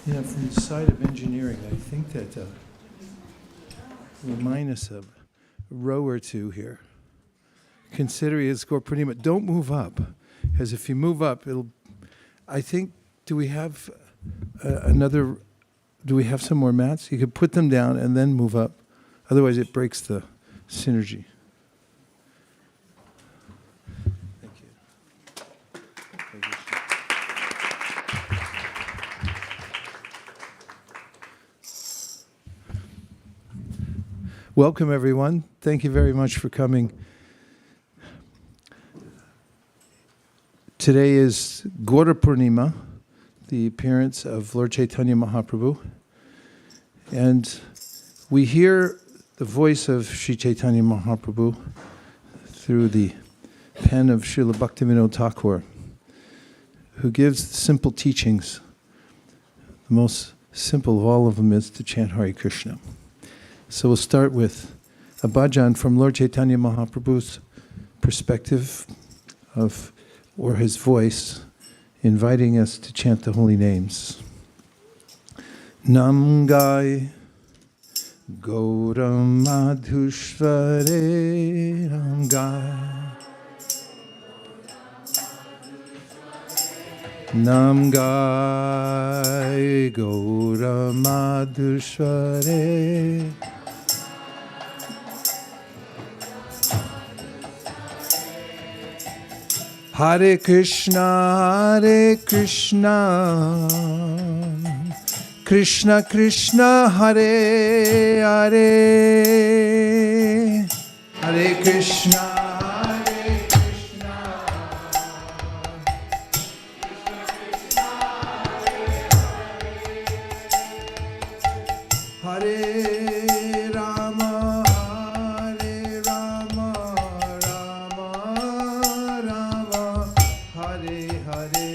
Yeah, from the side of engineering, I think that we'll minus a row or two here. Considering it's score pretty much. Don't move up, because if you move up, it'll. I think. Do we have another? Do we have some more mats? You could put them down and then move up. Otherwise, it breaks the synergy. Thank you. Welcome, everyone. Thank you very much for coming. Today is Gaura Purnima, the appearance of Lord Chaitanya Mahaprabhu. And we hear the voice of Sri Chaitanya Mahaprabhu through the pen of Srila Bhaktivinoda Thakur, who gives simple teachings. The most simple of all of them is to chant Hare Krishna. So we'll start with a bhajan from Lord Chaitanya Mahaprabhu's perspective of, or his voice, inviting us to chant the holy names. Nam Gai Gauram Madhushvare Nam Gai Nam Gai Gauram Madhushvare Hare Krishna, Krishna Krishna, Hare Hare, Hare Krishna, Hare Rama, Hare Rama, Rama Rama, Hare Hare.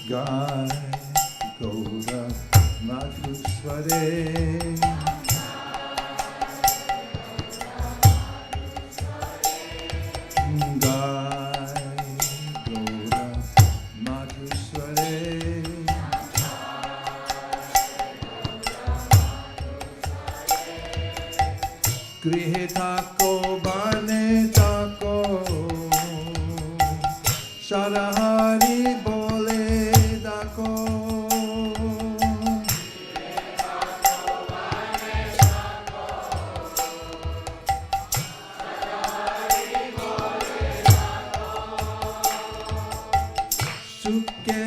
Gai Gaura Madhusware Grihe thako bane thako Sarahari bole dako Suke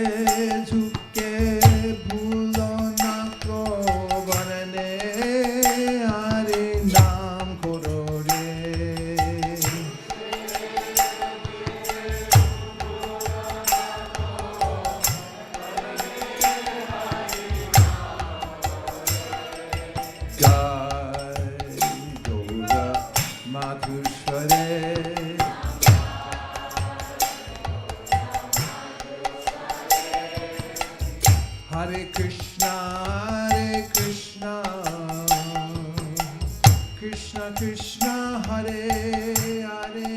suke bhulo nako banane Hari naam koro re Jai Gaura Madhusware Hare Krishna, Krishna Krishna, Hare Hare.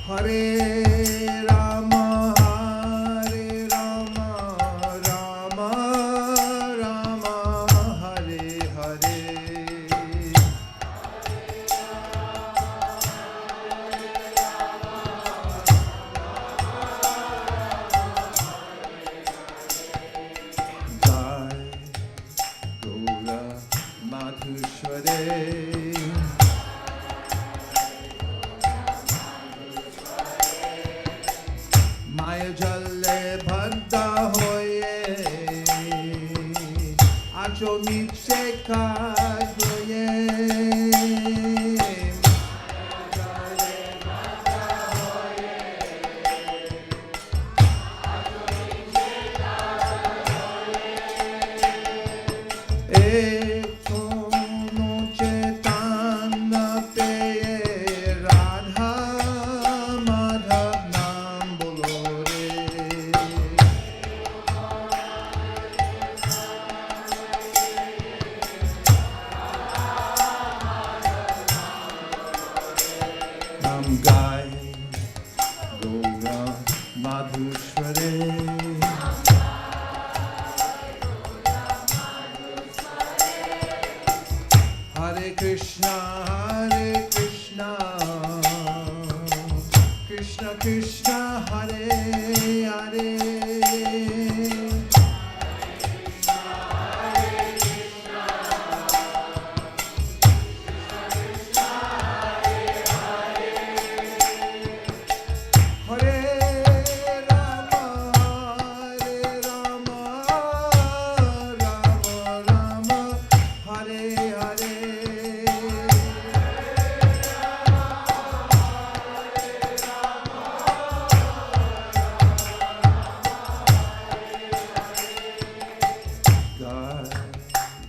Hare Rama, Rama Rama, Hare Hare. Jai Gaura Madhusware Maya jalle bhadda hoye Acho niche kaaj hoye Ekono Chaitanya peye Radha Madhav naam bolo re Nam Gai Gaura Madhusware Hare Krishna, Krishna Krishna, Hare Hare. Hare Rama, Rama Rama, Hare Hare. Gai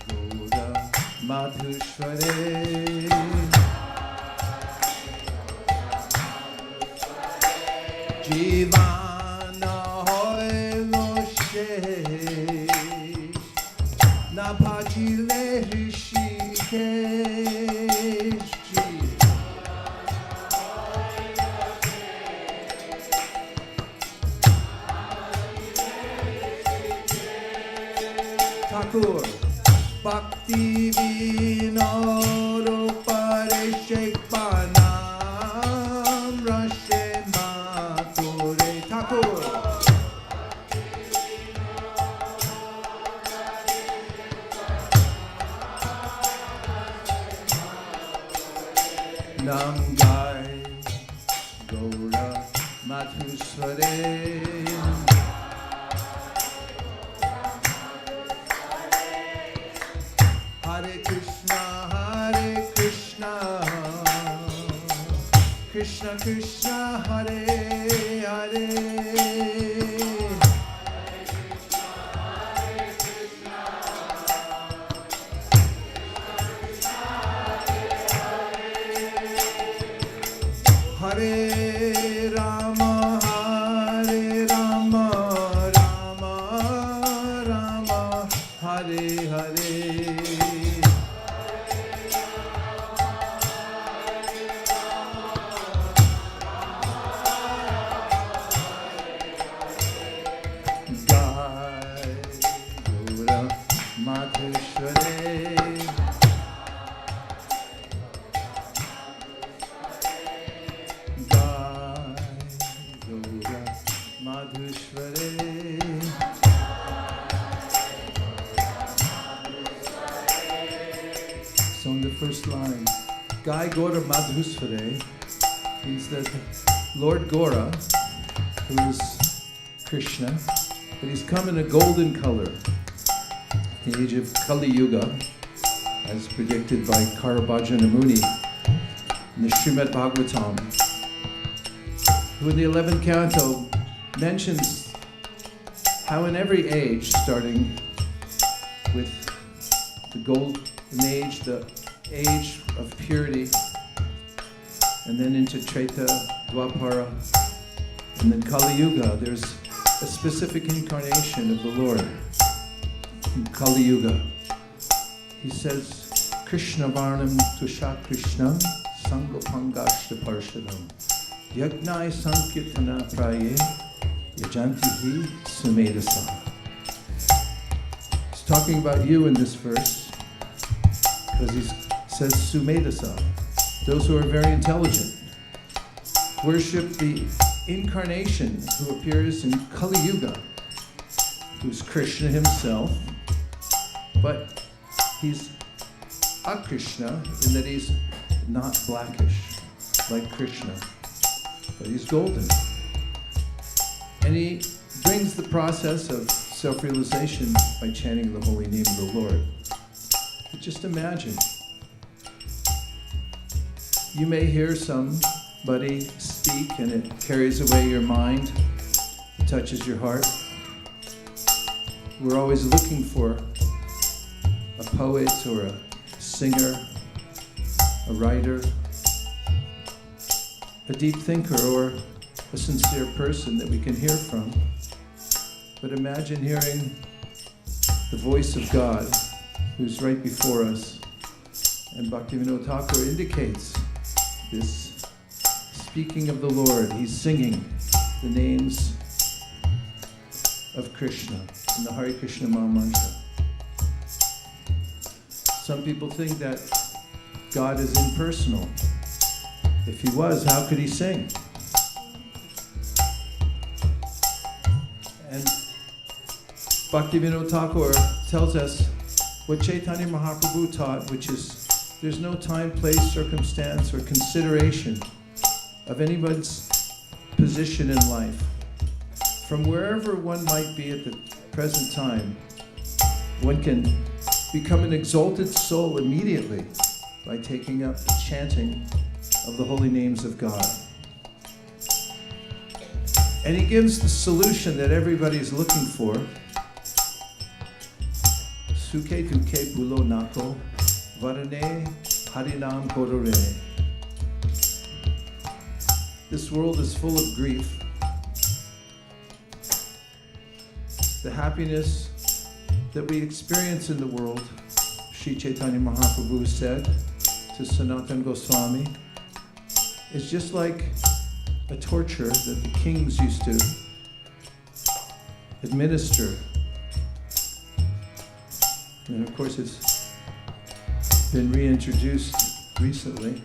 Gaura Madhusware Jivana hoilo shesh Na bhajile Rishikesh Thakur Bhakti Vinoro Pareshek Panam Rashe Mature Thakur Nam Gai Gaura Madhusware Hare Krishna, Krishna Krishna, Hare Hare. Hare Hare. So in the first line, Gai Gora Madhusvare means that Lord Gora, who is Krishna, but he's come in a golden color, the age of Kali Yuga, as predicted by Karabhajana Muni in the Srimad Bhagavatam, who in the 11th canto mentions how in every age, starting with the golden age, the age of purity, and then into Treta, Dwapara, and then Kali Yuga, there's a specific incarnation of the Lord in Kali Yuga. He says, Krishna Varnam Tusha Krishnam Sangopangashta Parshadam Yagnai Sankirtana Praye Yajantihi Sumedasa. He's talking about you in this verse because he says Sumedasa, those who are very intelligent. Worship the incarnation who appears in Kali Yuga, who's Krishna himself, but he's a Krishna in that he's not blackish like Krishna, but he's golden. And he brings the process of self-realization by chanting the holy name of the Lord. But just imagine, you may hear somebody speak and it carries away your mind, it touches your heart. We're always looking for a poet or a singer, a writer, a deep thinker, or a sincere person that we can hear from. But imagine hearing the voice of God who's right before us. And Bhaktivinoda Thakur indicates this speaking of the Lord. He's singing the names of Krishna in the Hare Krishna Maha Mantra. Some people think that God is impersonal. If he was, how could he sing? And Bhaktivinoda Thakur tells us what Chaitanya Mahaprabhu taught, which is there's no time, place, circumstance, or consideration of anyone's position in life. From wherever one might be at the present time, one can become an exalted soul immediately by taking up the chanting of the holy names of God. And he gives the solution that everybody's looking for. Suke tuke pulo nako varane harinam korore. This world is full of grief. The happiness that we experience in the world, Sri Chaitanya Mahaprabhu said to Sanatana Goswami, is just like a torture that the kings used to administer. And of course it's been reintroduced recently.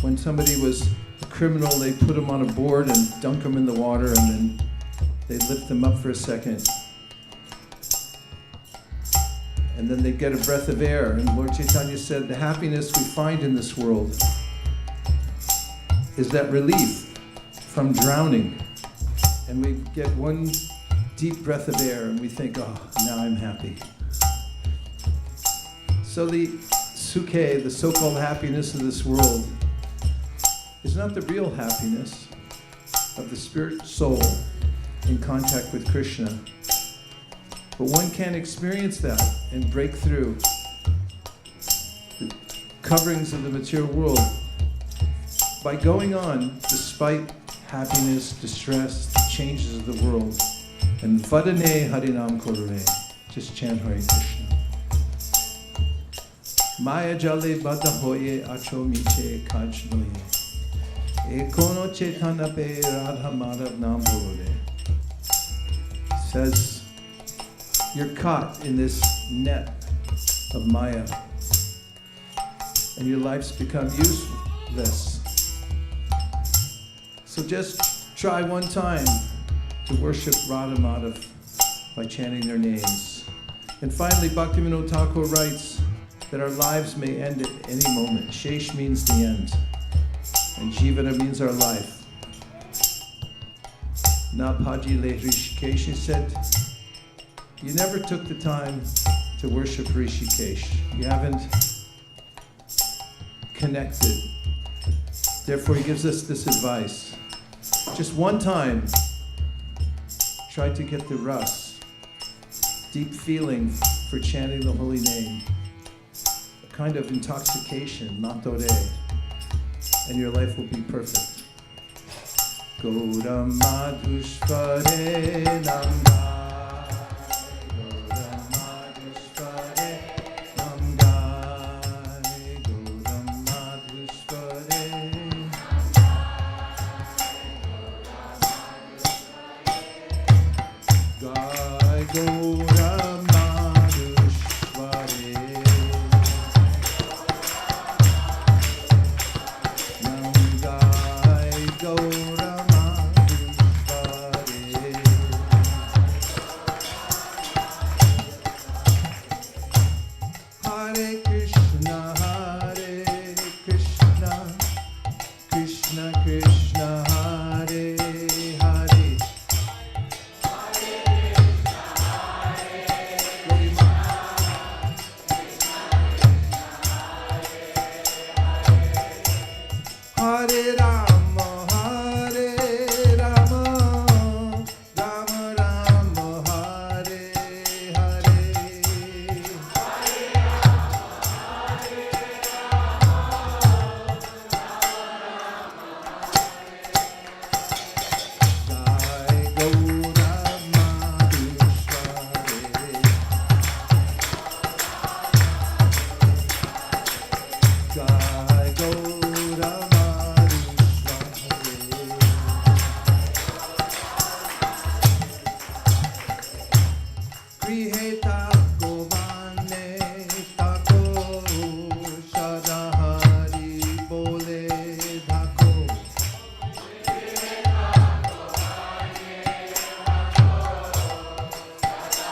When somebody was a criminal, they put him on a board and dunk him in the water, and then they'd lift him up for a second. And then they'd get a breath of air. And Lord Chaitanya said, the happiness we find in this world is that relief from drowning. And we get one deep breath of air and we think, oh, now I'm happy. So the suke, the so-called happiness of this world, is not the real happiness of the spirit soul in contact with Krishna. But one can experience that and break through the coverings of the material world by going on despite happiness, distress, the changes of the world, And Vadane Harinam Korure. Just chant Hare Krishna. Maya Jale Bada Hoye Acho Miche Kaj Noye. Ekono Chaitanya Pe Radha Madhav Nam Bole. Says, you're caught in this net of Maya, and your life's become useless. So just try one time to worship Radha Madhav by chanting their names. And finally, Bhaktivinoda Thakur writes that our lives may end at any moment. Shesh means the end, and Jivana means our life. Napaji Le Rishikesh said, you never took the time to worship Rishikesh. You haven't connected. Therefore, he gives us this advice. Just one time, try to get the ras, deep feeling for chanting the holy name, a kind of intoxication, matore, and your life will be perfect. Gauram Madhushvare Namba.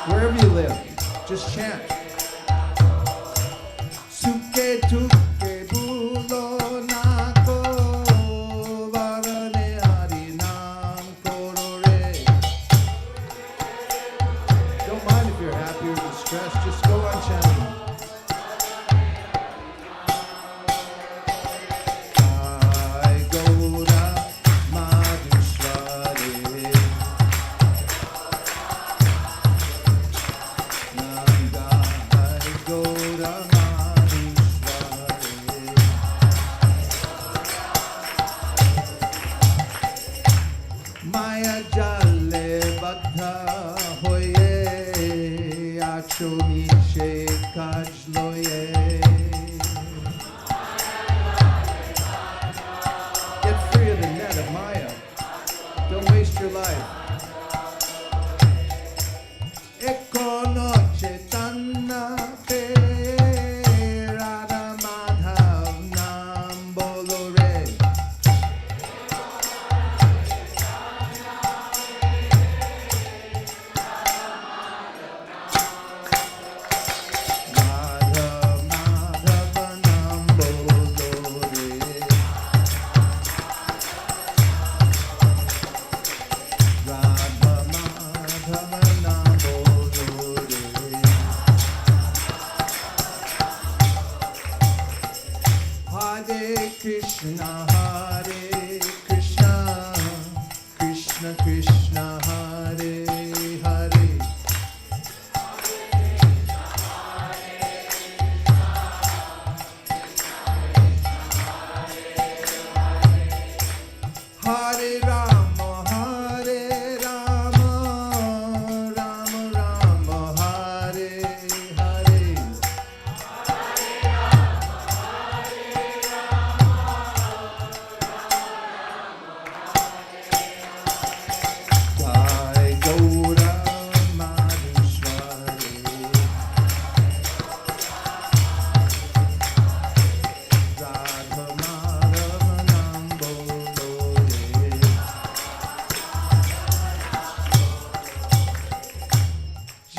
Wherever you live, just chant. Suke tuke bulo nako varane hari nam korore. Don't mind if you're happy or distressed, just go on chanting. Radha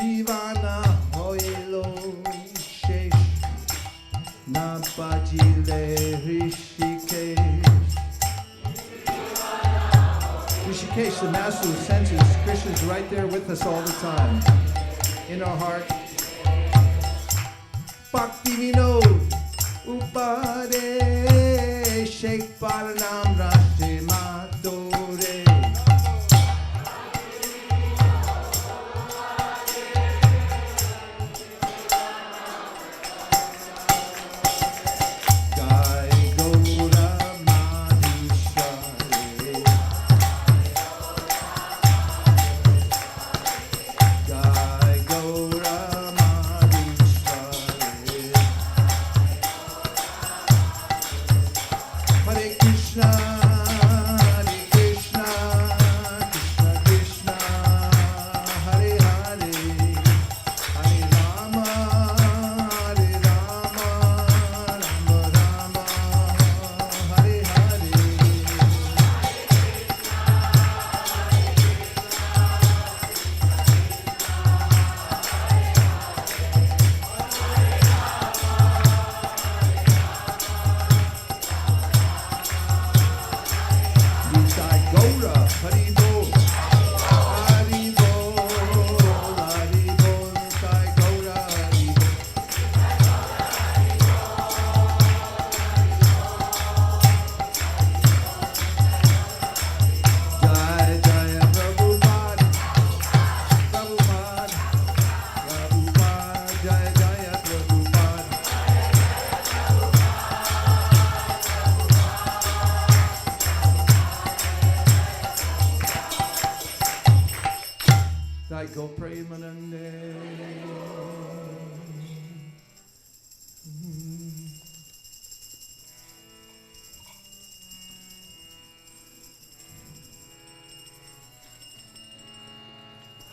Jivana hoilo shesh na bajile Rishikesh. Rishikesh, the master of senses. Krishna's right there with us all the time. In our heart. Bhakti Vinod Upade Sheikh Paranam Rashti Matore. Go Premanande.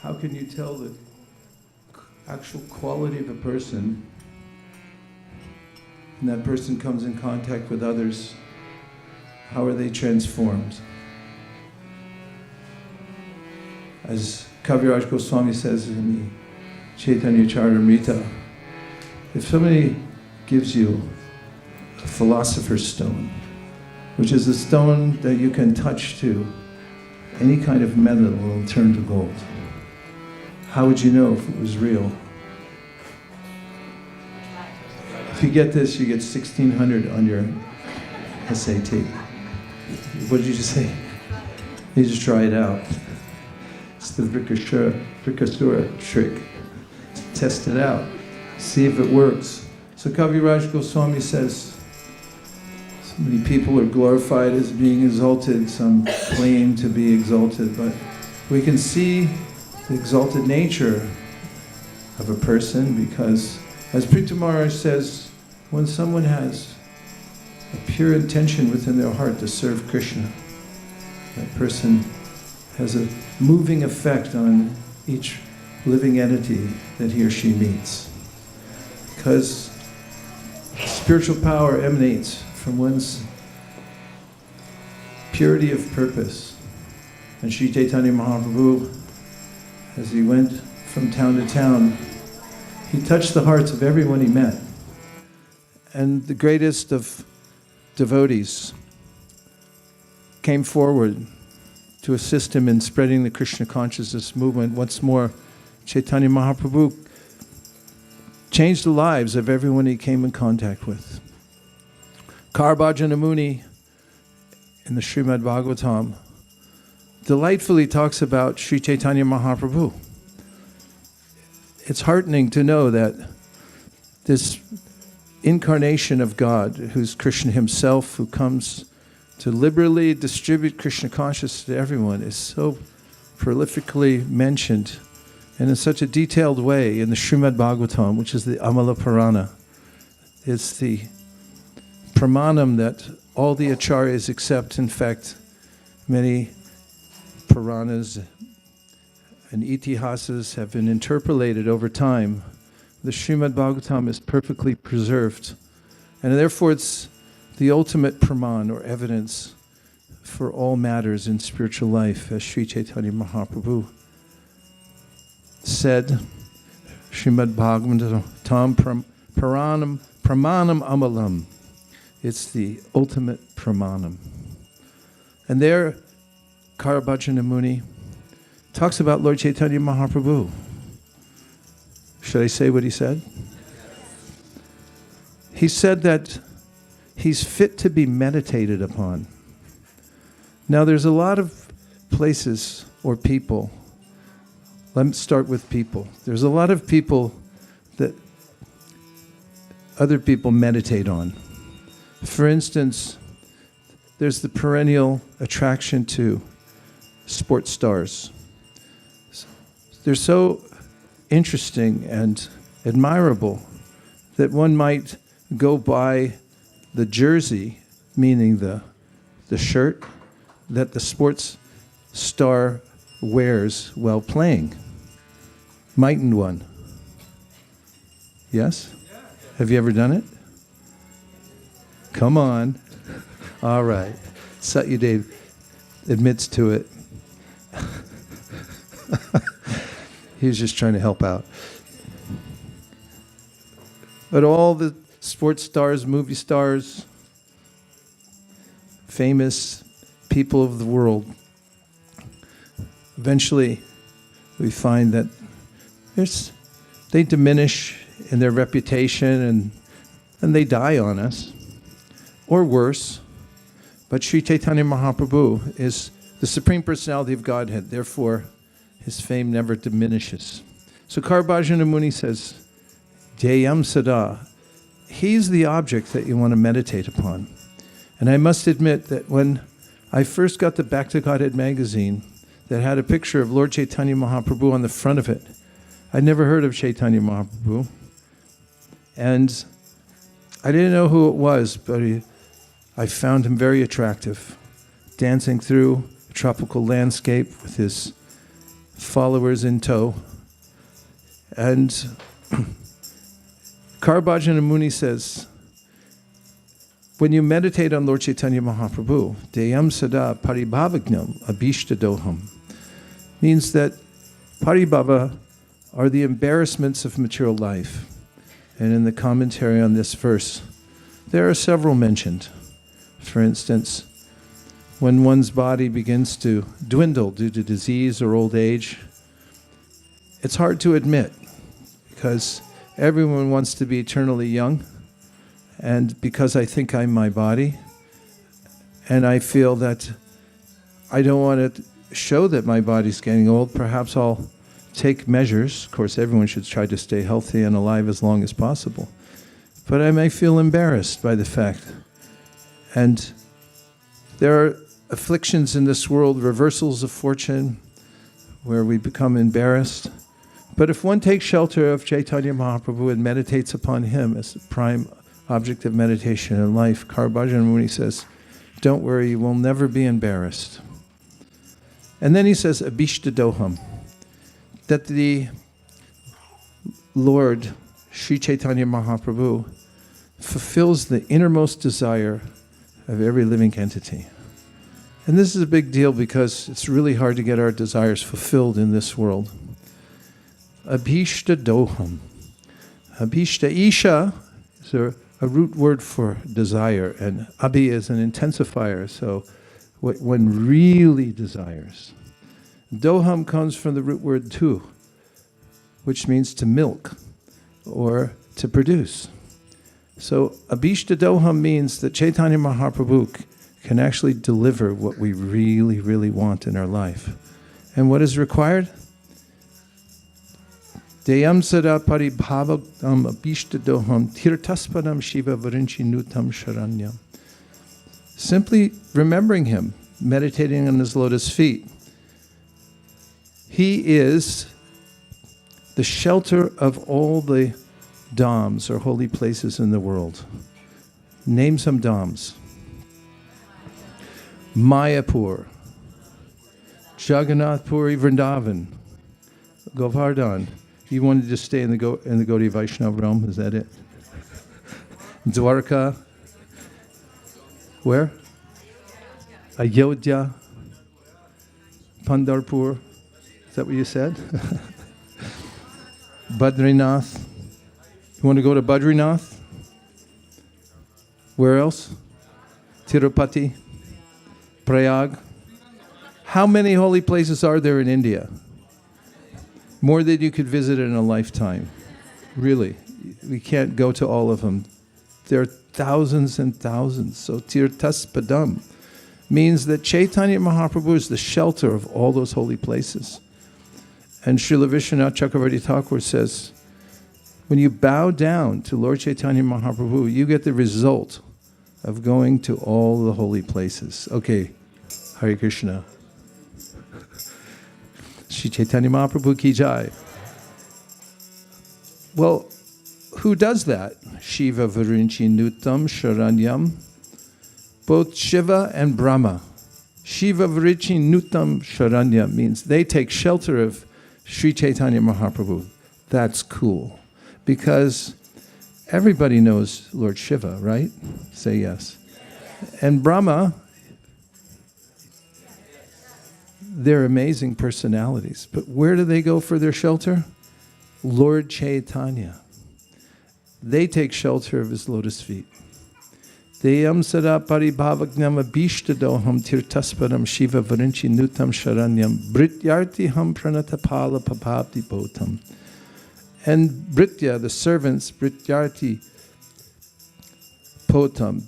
How can you tell the actual quality of a person when that person comes in contact with others? How are they transformed? As Kaviraj Goswami says in the Chaitanya Charitamrita, if somebody gives you a philosopher's stone, which is a stone that you can touch to any kind of metal, it will turn to gold. How would you know if it was real? If you get this, you get 1600 on your SAT. What did you just say? You just try it out. It's the Vrikasura trick. Test it out. See if it works. So Kaviraj Goswami says, so many people are glorified as being exalted, some claim to be exalted, but we can see the exalted nature of a person because, as Prita Maharaj says, when someone has a pure intention within their heart to serve Krishna, that person has a moving effect on each living entity that he or she meets. Because spiritual power emanates from one's purity of purpose. And Sri Chaitanya Mahaprabhu, as he went from town to town, he touched the hearts of everyone he met. And the greatest of devotees came forward to assist him in spreading the Krishna consciousness movement. Once more, Chaitanya Mahaprabhu changed the lives of everyone he came in contact with. Karbhajana Muni in the Srimad Bhagavatam delightfully talks about Sri Chaitanya Mahaprabhu. It's heartening to know that this incarnation of God, who's Krishna himself, who comes to liberally distribute Krishna consciousness to everyone, is so prolifically mentioned and in such a detailed way in the Srimad Bhagavatam, which is the Amala Purana. It's the pramanam that all the acharyas accept. In fact, many Puranas and itihasas have been interpolated over time. The Srimad Bhagavatam is perfectly preserved, and therefore it's the ultimate praman or evidence for all matters in spiritual life, as Sri Chaitanya Mahaprabhu said. Srimad Bhagavatam Pramanam Amalam. It's the ultimate pramanam. And there, Karabhajana Muni talks about Lord Chaitanya Mahaprabhu. Should I say what he said? He said that he's fit to be meditated upon. Now, there's a lot of places or people. Let me start with people. There's a lot of people that other people meditate on. For instance, there's the perennial attraction to sports stars. They're so interesting and admirable that one might go buy the jersey, meaning the shirt that the sports star wears while playing. Mightn't one? Yes? Have you ever done it? Come on. All right. Satyadeva admits to it. He was just trying to help out. But all the sports stars, movie stars, famous people of the world, eventually we find that they diminish in their reputation and they die on us, or worse. But Sri Chaitanya Mahaprabhu is the Supreme Personality of Godhead, therefore his fame never diminishes. So Karabhajana Muni says, Jayam Sada, he's the object that you want to meditate upon. And I must admit that when I first got the Back to Godhead magazine that had a picture of Lord Chaitanya Mahaprabhu on the front of it, I'd never heard of Chaitanya Mahaprabhu. And I didn't know who it was, but I found him very attractive, dancing through a tropical landscape with his followers in tow. And Karabhajana Muni says, when you meditate on Lord Chaitanya Mahaprabhu, Deyam Sada Paribhavagnam Abhishtadoham, means that paribhava are the embarrassments of material life. And in the commentary on this verse, there are several mentioned. For instance, when one's body begins to dwindle due to disease or old age, it's hard to admit because everyone wants to be eternally young. And because I think I'm my body, and I feel that I don't want to show that my body's getting old, perhaps I'll take measures. Of course, everyone should try to stay healthy and alive as long as possible. But I may feel embarrassed by the fact. And there are afflictions in this world, reversals of fortune, where we become embarrassed. But if one takes shelter of Chaitanya Mahaprabhu and meditates upon him as the prime object of meditation in life, Karabhajana Muni says, don't worry, you will never be embarrassed. And then he says, Abhishtadoham, that the Lord, Sri Chaitanya Mahaprabhu, fulfills the innermost desire of every living entity. And this is a big deal because it's really hard to get our desires fulfilled in this world. Abhishtadoham. Abhishta Isha is a root word for desire, and Abhi is an intensifier, so what one really desires. Doham comes from the root word tu, which means to milk or to produce. So Abhishta Doham means that Chaitanya Mahaprabhu can actually deliver what we really, really want in our life. And what is required? Deyam sada paribhavakam abhishta doham tirtaspadam shiva varinchi nutam sharanyam. Simply remembering him, meditating on his lotus feet. He is the shelter of all the dhams, or holy places in the world. Name some dhams. Mayapur, Jagannath Puri, Vrindavan, Govardhan. You wanted to stay in the Gaudiya Vaishnava realm, is that it? Dwarka. Where? Ayodhya. Pandharpur. Is that what you said? Badrinath. You want to go to Badrinath? Where else? Tirupati, Prayag. How many holy places are there in India? More than you could visit in a lifetime. Really. We can't go to all of them. There are thousands and thousands. So Tirtaspadam means that Chaitanya Mahaprabhu is the shelter of all those holy places. And Srila Vishwanath Chakravarti Thakur says, when you bow down to Lord Chaitanya Mahaprabhu, you get the result of going to all the holy places. Okay, Hare Krishna. Shri Chaitanya Mahaprabhu ki jai. Well, who does that? Shiva Virinchi Nutam Sharanyam. Both Shiva and Brahma. Shiva Virinchi Nutam Sharanyam means they take shelter of Sri Chaitanya Mahaprabhu. That's cool. Because everybody knows Lord Shiva, right? Say yes. And Brahma, they're amazing personalities. But where do they go for their shelter? Lord Chaitanya. They take shelter of his lotus feet. Deyam sada paribhavagnam abhishtadoham tirtasparam shiva varinchi nutam sharanyam brityartiham pranatapala papabdi botam. And Britya, the servants, Brityarti potam,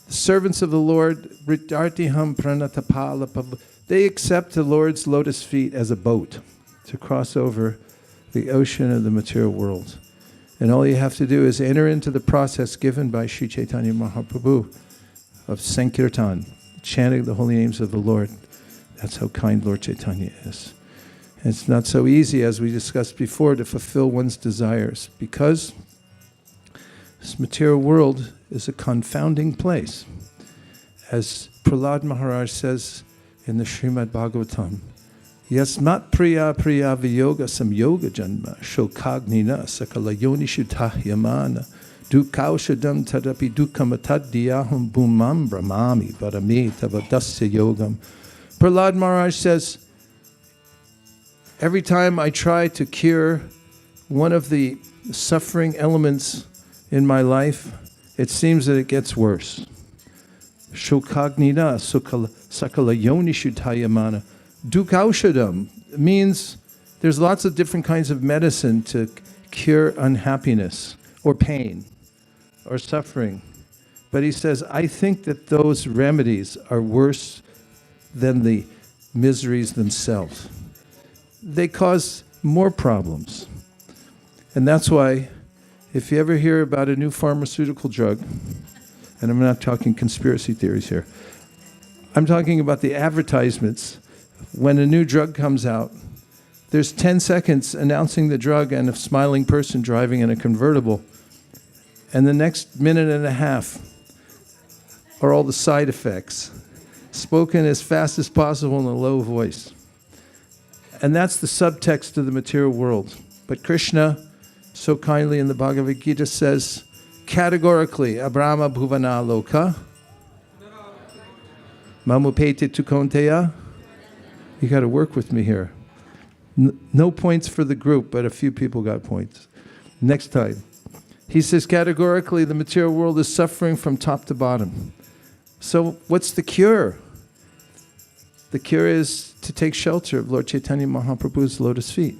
the servants of the Lord, Brityartiham pranatapala papabdi, they accept the Lord's lotus feet as a boat to cross over the ocean of the material world. And all you have to do is enter into the process given by Sri Chaitanya Mahaprabhu of Sankirtan, chanting the holy names of the Lord. That's how kind Lord Chaitanya is. And it's not so easy, as we discussed before, to fulfill one's desires, because this material world is a confounding place. As Prahlad Maharaj says in the Srimad Bhagavatam, Yasmat priya priya viyoga samyoga janma shokagnina sakala yonishutah yamana dukaushadam tadapi dukamatad diyahum bhumam brahmami varami tavadasya yogam. Prahlad Maharaj says, every time I try to cure one of the suffering elements in my life, it seems that it gets worse. Shokagnina sakala yonishutah yamana. Dukaushadam means there's lots of different kinds of medicine to cure unhappiness or pain or suffering. But he says, I think that those remedies are worse than the miseries themselves. They cause more problems. And that's why, if you ever hear about a new pharmaceutical drug, and I'm not talking conspiracy theories here, I'm talking about the advertisements. When a new drug comes out, there's 10 seconds announcing the drug and a smiling person driving in a convertible. And the next minute and a half are all the side effects, spoken as fast as possible in a low voice. And that's the subtext of the material world. But Krishna, so kindly in the Bhagavad Gita, says categorically, Abrahma bhuvana loka, mamupeti tukonteya. You got to work with me here. No points for the group, but a few people got points. Next time. He says categorically the material world is suffering from top to bottom. So what's the cure? The cure is to take shelter of Lord Chaitanya Mahaprabhu's lotus feet.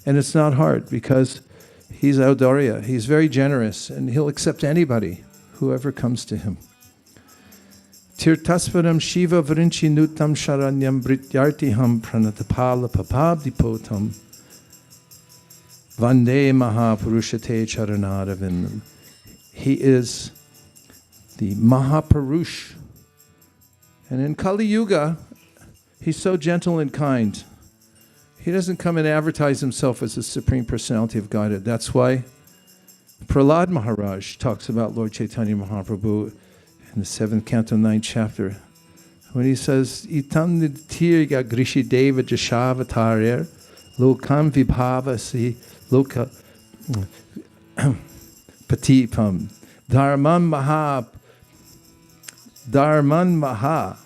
And it's not hard, because he's Audarya. He's very generous, and he'll accept anybody, whoever comes to him. Tirtasparam Shiva Vrinchi Nutam Sharanyam Brityartiham Pranatapala Papabdipotam Vande Mahapurushate Charanadavindam. He is the Mahapurush. And in Kali Yuga, he's so gentle and kind. He doesn't come and advertise himself as the Supreme Personality of Godhead. That's why Prahlad Maharaj talks about Lord Chaitanya Mahaprabhu in the 7th canto, 9th chapter, when he says, Itam nidtirga grishi deva jashavatarer lokam vibhavasi loka patipam dharman maha.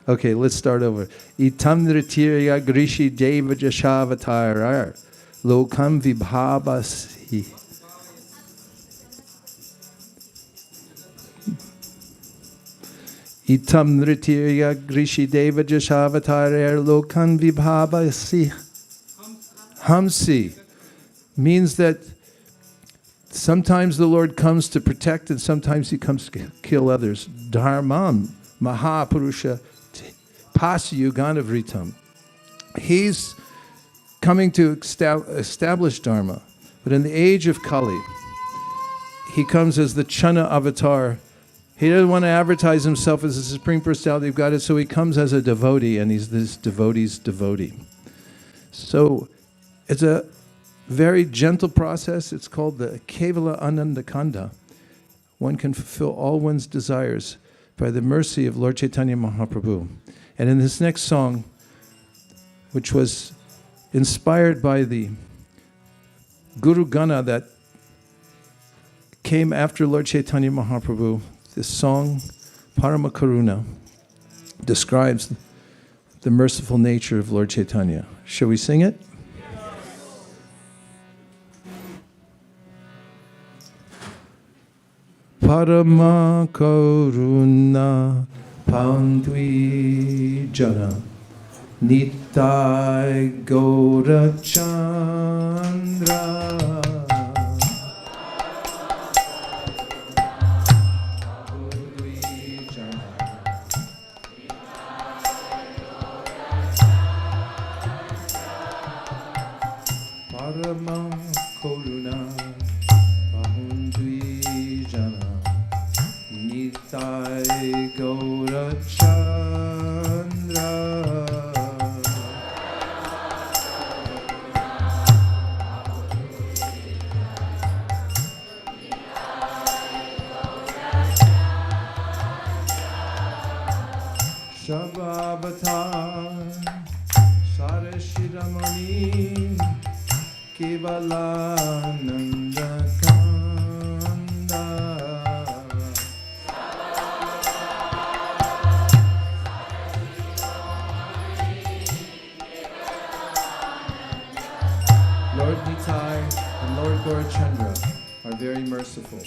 Okay, let's start over. Itam nidtirga grishi deva jashavatarer lokam vibhavasi. Itam nritirya grishi deva jashavatarer lokan vibhavasi. Hamsi means that sometimes the Lord comes to protect and sometimes he comes to kill others. Dharmam mahapurusha pasyuganavritam. He's coming to establish Dharma. But in the age of Kali, he comes as the Chana avatar. He doesn't want to advertise himself as the Supreme Personality of Godhead, so he comes as a devotee, and he's this devotee's devotee. So it's a very gentle process. It's called the Kevala Anandakanda. One can fulfill all one's desires by the mercy of Lord Chaitanya Mahaprabhu. And in this next song, which was inspired by the Guru Gana that came after Lord Chaitanya Mahaprabhu, this song, Parama Karuna, describes the merciful nature of Lord Chaitanya. Shall we sing it? Parama Karuna Pandvi Jana Nitai Gaura Chandra Parama Karuna Pandvi Jana Nitai Gaura Chandra Shabavatar Sarashiramani Kevalananda Kanda Lord Nitai and Lord Gaurachandra are very merciful.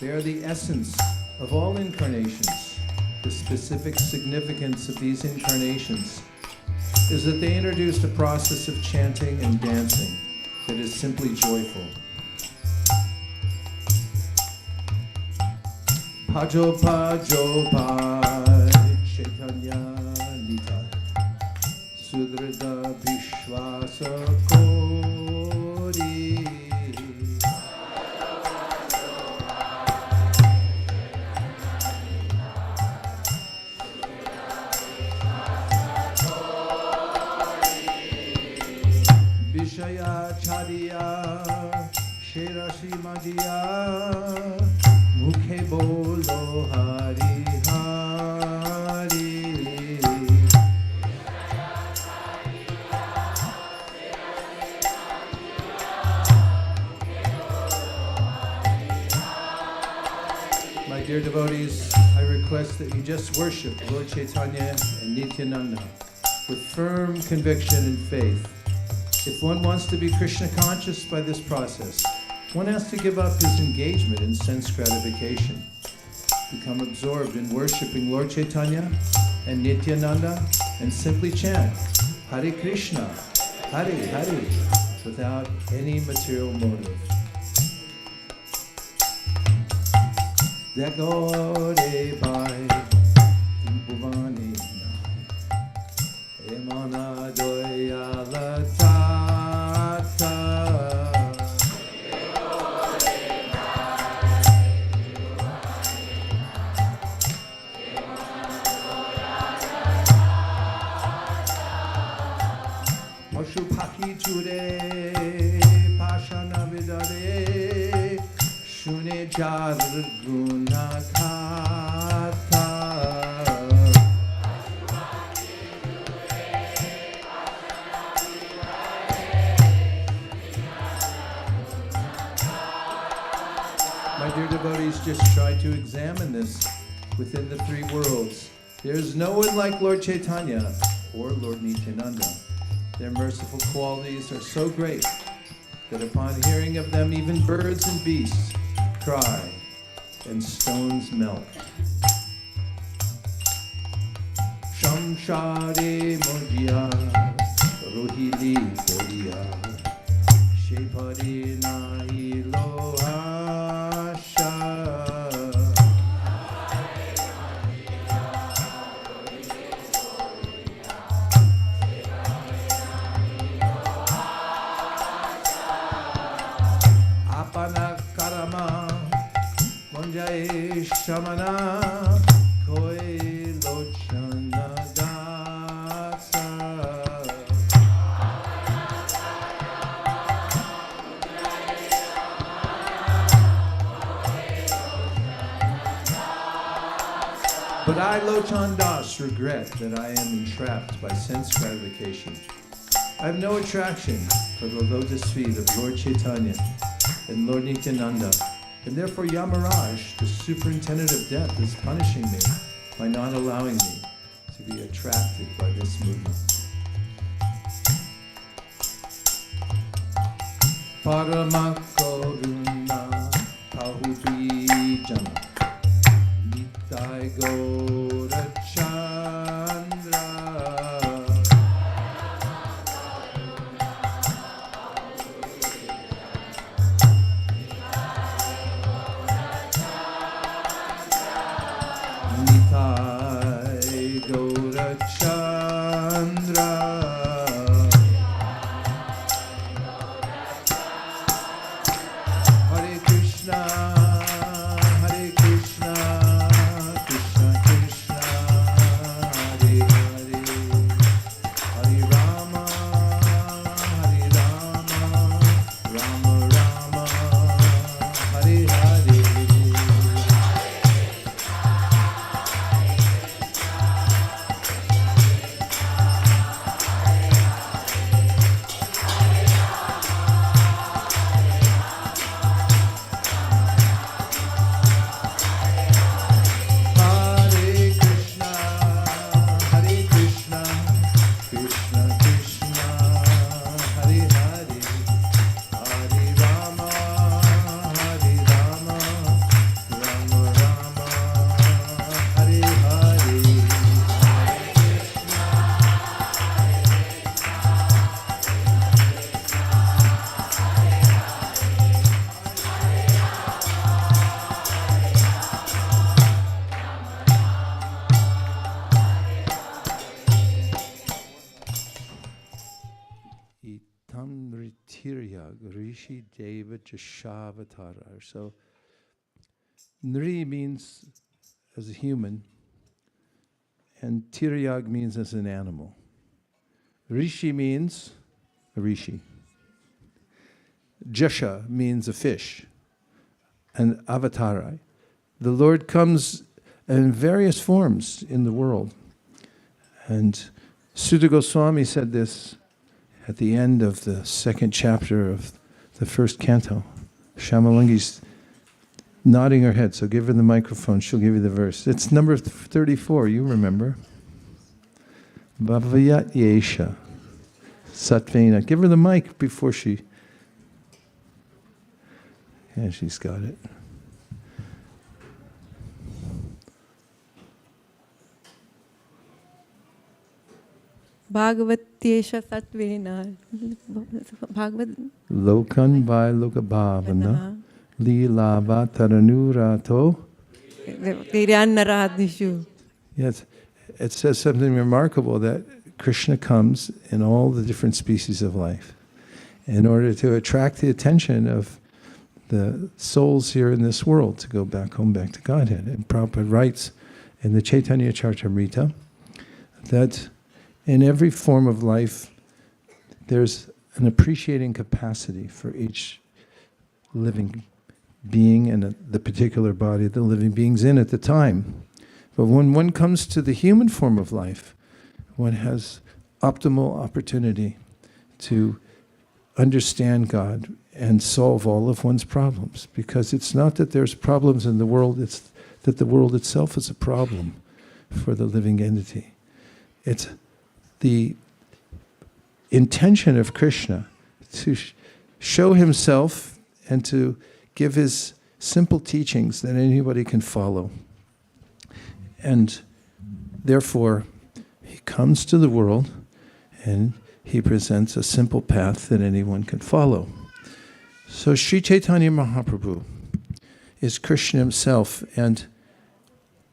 They are the essence of all incarnations. The specific significance of these incarnations is that they introduced a process of chanting and dancing that is simply joyful. Pajo Pajo Pai Chaitanya Nitai Sudrada Vishwasa Kori Vishaya Chadiya Sherashi Majiya Mukhe Bolo Hari Hari My dear devotees, I request that you just worship Lord Chaitanya and Nityananda with firm conviction and faith. If one wants to be Krishna conscious by this process, one has to give up his engagement in sense gratification, become absorbed in worshiping Lord Chaitanya and Nityananda, and simply chant Hare Krishna, Hare Hare, without any material motive. Dagore Bhai Bhuvani Emana Doyala Tata Pashupaki Ture Pashana Vidare Shune Jar Guna Kata My dear devotees, just try to examine this within the three worlds. There is no one like Lord Chaitanya or Lord Nityananda. Their merciful qualities are so great that upon hearing of them even birds and beasts cry and stones melt. Shamshare Modia Rohili Kodia Shepari Nahi Loasha Apana Karama Monjaye Shamana Koi Lochana Dasa. But I, Lochan Das, regret that I am entrapped by sense gratification. I have no attraction for the lotus feet of Lord Chaitanya and Lord Nityananda, and therefore Yamaraj, the superintendent of death, is punishing me by not allowing me to be attracted by this movement. Paramakaruna Kahudri Jana Nitai Gaura Chandra. Nitai Gaura Chandra. Hare Krishna, Hare Krishna, Krishna Krishna, Hare Hare, Hare Rama, Hare Rama, Rama Rama, Hare Hare. Rishi Deva Jashavatara. So Nri means as a human, and Tiryag means as an animal. Rishi means a rishi. Jasha means a fish. And Avatara. The Lord comes in various forms in the world. And Sutta Goswami said this at the end of the second chapter of the first canto. Shamalangi's nodding her head, so give her the microphone, she'll give you the verse. It's number 34, you remember. Bhavayat Yesha Satvena. Give her the mic before she... Yeah, she's got it. Bhagavatyesha Satvena. Bhagavad Lokan by Lokabhavana. Leelava Taranurato. Tiryannaradhishu. Yes, it says something remarkable that Krishna comes in all the different species of life in order to attract the attention of the souls here in this world to go back home, back to Godhead. And Prabhupada writes in the Chaitanya Charitamrita that in every form of life, there's an appreciating capacity for each living being and the particular body the living being's in at the time. But when one comes to the human form of life, one has optimal opportunity to understand God and solve all of one's problems. Because it's not that there's problems in the world, it's that the world itself is a problem for the living entity. It's the intention of Krishna to show himself and to give his simple teachings that anybody can follow. And therefore, he comes to the world and he presents a simple path that anyone can follow. So Sri Chaitanya Mahaprabhu is Krishna himself, and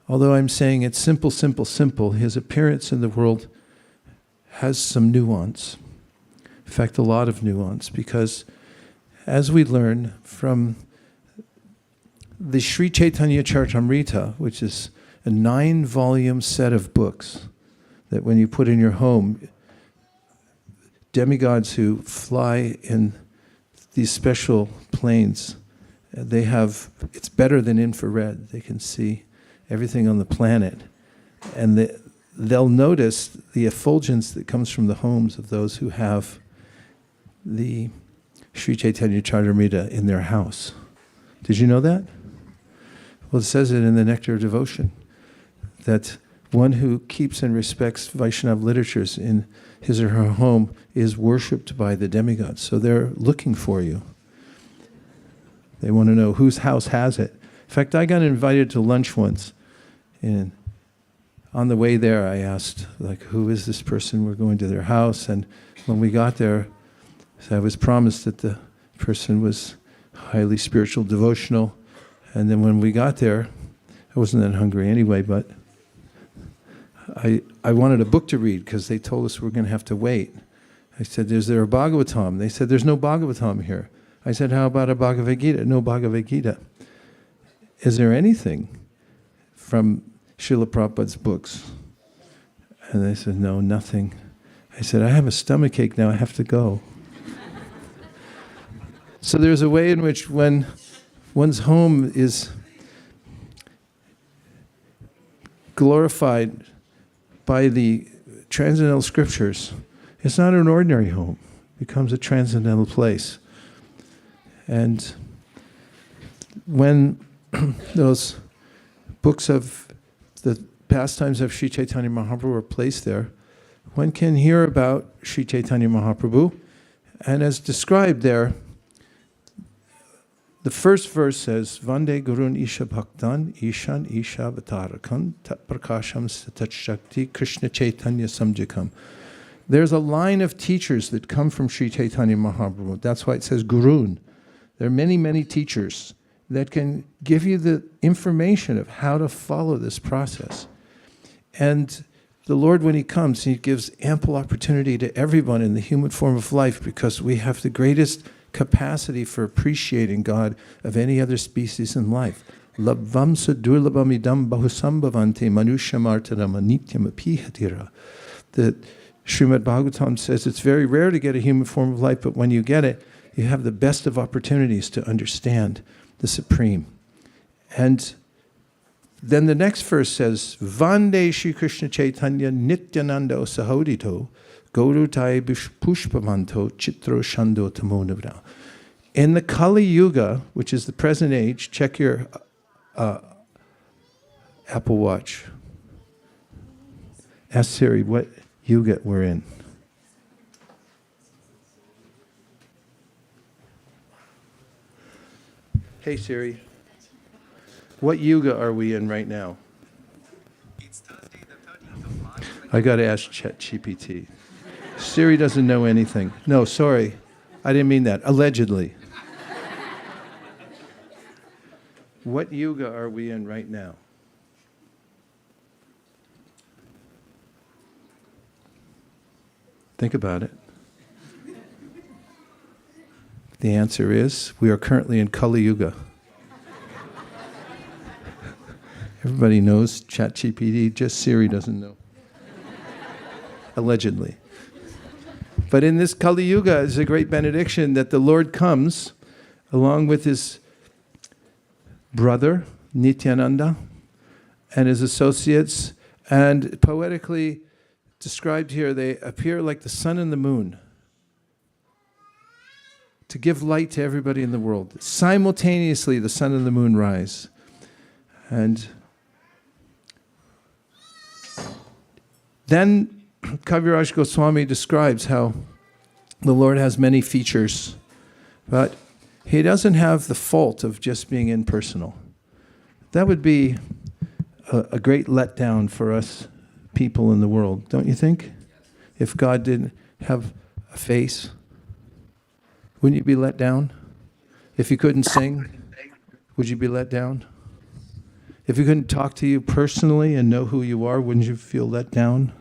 although I'm saying it's simple, simple, simple, his appearance in the world has some nuance. In fact, a lot of nuance, because as we learn from the Sri Chaitanya Charitamrita, which is a 9-volume set of books that when you put in your home, demigods who fly in these special planes, it's better than infrared. They can see everything on the planet. And they'll notice the effulgence that comes from the homes of those who have the Sri Chaitanya Charitamrita in their house. Did you know that? Well, it says it in the Nectar of Devotion, that one who keeps and respects Vaishnava literatures in his or her home is worshipped by the demigods. So they're looking for you. They want to know whose house has it. In fact, I got invited to lunch once, and on the way there I asked, who is this person? We're going to their house. And when we got there, I was promised that the person was highly spiritual, devotional. And then when we got there, I wasn't that hungry anyway, but I wanted a book to read because they told us we're going to have to wait. I said, is there a Bhagavatam? They said, there's no Bhagavatam here. I said, how about a Bhagavad Gita? No Bhagavad Gita. Is there anything from Srila Prabhupada's books? And they said, no, nothing. I said, I have a stomachache now, I have to go. So there's a way in which when one's home is glorified by the transcendental scriptures, it's not an ordinary home. It becomes a transcendental place. And when those books of the pastimes of Sri Chaitanya Mahaprabhu are placed there, one can hear about Sri Chaitanya Mahaprabhu. And as described there, the first verse says, Vande Gurun Isha Bhaktan Ishan Isha Vatarakan Tat Prakasham Tat Shakti Krishna Chaitanya Samjikam. There's a line of teachers that come from Sri Chaitanya Mahaprabhu. That's why it says Gurun. There are many, many teachers that can give you the information of how to follow this process. And the Lord, when He comes, He gives ample opportunity to everyone in the human form of life, because we have the greatest capacity for appreciating God of any other species in life. Labvam sadurlabam idam bahusambhavante manushamartadam anityam apihatira. That Srimad Bhagavatam says it's very rare to get a human form of life, but when you get it, you have the best of opportunities to understand the Supreme. And then the next verse says, Vande Shri Krishna Chaitanya Nityananda Sahodito Gaurutai Pushpamanto Chitro Shando Tamonavra. In the Kali Yuga, which is the present age, check your Apple Watch. Ask Siri what yuga we're in. Hey Siri, what yuga are we in right now? It's Thursday, the 13th of March. I got to ask ChatGPT. Siri doesn't know anything. No, sorry. I didn't mean that. Allegedly. What yuga are we in right now? Think about it. The answer is, we are currently in Kali Yuga. Everybody knows ChatGPT, just Siri doesn't know. Allegedly. But in this Kali Yuga is a great benediction that the Lord comes along with His brother, Nityananda, and His associates, and poetically described here, they appear like the sun and the moon to give light to everybody in the world. Simultaneously, the sun and the moon rise. And then Kaviraj Goswami describes how the Lord has many features. But he doesn't have the fault of just being impersonal. That would be a great letdown for us people in the world, don't you think? If God didn't have a face, wouldn't you be let down? If he couldn't sing, would you be let down? If he couldn't talk to you personally and know who you are, wouldn't you feel let down?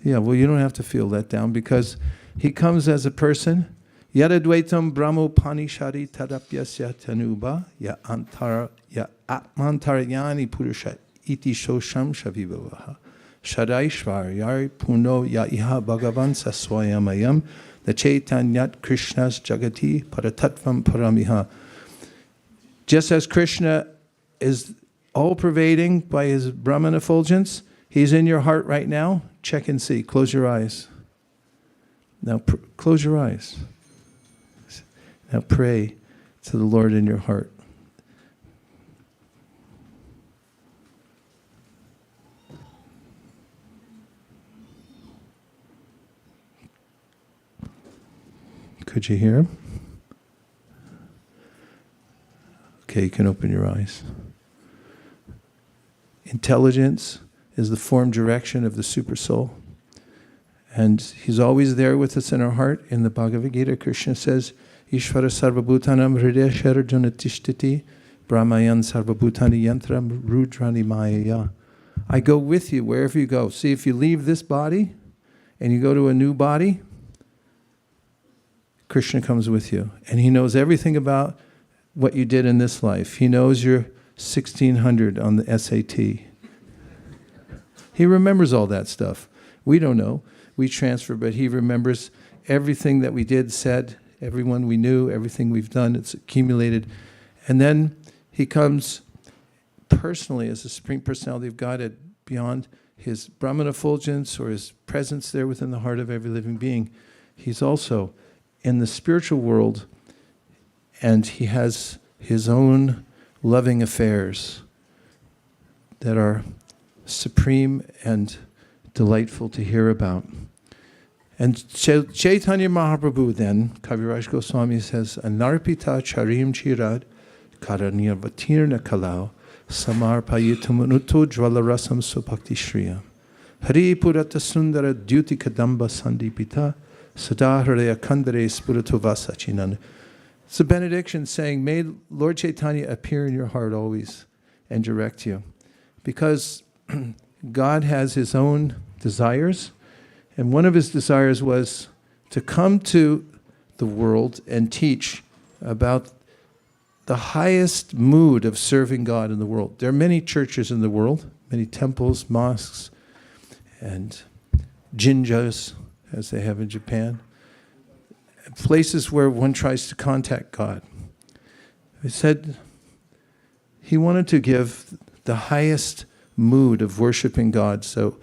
Yeah, well, you don't have to feel let down because he comes as a person. Yadadvaitam brahmo panishari tadapyasya tanuba ya atmantaryani purusha iti shosham shavivavaha shadaishvaryari puno ya iha bhagavan saswayamayam the chaitanyat krishnas jagati paratatvam paramiha. Just as Krishna is all-pervading by his Brahman effulgence, he's in your heart right now. Check and see. Close your eyes. Now close your eyes. Now pray to the Lord in your heart. Could you hear him? Okay, you can open your eyes. Intelligence is the form direction of the super soul. And he's always there with us in our heart. In the Bhagavad Gita, Krishna says, Ishvara sarvabhutanam hridaya sharajuna tishtiti brahmayan sarvabhutani yantram rudrani mayaya. I go with you wherever you go. See, if you leave this body and you go to a new body, Krishna comes with you. And he knows everything about what you did in this life. He knows your 1600 on the SAT. He remembers all that stuff. We don't know. We transfer, but he remembers everything that we did, said, everyone we knew, everything we've done. It's accumulated. And then he comes personally as the Supreme Personality of Godhead beyond his Brahman effulgence or his presence there within the heart of every living being. He's also in the spiritual world, and he has his own loving affairs that are supreme and delightful to hear about. And Chaitanya Mahaprabhu then, Kaviraj Goswami says, Anarpita charim chirad karanyavatirna kalau samarpayitamunuto jvalarasam supakti shriya Hari purata sundara duti kadamba sandipita sadahradaya kandare spurito vasachinan. It's a benediction saying, may Lord Chaitanya appear in your heart always and direct you. Because God has his own desires, and one of his desires was to come to the world and teach about the highest mood of serving God in the world. There are many churches in the world, many temples, mosques, and jinjas, as they have in Japan, places where one tries to contact God. He said he wanted to give the highest mood of worshiping God so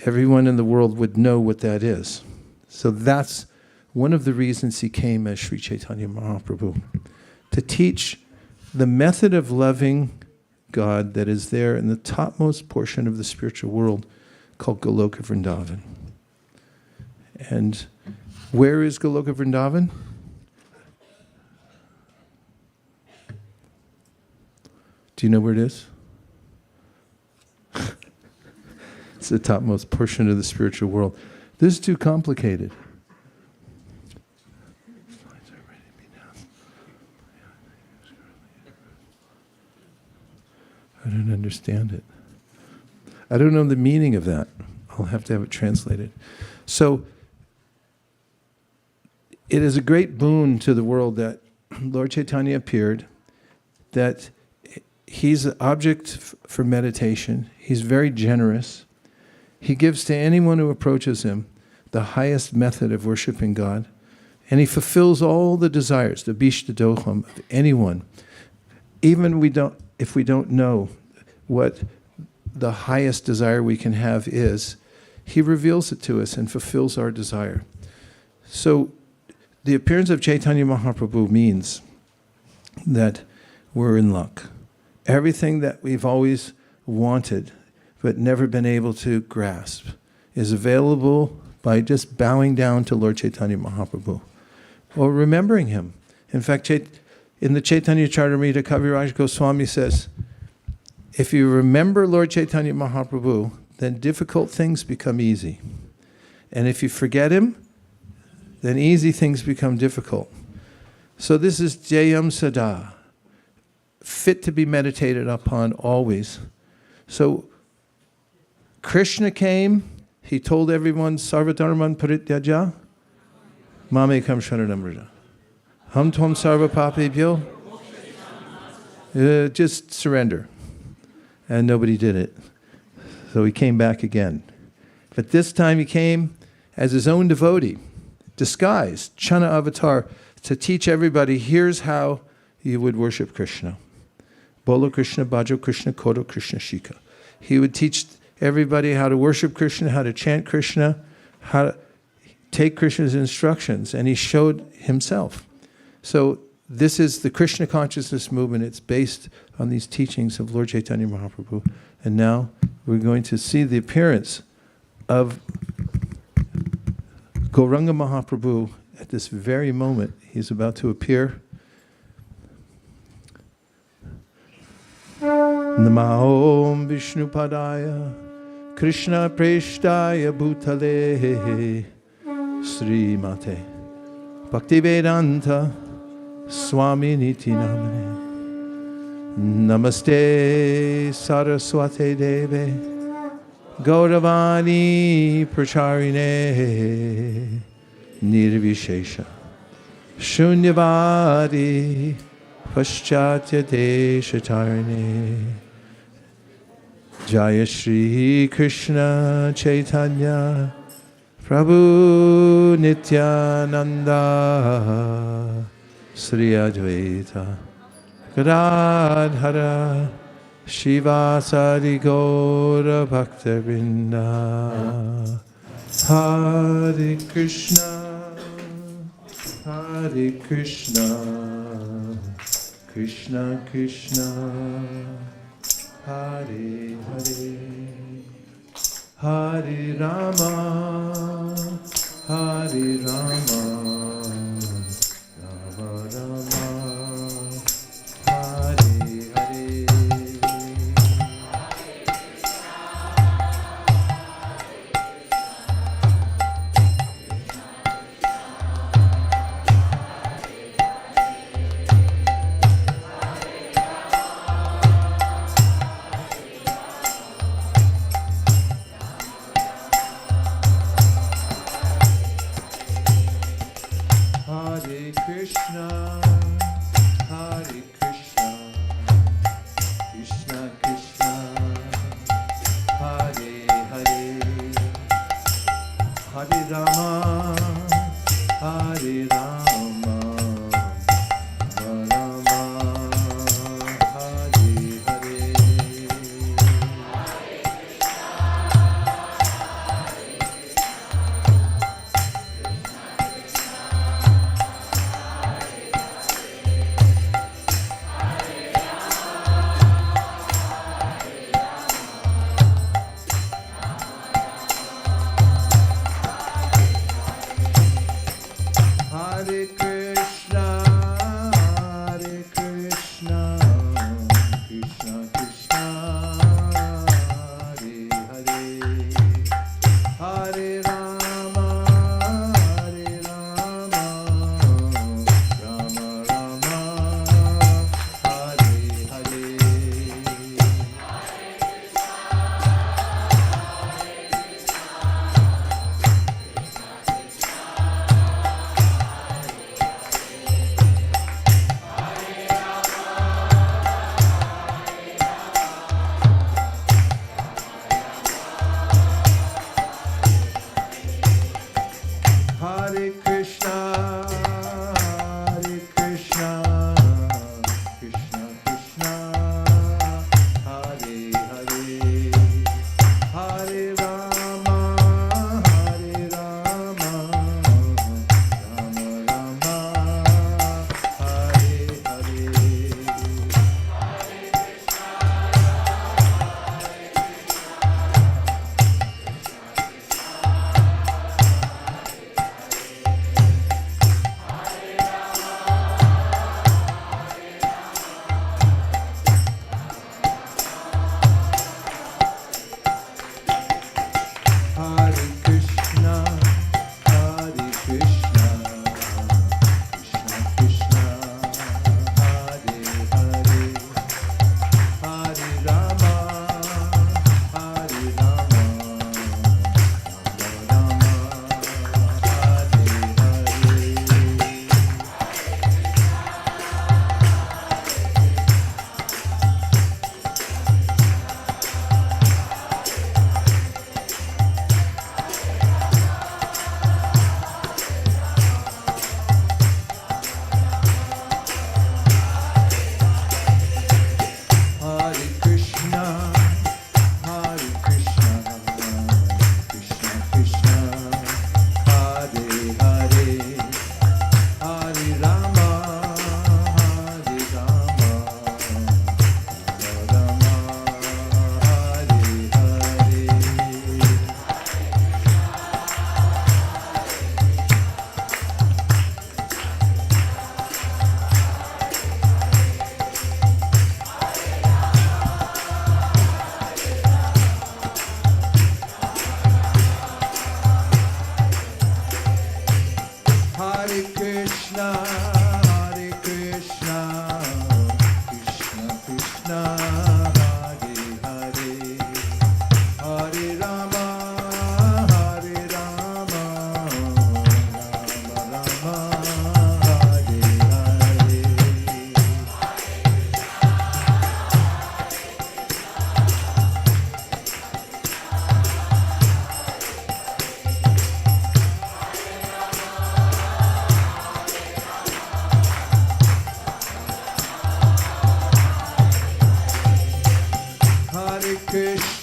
everyone in the world would know what that is. So that's one of the reasons he came as Sri Chaitanya Mahaprabhu, to teach the method of loving God that is there in the topmost portion of the spiritual world called Goloka Vrindavan. And where is Goloka Vrindavan? Do you know where it is? It's the topmost portion of the spiritual world. This is too complicated. I don't understand it. I don't know the meaning of that. I'll have to have it translated. So, it is a great boon to the world that Lord Chaitanya appeared, that he's an object for meditation. He's very generous. He gives to anyone who approaches him the highest method of worshiping God, and he fulfills all the desires, the bishtadoham of anyone. Even if we don't know what the highest desire we can have is, he reveals it to us and fulfills our desire. So the appearance of Chaitanya Mahaprabhu means that we're in luck. Everything that we've always wanted but never been able to grasp is available by just bowing down to Lord Chaitanya Mahaprabhu or remembering him. In fact, in the Chaitanya Charitamrita, Kaviraj Goswami says, if you remember Lord Chaitanya Mahaprabhu, then difficult things become easy. And if you forget him, then easy things become difficult. So this is Jayam Sada, fit to be meditated upon always. So Krishna came, he told everyone, Sarvadharman Parityaja, Mamekam Sharanamrita. Ham Tvam Sarva Papebhyo. Just surrender. And nobody did it. So he came back again. But this time he came as his own devotee, disguised, Chana avatar, to teach everybody, here's how you would worship Krishna. Bolo Krishna, Bhajo Krishna, Kodo Krishna Shika. He would teach everybody how to worship Krishna, how to chant Krishna, how to take Krishna's instructions, and he showed himself. So this is the Krishna consciousness movement. It's based on these teachings of Lord Chaitanya Mahaprabhu. And now we're going to see the appearance of Gauranga Mahaprabhu at this very moment. He's about to appear. Namo Vishnu Padaya Krishna Preshtaya Bhutale Sri Mate Bhaktivedanta Swami Niti Namane Namaste Saraswate Deve Gauravani Pracharine Nirvishesha Shunyavadi Paschatya Deshatarine Jaya Shri Krishna Chaitanya Prabhu Nityananda Sri Advaita Gadadhara Shivasari Gaura Bhaktivinoda Hare Krishna Hare Krishna Krishna Krishna Hare Hare Hare Rama Hare Rama Rama Rama Hare Hare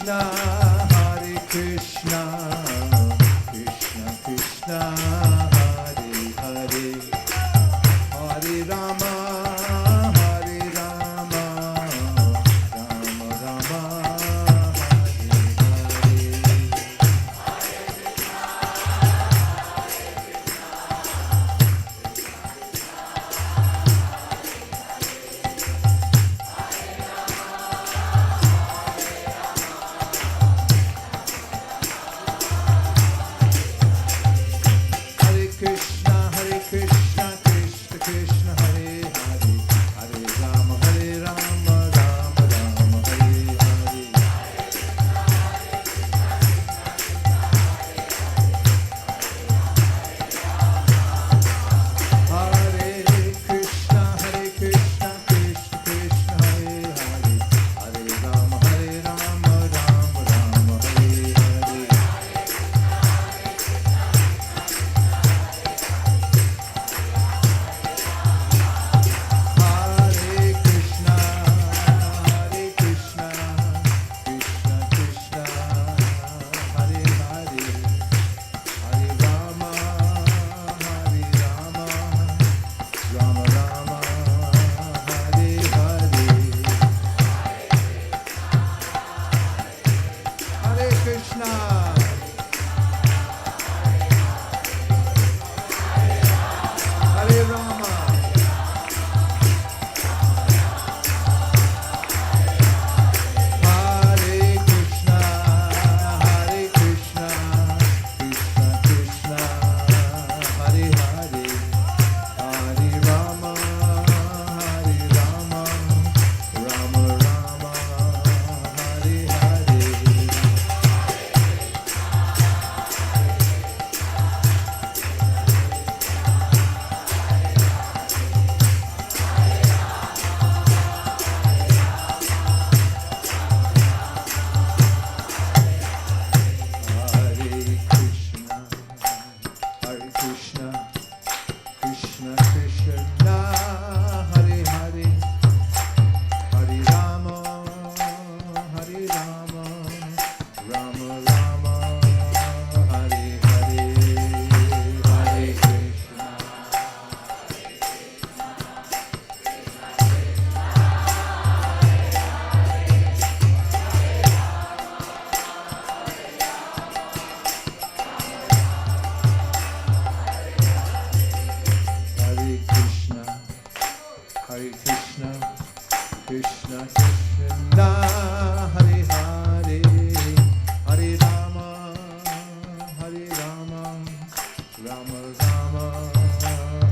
Hare Krishna, Krishna Krishna, Hare Hare, Hare Rama, Rama Rama,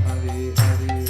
Hare Hare.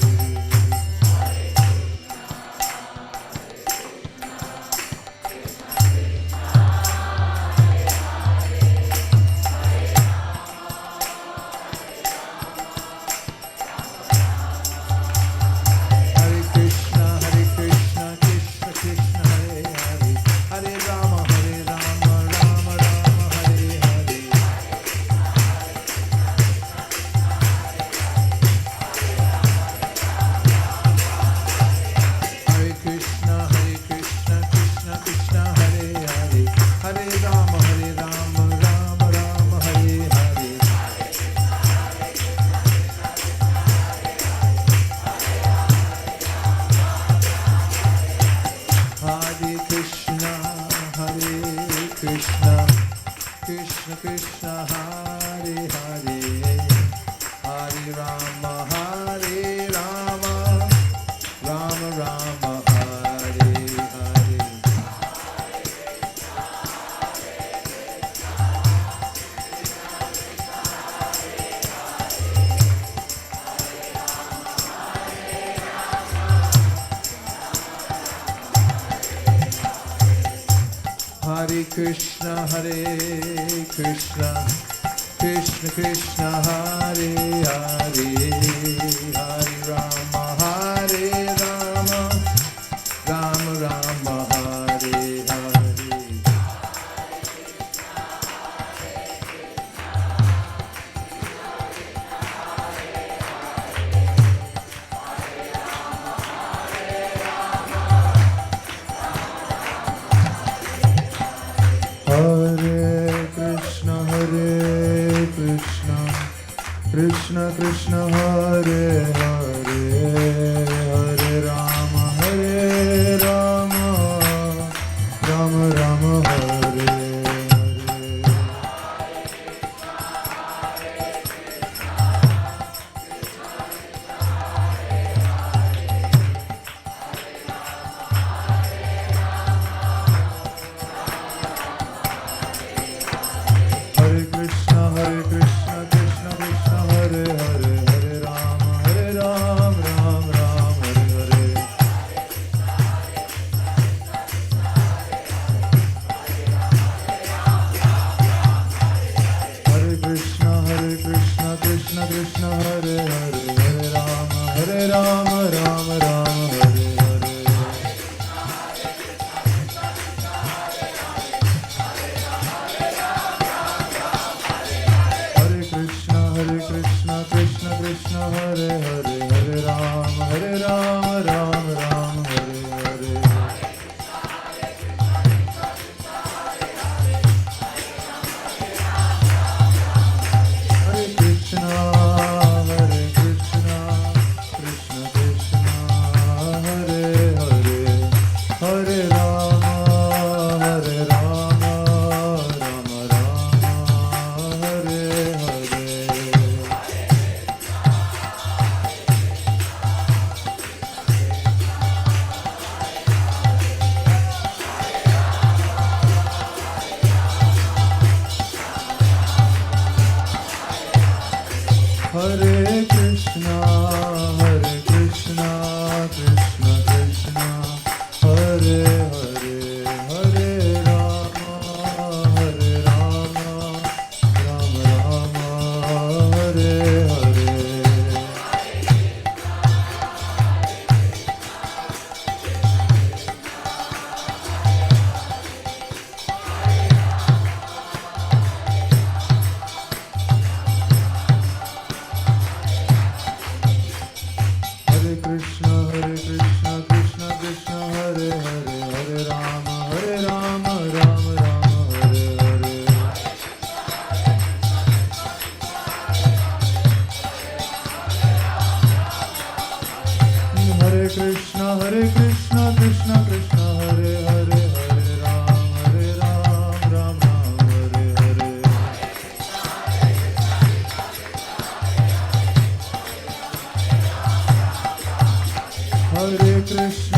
Krishna Krishna Hare Hare, Hare Rama Rama Rama Hare Hare. Hare Krishna Krishna Krishna Hare Hare, Hare Rama Ram Ram Hare Hare. Hare Krishna Krishna Krishna Hare Hare, Hare Rama Ram Ram Hare Hare. Hare Krishna Krishna Krishna Hare Hare, Hare Rama Ram Ram Hare Hare. Hare Krishna Krishna Krishna Hare Hare, Hare Rama Rama Hare Hare. Hare Krishna Krishna Krishna Hare Hare, Hare Rama Rama Hare Hare. Hare Krishna Krishna Krishna Hare Hare, Hare Rama Rama Hare Hare. Hare Krishna Krishna Krishna Hare Hare, Hare Ram Ram Hare Hare.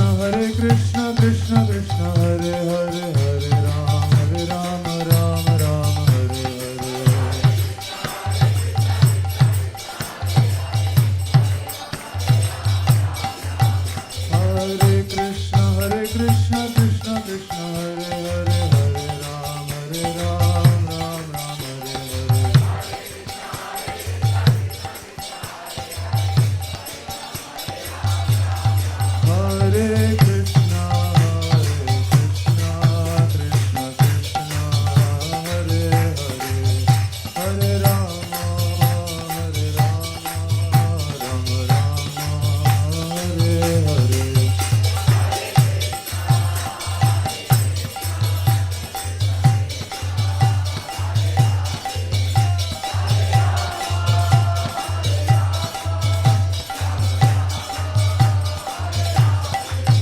Hare Krishna Krishna Krishna Hare Hare, Hare Ram Ram Hare Hare. Hare Krishna Krishna Krishna Hare Hare, Hare Ram Ram Hare Hare. Hare Krishna Krishna Krishna Hare Hare, Hare Rama Rama Hare Hare.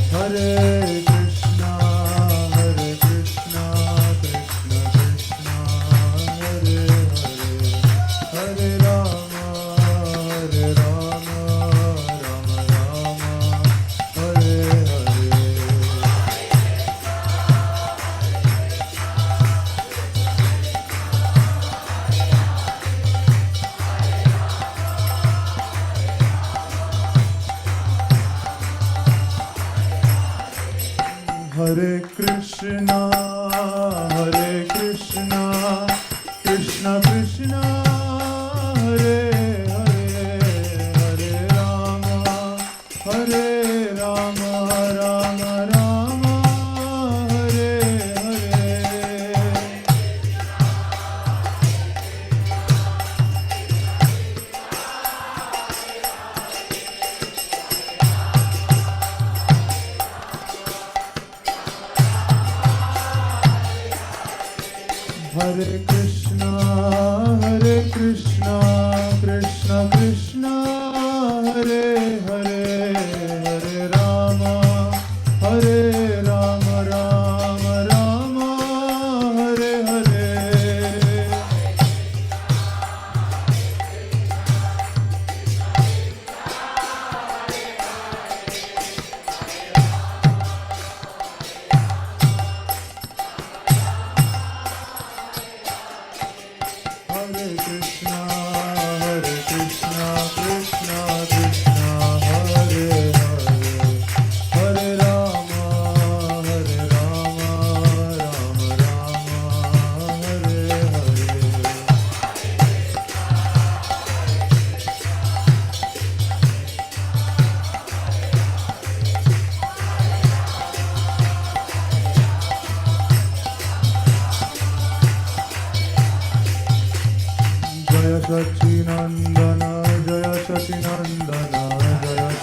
Hare Krishna Krishna Krishna Hare Hare, Hare Rama Rama Hare Hare. Hare Krishna Krishna Krishna Hare Hare, Hare Rama Rama Rama Hare Hare. Hare Krishna Krishna Krishna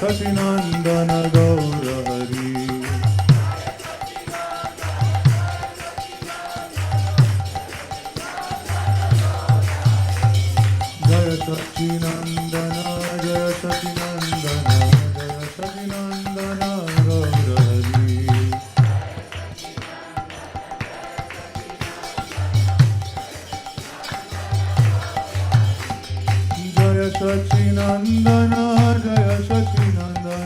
Sacinandana Gaura Hari. Jaya Sacinandana, Jaya Sacinandana, Jaya Sacinandana Gaura Hari. Jaya Sacinandana, Jaya Sacinandana,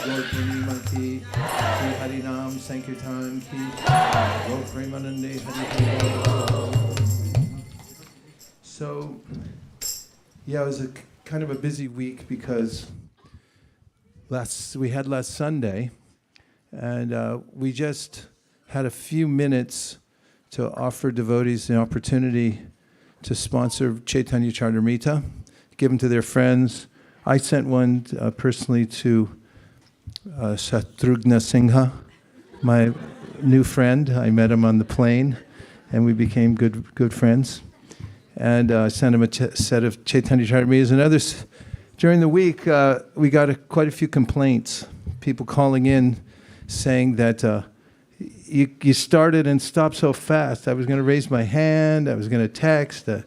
Gaur Purnima ki, Shri Hari Nam Sankirtan ki, Gaur Premanande Hari. So, yeah, it was a kind of a busy week because we had last Sunday, and we just had a few minutes to offer devotees the opportunity to sponsor Chaitanya Charitamrita, give them to their friends. I sent one personally to Shatrugna Singha, my new friend. I met him on the plane, and we became good friends. And I sent him a set of Chaitanya Charitamritas and others. During the week, we got quite a few complaints, people calling in saying that you started and stopped so fast. I was going to raise my hand, I was going to text, the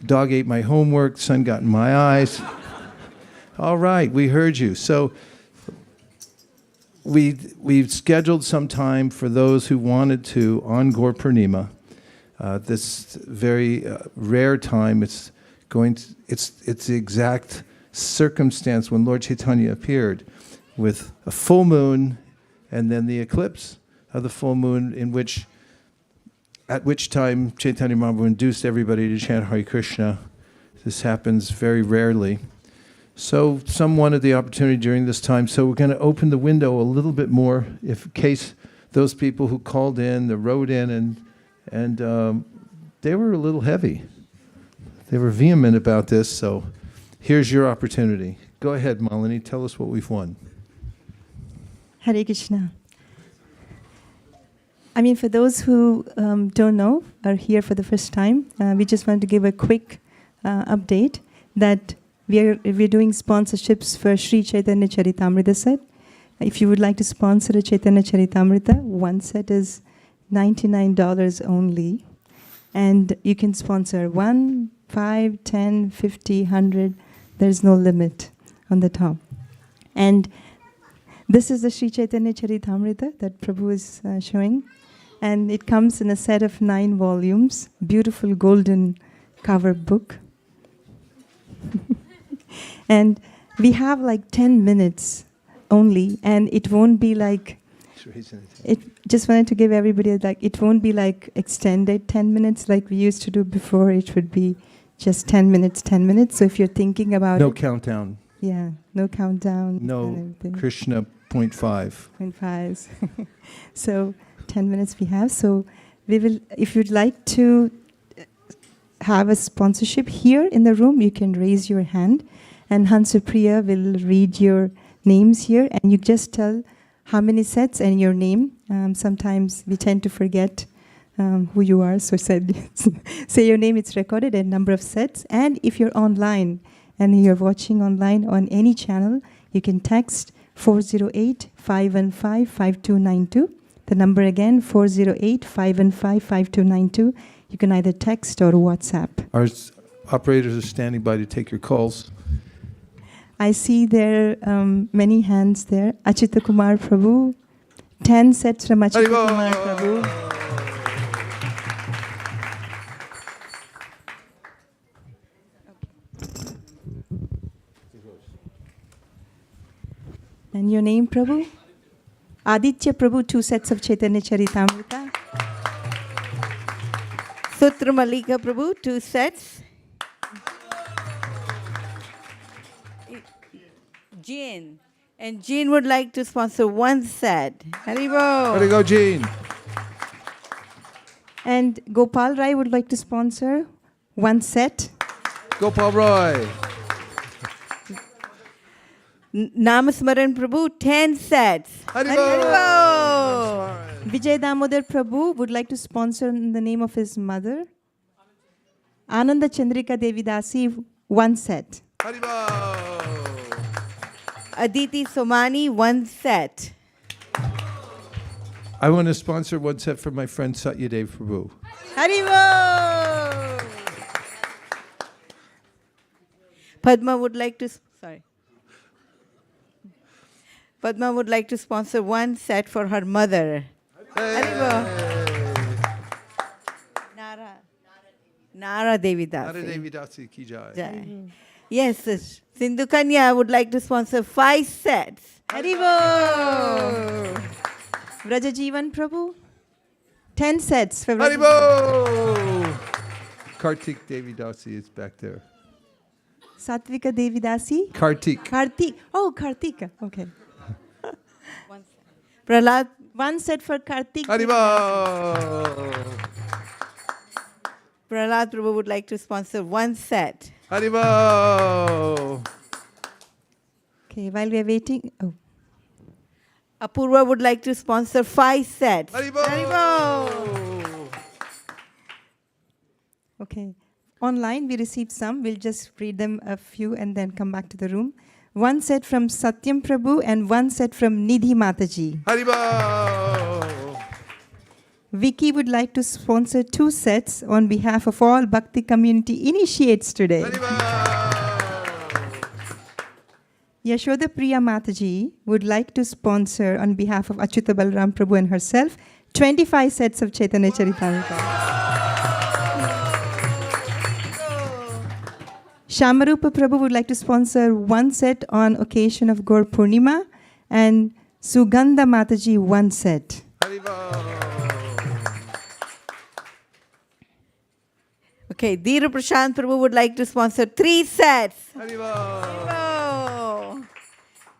dog ate my homework, the sun got in my eyes. All right, we heard you. So we've scheduled some time for those who wanted to on Gaur Purnima. This very rare time. It's the exact circumstance when Lord Chaitanya appeared, with a full moon and then the eclipse of the full moon, at which time Chaitanya Mahaprabhu induced everybody to chant Hare Krishna. This happens very rarely. So some wanted the opportunity during this time. So we're going to open the window a little bit more, in case those people who called in, that wrote in, and they were a little heavy. They were vehement about this, so here's your opportunity. Go ahead, Malini, tell us what we've won. Hare Krishna. I mean, for those who don't know, are here for the first time, we just want to give a quick update that we're doing sponsorships for Sri Chaitanya Charitamrita set. If you would like to sponsor a Chaitanya Charitamrita, one set is $99 only. And you can sponsor 1, 5, 10, 50, 100. There's no limit on the top. And this is the Sri Chaitanya Charitamrita that Prabhu is showing. And it comes in a set of 9 volumes, beautiful golden cover book. And we have like 10 minutes only, and it won't be like, just wanted to give everybody, like, it won't be like extended 10 minutes like we used to do before. It would be just 10 minutes, 10 minutes. So if you're thinking about No countdown. Yeah, no countdown. No Krishna 0.5. 0.5s. So 10 minutes we have. So we will, if you'd like to have a sponsorship here in the room, you can raise your hand, and Hansupriya will read your names here, and you just tell how many sets and your name. Sometimes we tend to forget who you are, so say your name, it's recorded, and number of sets. And if you're online and you're watching online on any channel, you can text 408-515-5292. The number again, 408-515-5292. You can either text or WhatsApp. Our operators are standing by to take your calls. I see there many hands there. Achita Kumar Prabhu. 10 sets from Achita Kumar Prabhu. And your name, Prabhu? Aditya Prabhu, 2 sets of Chaitanya Charitamrita. Sutra Malika Prabhu, 2 sets. Jean. And Jean would like to sponsor 1 set. Haribo. Way to go, Jean. And Gopal Rai would like to sponsor 1 set. Gopal Roy. Namasmaran Prabhu, 10 sets. Haribo. Vijay Damodar Prabhu would like to sponsor in the name of his mother. Ananda Chandrika Devi Dasi, 1 set. Haribo. Aditi Somani, 1 set. I want to sponsor 1 set for my friend Satyadev Prabhu. Haribo! Padma would like to, Padma would like to sponsor 1 set for her mother. Hey. Haribo. Nara Devi Dasi. Nara Devi Dasi ki jai. Jai. Yes, Sindhu Kanya would like to sponsor 5 sets. Haribo! Vrajajivan Prabhu, 10 sets for Haribo! Kartik Devi Dasi is back there. Satvika Devidasi. Kartik. Kartik. Oh, Kartika. Okay. Prahlad, 1 set for Kartik. Haribo! Prahlad Prabhu would like to sponsor 1 set. Haribo! Okay, while we are waiting. Oh, Apurva would like to sponsor 5 sets. Haribo! okay. Online, we received some. We'll just read them a few and then come back to the room. 1 set from Satyam Prabhu and 1 set from Nidhi Mataji. Haribo! Vicky would like to sponsor 2 sets on behalf of all Bhakti community initiates today. Yashoda Priya Mataji would like to sponsor on behalf of Achyuta Balram Prabhu and herself 25 sets of Chaitanya Charitamrita. Shamarupa Prabhu would like to sponsor 1 set on occasion of Gaur Purnima and Sugandha Mataji 1 set. Okay, Dhiru Prashant Prabhu would like to sponsor 3 sets.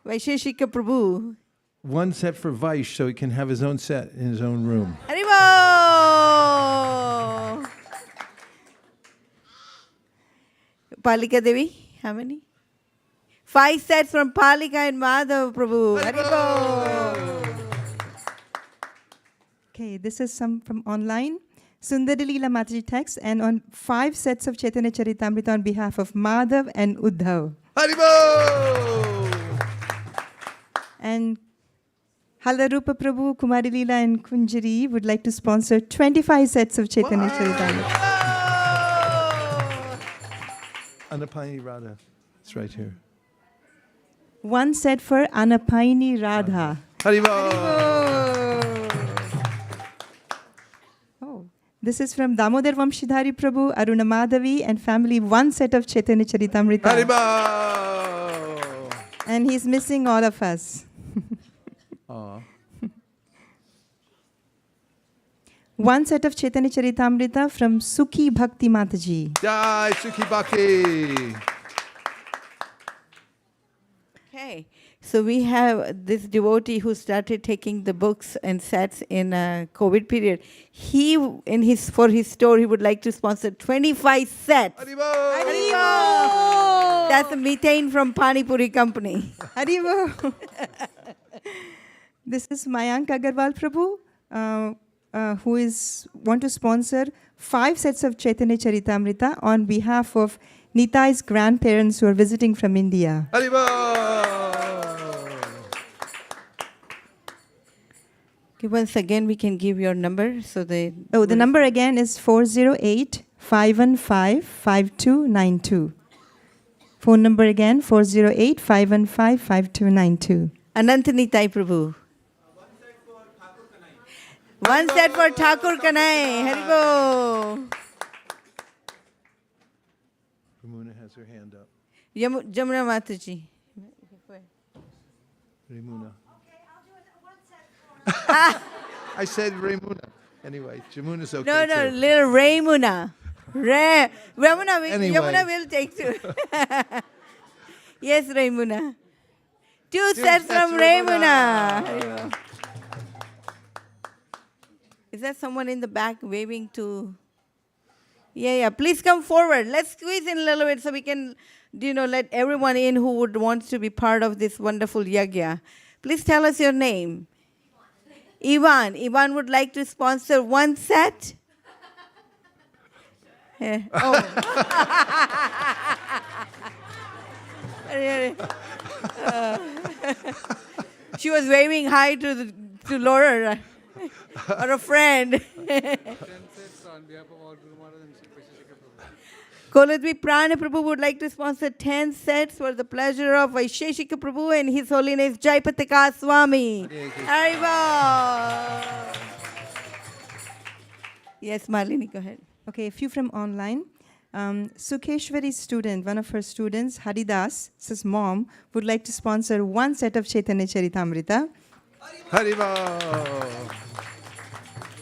Vaisesika Prabhu. 1 set for Vaish so he can have his own set in his own room. Haribo! Palika Devi, how many? 5 sets from Palika and Madhav Prabhu. Haribo! Okay, this is some from online. Sundari Leela Mataji text and on 5 sets of Chaitanya Charitamrita on behalf of Madhav and Uddhav. Haribo! And Halarupa Prabhu, Kumari Leela and Kunjari would like to sponsor 25 sets of Chaitanya Charitamrita. Anapani Radha. It's right here. 1 set for Anapaini Radha. Haribo! Oh, this is from Damodar Vamshidhari Prabhu, Aruna Madhavi and family 1 set of Chaitanya Charitamrita. Haribo! And he's missing all of us. Aw. 1 set of Chaitanya Charitamrita from Sukhi Bhakti Mataji. Jai Sukhi Bhakti! Okay, so we have this devotee who started taking the books and sets in a COVID period. He, for his store, he would like to sponsor 25 sets. Haribo! That's a methane from Pani Puri company. Haribo! This is Mayank Agarwal Prabhu, who want to sponsor 5 sets of Chaitanya Charitamrita on behalf of Nitai's grandparents who are visiting from India. Haribo! Okay, once again, we can give your number so they. Oh, the number again is 408-515-5292. Phone number again, 408-515-5292. Anant Nitai Prabhu. 1 set for Thakur Kanai. Haribo. Ramuna has her hand up. Jamuna Mataji. Ramuna. I said Ramuna. Anyway, Jamuna's okay No, too. little Ramuna. Ramuna will, Anyway. Yamuna will take 2. Yes, Ramuna. 2 sets from Ramuna. Haribo. Is there someone in the back waving to? Yeah. Please come forward. Let's squeeze in a little bit so we can, let everyone in who would want to be part of this wonderful yagya. Please tell us your name. Ivan. Ivan would like to sponsor 1 set. Yeah. Oh. She was waving hi to Laura. Or a friend. Koladvi Prana Prabhu would like to sponsor 10 sets for the pleasure of Vaisesika Prabhu and His Holiness Jaipatika Swami. Haribo! Yes, Malini, go ahead. Okay, a few from online. Sukheshwari's student, one of her students, Haridas's mom, would like to sponsor one set of Chaitanya Charitamrita. Haribo!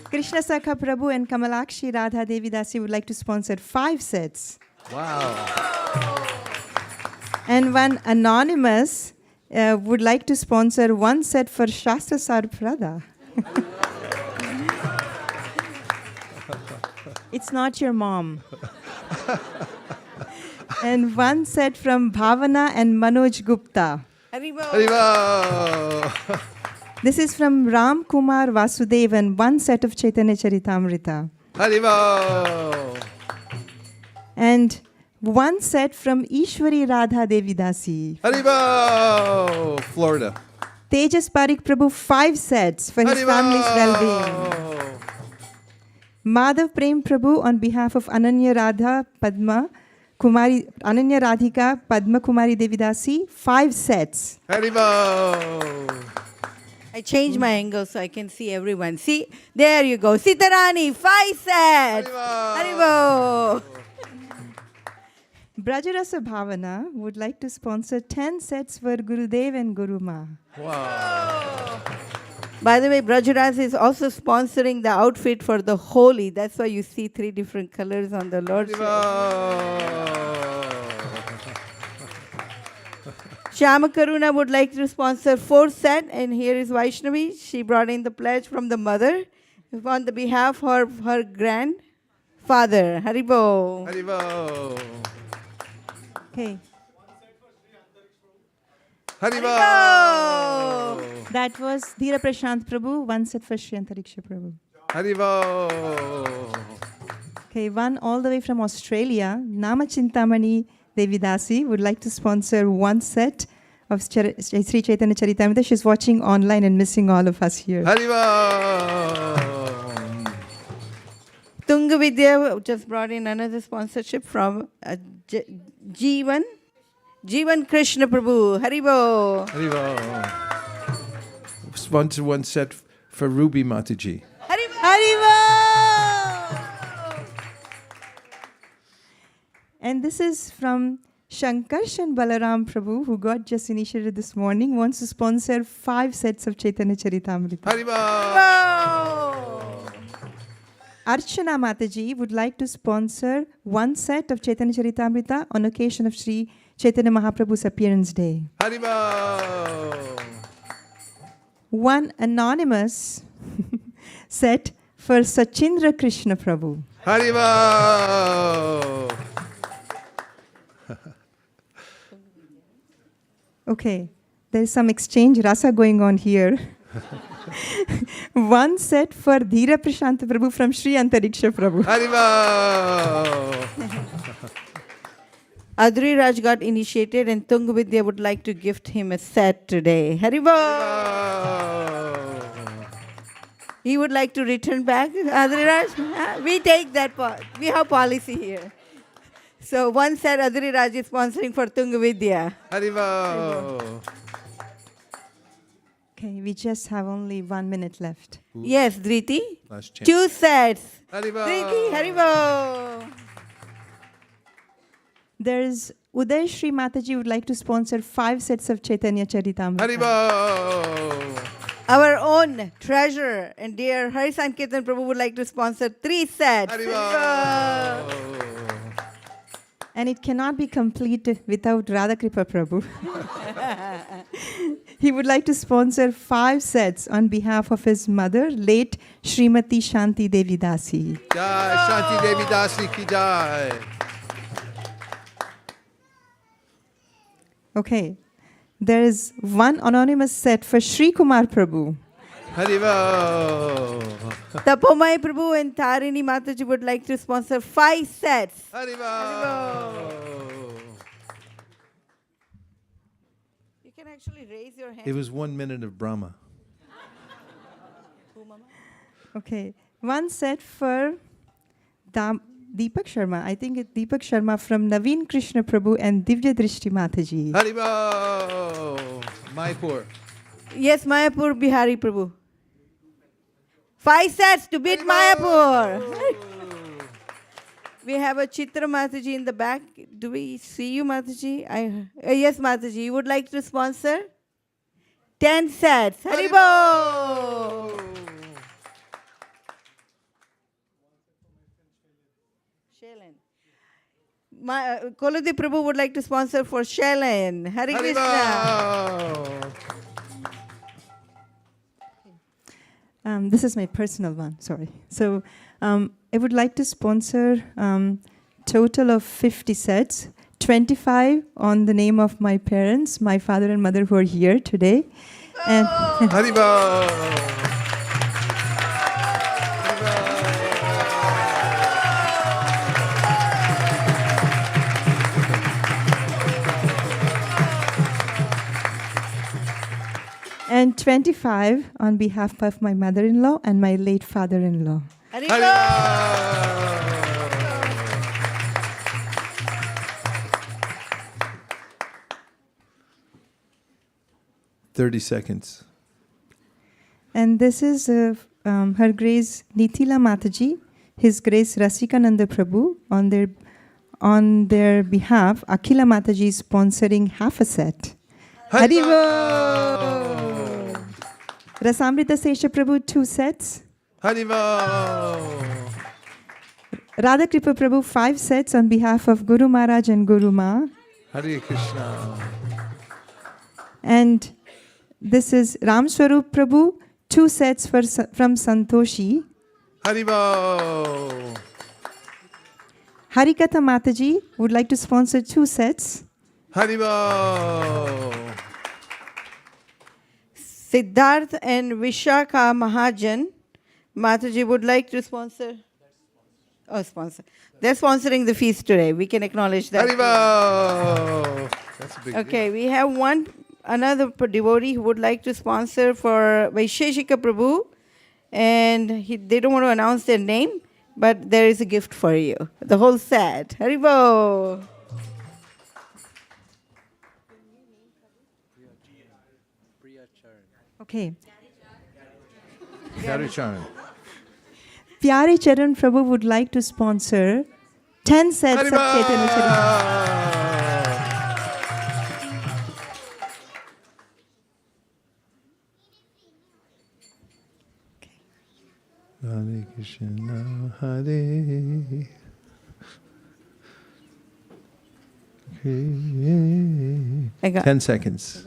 Krishna Sakha Prabhu and Kamalakshi Radha Devi Dasi would like to sponsor 5 sets. Wow. And one anonymous would like to sponsor 1 set for Shastra Sarprada. It's not your mom. And 1 set from Bhavana and Manoj Gupta. Haribo. Haribo! This is from Ram Kumar Vasudevan, 1 set of Chaitanya Charitamrita. Haribo! And 1 set from Ishwari Radha Devi Dasi. Haribo! Florida. Tejas Parikh Prabhu, 5 sets for his family's well-being. Madhav Prem Prabhu on behalf of Ananya Radha Padma Kumari, Ananya Radhika Padma Kumari Devidasi, 5 sets. Haribo! I changed my angle so I can see everyone. See, there you go. Sitarani, 5 sets. Haribo. Brajarasa Bhavana would like to sponsor 10 sets for Gurudev and Guruma. Wow. By the way, Brajaras is also sponsoring the outfit for the holy. That's why you see 3 different colors on the Lord's shirt. Shyama Karuna would like to sponsor 4 set, and here is Vaishnavi. She brought in the pledge from the mother on the behalf of her grandfather. Haribo. Haribo! Okay, Haribo! that was Dhira Prashant Prabhu, 1 set for Shri Antariksha Prabhu. Haribo! Okay, one all the way from Australia, Nama Chintamani Devidasi would like to sponsor 1 set of Sri Chaitanya Charitamrita. She's watching online and missing all of us here. Haribo! Tunga Vidya just brought in another sponsorship from Jeevan Krishna Prabhu. Haribo. Haribo! Sponsor 1 set for Ruby Mataji. Haribo. And this is from Shankarshan Balaram Prabhu, who got just initiated this morning, wants to sponsor 5 sets of Chaitanya Charitamrita. Haribo! Archana Mataji would like to sponsor 1 set of Chaitanya Charitamrita on occasion of Sri Chaitanya Mahaprabhu's appearance day. Haribo! 1 anonymous set for Sachindra Krishna Prabhu. Haribo! Okay, there is some exchange rasa going on here. 1 set for Dhira Prashant Prabhu from Sri Antariksha Prabhu. Haribo! Adri Raj got initiated, and Tunga Vidya would like to gift him a set today. Haribo! He would like to return back, Adri Raj? We take that part. We have policy here. So 1 set Adri Raj is sponsoring for Tunga Vidya. Haribo! Okay, we just have only 1 minute left. Yes, Dhriti. Last chance. 2 sets. Haribo! Dhriti, Haribo. There's Uday Shri Mataji would like to sponsor 5 sets of Chaitanya Charitamrita. Haribo! Our own treasurer and dear Hari Sankirtan Prabhu would like to sponsor 3 sets. Haribo! And it cannot be complete without Radhakripa Prabhu. He would like to sponsor 5 sets on behalf of his mother, late Srimati Shanti Devi Dasi. Jai Shanti Devi Dasi ki jai. Okay. There is 1 anonymous set for Sri Kumar Prabhu. Haribo! Tapomai Prabhu and Tarini Mataji would like to sponsor 5 sets. Haribo! You can actually raise your hand. It was 1 minute of Brahma. Okay. 1 set for Deepak Sharma. I think it's Deepak Sharma from Naveen Krishna Prabhu and Divya Drishti Mataji. Haribo! Maipur. Yes, Mayapur Bihari Prabhu. 5 sets to beat Mayapur. We have a Chitra Mataji in the back. Do we see you, Mataji? Yes, Mataji. You would like to sponsor? 10 sets. Haribo! Shailen. Kolodi Prabhu would like to sponsor for Shailen. Hare Krishna. This is my personal one, sorry. So I would like to sponsor total of 50 sets, 25 on the name of my parents, my father and mother who are here today. And Haribo! and 25 on behalf of my mother-in-law and my late father-in-law. Haribo! 30 seconds. And this is Her Grace Nithila Mataji, His Grace Rasikananda Prabhu. On their behalf, Akhila Mataji is sponsoring half a set. Haribo! Rasamrita Sesha Prabhu, 2 sets. Haribo! Radha Kripa Prabhu, 5 sets on behalf of Guru Maharaj and Guru Ma. Hare Krishna. And this is Ram Swarup Prabhu, 2 sets from Santoshi. Haribo! Harikatha Mataji would like to sponsor 2 sets. Haribo! Siddharth and Vishakha Mahajan, Mataji would like to sponsor. Oh, sponsor. They're sponsoring the feast today. We can acknowledge that. Haribo! That's a big Okay, we have another devotee who would like to sponsor for Vaisesika Prabhu, and they don't want to announce their name, but there is a gift for you. The whole set. Haribo! Okay. Hare Charan. Pyare Charan Prabhu would like to sponsor 10 sets of Chaitanya Charitamrita. Hare Krishna, Hare I got 10 seconds.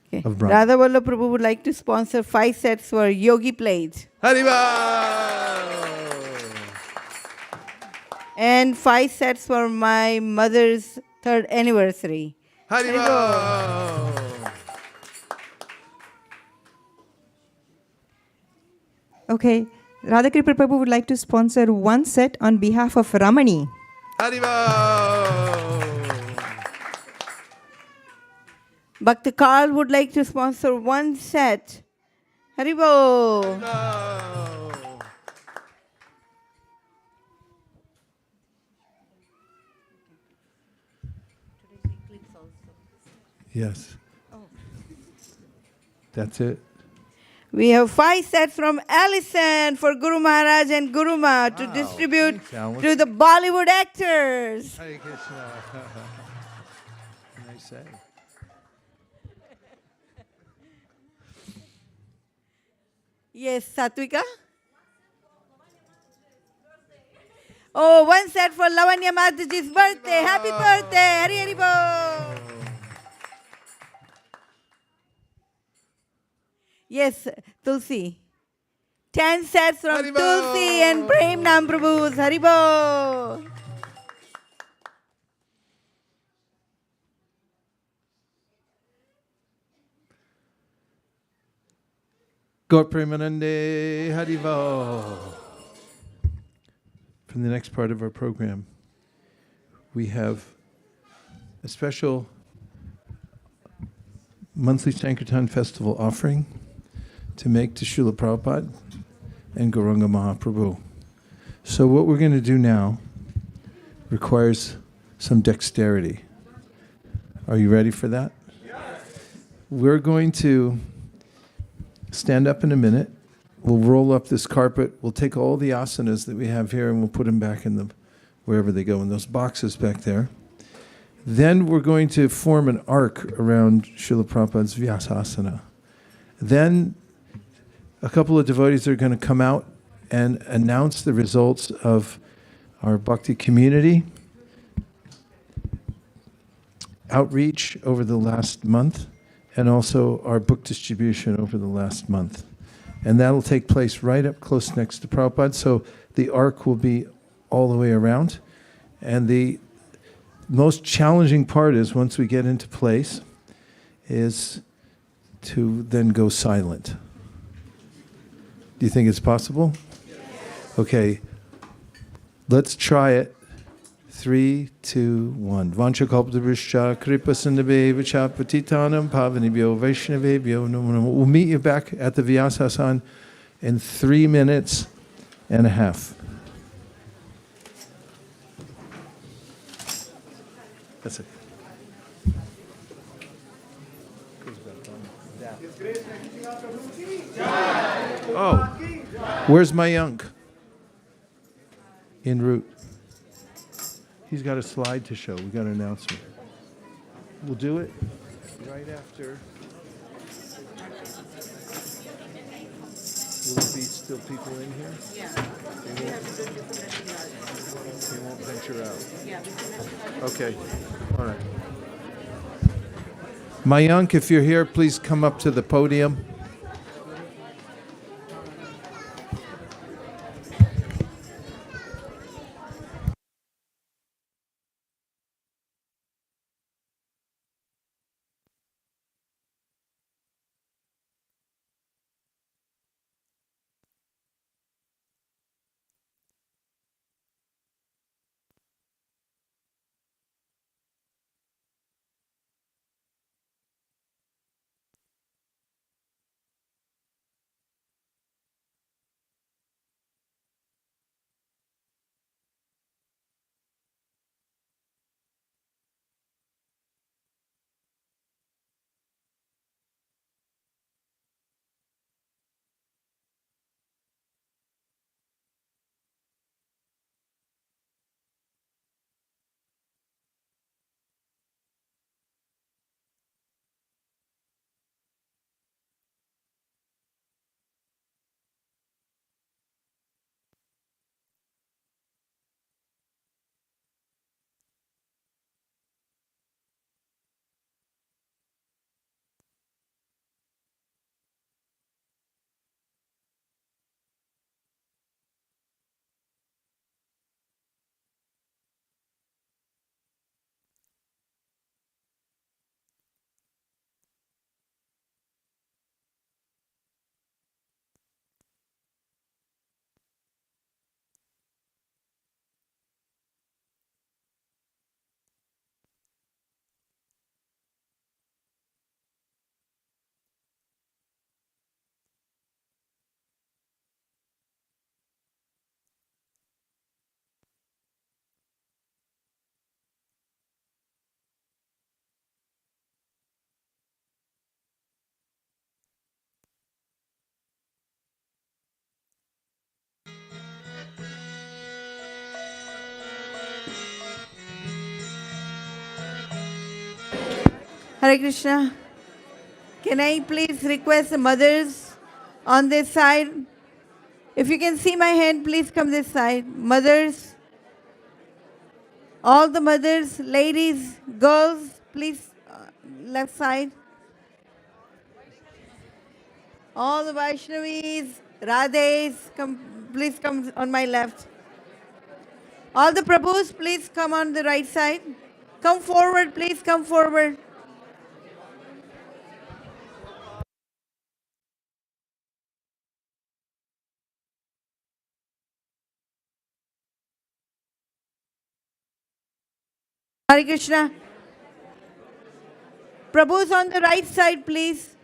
Okay. Of Brahma. Radha Vallabh Prabhu would like to sponsor 5 sets for Yogi Plays. Haribo! And 5 sets for my mother's 3rd anniversary. Haribo! Okay. Radhakripa Prabhu would like to sponsor 1 set on behalf of Ramani. Haribo! Bhakti Karl would like to sponsor 1 set. Haribo! Yes. That's it. We have 5 sets from Allison for Guru Maharaj and Guru Ma to distribute Thanks, Alice. to the Bollywood actors. Hare Krishna. Nice say. Yes, Satvika? Oh, 1 set for Lavanya Mataji's birthday. Happy birthday. Hari Hari Bo. Yes, Tulsi. 10 sets from Hari Bo. Tulsi and Prem Nam Prabhu's. Haribo. Gaur Premanande Haribo. From the next part of our program, we have a special monthly Sankirtan festival offering to make to Srila Prabhupada and Gauranga Mahaprabhu. So what we're going to do now requires some dexterity. Are you ready for that? Yes. We're going to stand up in a minute. We'll roll up this carpet. We'll take all the asanas that we have here and we'll put them back in the wherever they go in those boxes back there. Then we're going to form an arc around Srila Prabhupada's Vyasasana. Then a couple of devotees are going to come out and announce the results of our bhakti community outreach over the last month, and also our book distribution over the last month. And that'll take place right up close next to Prabhupada, so the arc will be all the way around. And the most challenging part is, once we get into place, is to then go silent. Do you think it's possible? Okay, let's try it. 3, 2, 1. Vanchakalpadabhishya kripasindabhe vachapatitanam pavanibhyo vaishnavebhyo namo namo. We'll meet you back at the Vyasasana in 3 minutes and a half. That's it. Oh, where's my Mayank? En route. He's got a slide to show. We got an announcement. We'll do it right after. Will there be still people in here? Yeah. They won't venture out. Yeah. Okay. All right. Mayank, if you're here, please come up to the podium. Hare Krishna. Can I please request the mothers on this side? If you can see my hand, please come this side. Mothers, all the mothers, ladies, girls, please left side. All the Vaishnavis, Radhes, please come on my left. All the Prabhus, please come on the right side. Come forward, please come forward. Hare Krishna. Prabhus on the right side, please.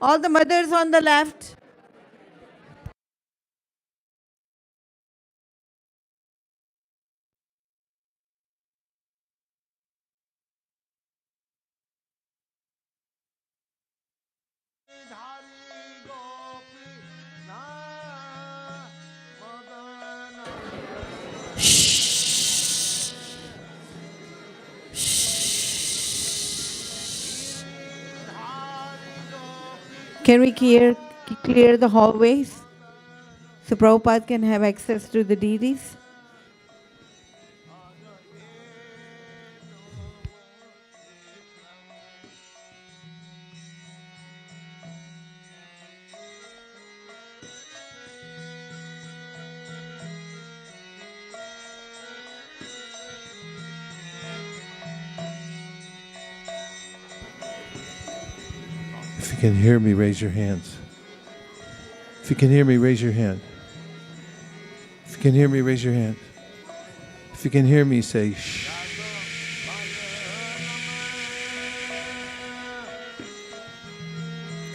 All the mothers on the left. Shh. Can we clear the hallways so Prabhupada can have access to the deities? If you can hear me, raise your hands. If you can hear me, raise your hand. If you can hear me, raise your hand. If you can hear me, say shh.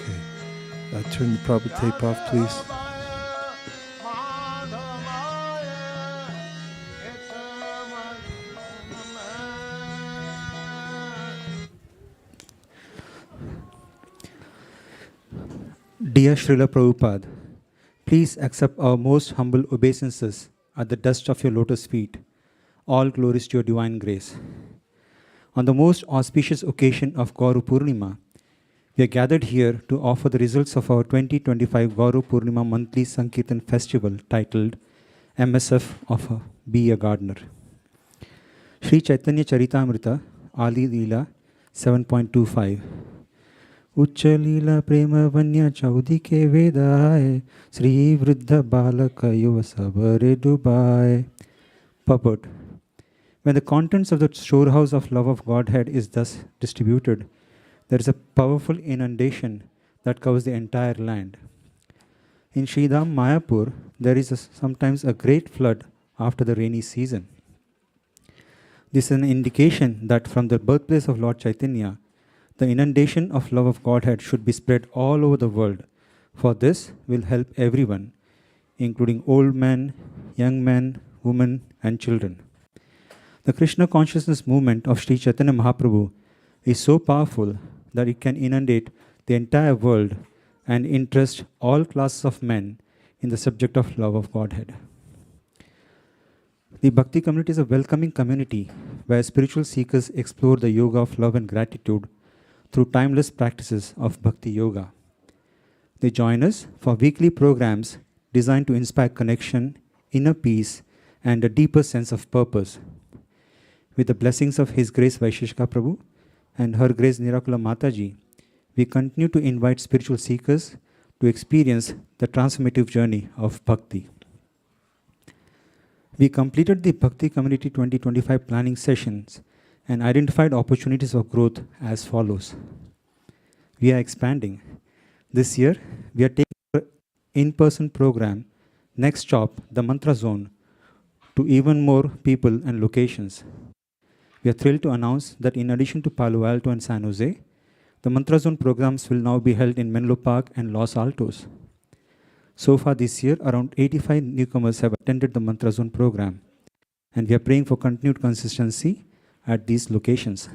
Okay. Turn the Prabhupada tape off, please. Dear Srila Prabhupada, please accept our most humble obeisances at the dust of your lotus feet. All glories to your divine grace. On the most auspicious occasion of Gauru Purnima, we are gathered here to offer the results of our 2025 Gauru Purnima monthly Sankirtan festival titled MSF of Be a Gardener. Sri Chaitanya Charitamrita, Ali Leela 7.25. उच्च लीला प्रेम वन्य चौदी के वेदाय श्री वृद्ध बालक युव सबरे Dubai. Purport. When the contents of the storehouse of love of Godhead is thus distributed, there is a powerful inundation that covers the entire land. In Sridham Mayapur, there is sometimes a great flood after the rainy season. This is an indication that from the birthplace of Lord Chaitanya, the inundation of love of Godhead should be spread all over the world, for this will help everyone, including old men, young men, women, and children. The Krishna consciousness movement of Sri Chaitanya Mahaprabhu is so powerful that it can inundate the entire world and interest all classes of men in the subject of love of Godhead. The Bhakti community is a welcoming community where spiritual seekers explore the yoga of love and gratitude through timeless practices of Bhakti Yoga. They join us for weekly programs designed to inspire connection, inner peace, and a deeper sense of purpose. With the blessings of His Grace Vaisesika Prabhu and Her Grace Nirakula Mataji, we continue to invite spiritual seekers to experience the transformative journey of Bhakti. We completed the Bhakti Community 2025 planning sessions and identified opportunities of growth as follows. We are expanding. This year, we are taking an in-person program, Next Stop, the Mantra Zone, to even more people and locations. We are thrilled to announce that in addition to Palo Alto and San Jose, the Mantra Zone programs will now be held in Menlo Park and Los Altos. So far this year, around 85 newcomers have attended the Mantra Zone program, and we are praying for continued consistency at these locations.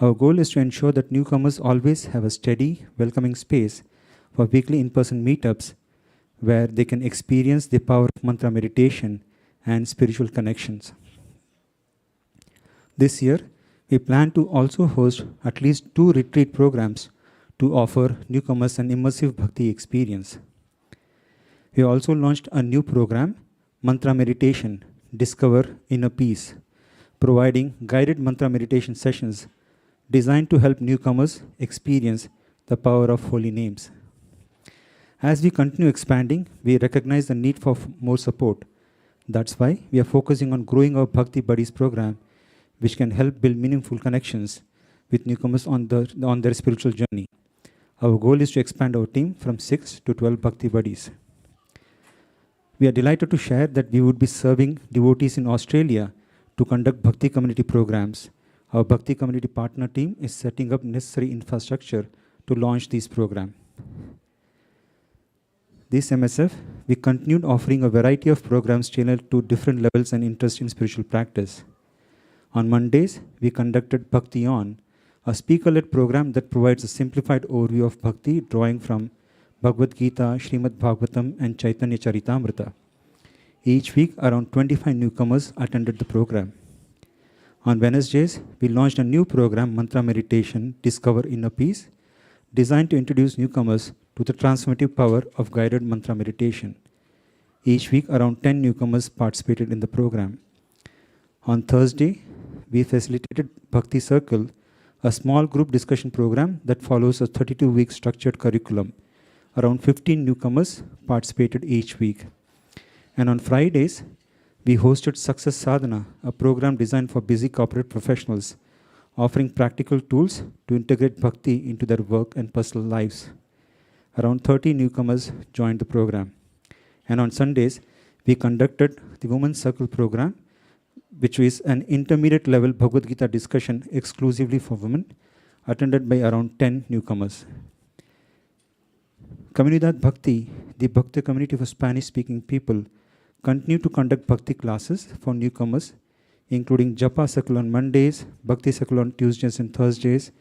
Our goal is to ensure that newcomers always have a steady, welcoming space for weekly in-person meetups where they can experience the power of mantra meditation and spiritual connections. This year, we plan to also host at least 2 retreat programs to offer newcomers an immersive bhakti experience. We also launched a new program, Mantra Meditation, Discover Inner Peace, providing guided mantra meditation sessions designed to help newcomers experience the power of holy names. As we continue expanding, we recognize the need for more support. That's why we are focusing on growing our Bhakti Buddies program, which can help build meaningful connections with newcomers on their spiritual journey. Our goal is to expand our team from 6 to 12 Bhakti Buddies. We are delighted to share that we would be serving devotees in Australia to conduct Bhakti community programs. Our Bhakti community partner team is setting up necessary infrastructure to launch these programs. This MSF, we continued offering a variety of programs tailored to different levels and interest in spiritual practice. On Mondays, we conducted Bhakti On, a speaker-led program that provides a simplified overview of Bhakti drawing from Bhagavad Gita, Srimad Bhagavatam, and Chaitanya Charitamrita. Each week, around 25 newcomers attended the program. On Wednesdays, we launched a new program, Mantra Meditation, Discover Inner Peace, designed to introduce newcomers to the transformative power of guided mantra meditation. Each week, around 10 newcomers participated in the program. On Thursday, we facilitated Bhakti Circle, a small group discussion program that follows a 32-week structured curriculum. Around 15 newcomers participated each week. And on Fridays, we hosted Success Sadhana, a program designed for busy corporate professionals, offering practical tools to integrate bhakti into their work and personal lives. Around 30 newcomers joined the program. And on Sundays, we conducted the Women's Circle program, which is an intermediate level Bhagavad Gita discussion exclusively for women, attended by around 10 newcomers. Comunidad Bhakti, the Bhakti community for Spanish-speaking people, continue to conduct Bhakti classes for newcomers, including Japa Circle on Mondays, Bhakti Circle on Tuesdays and Thursdays,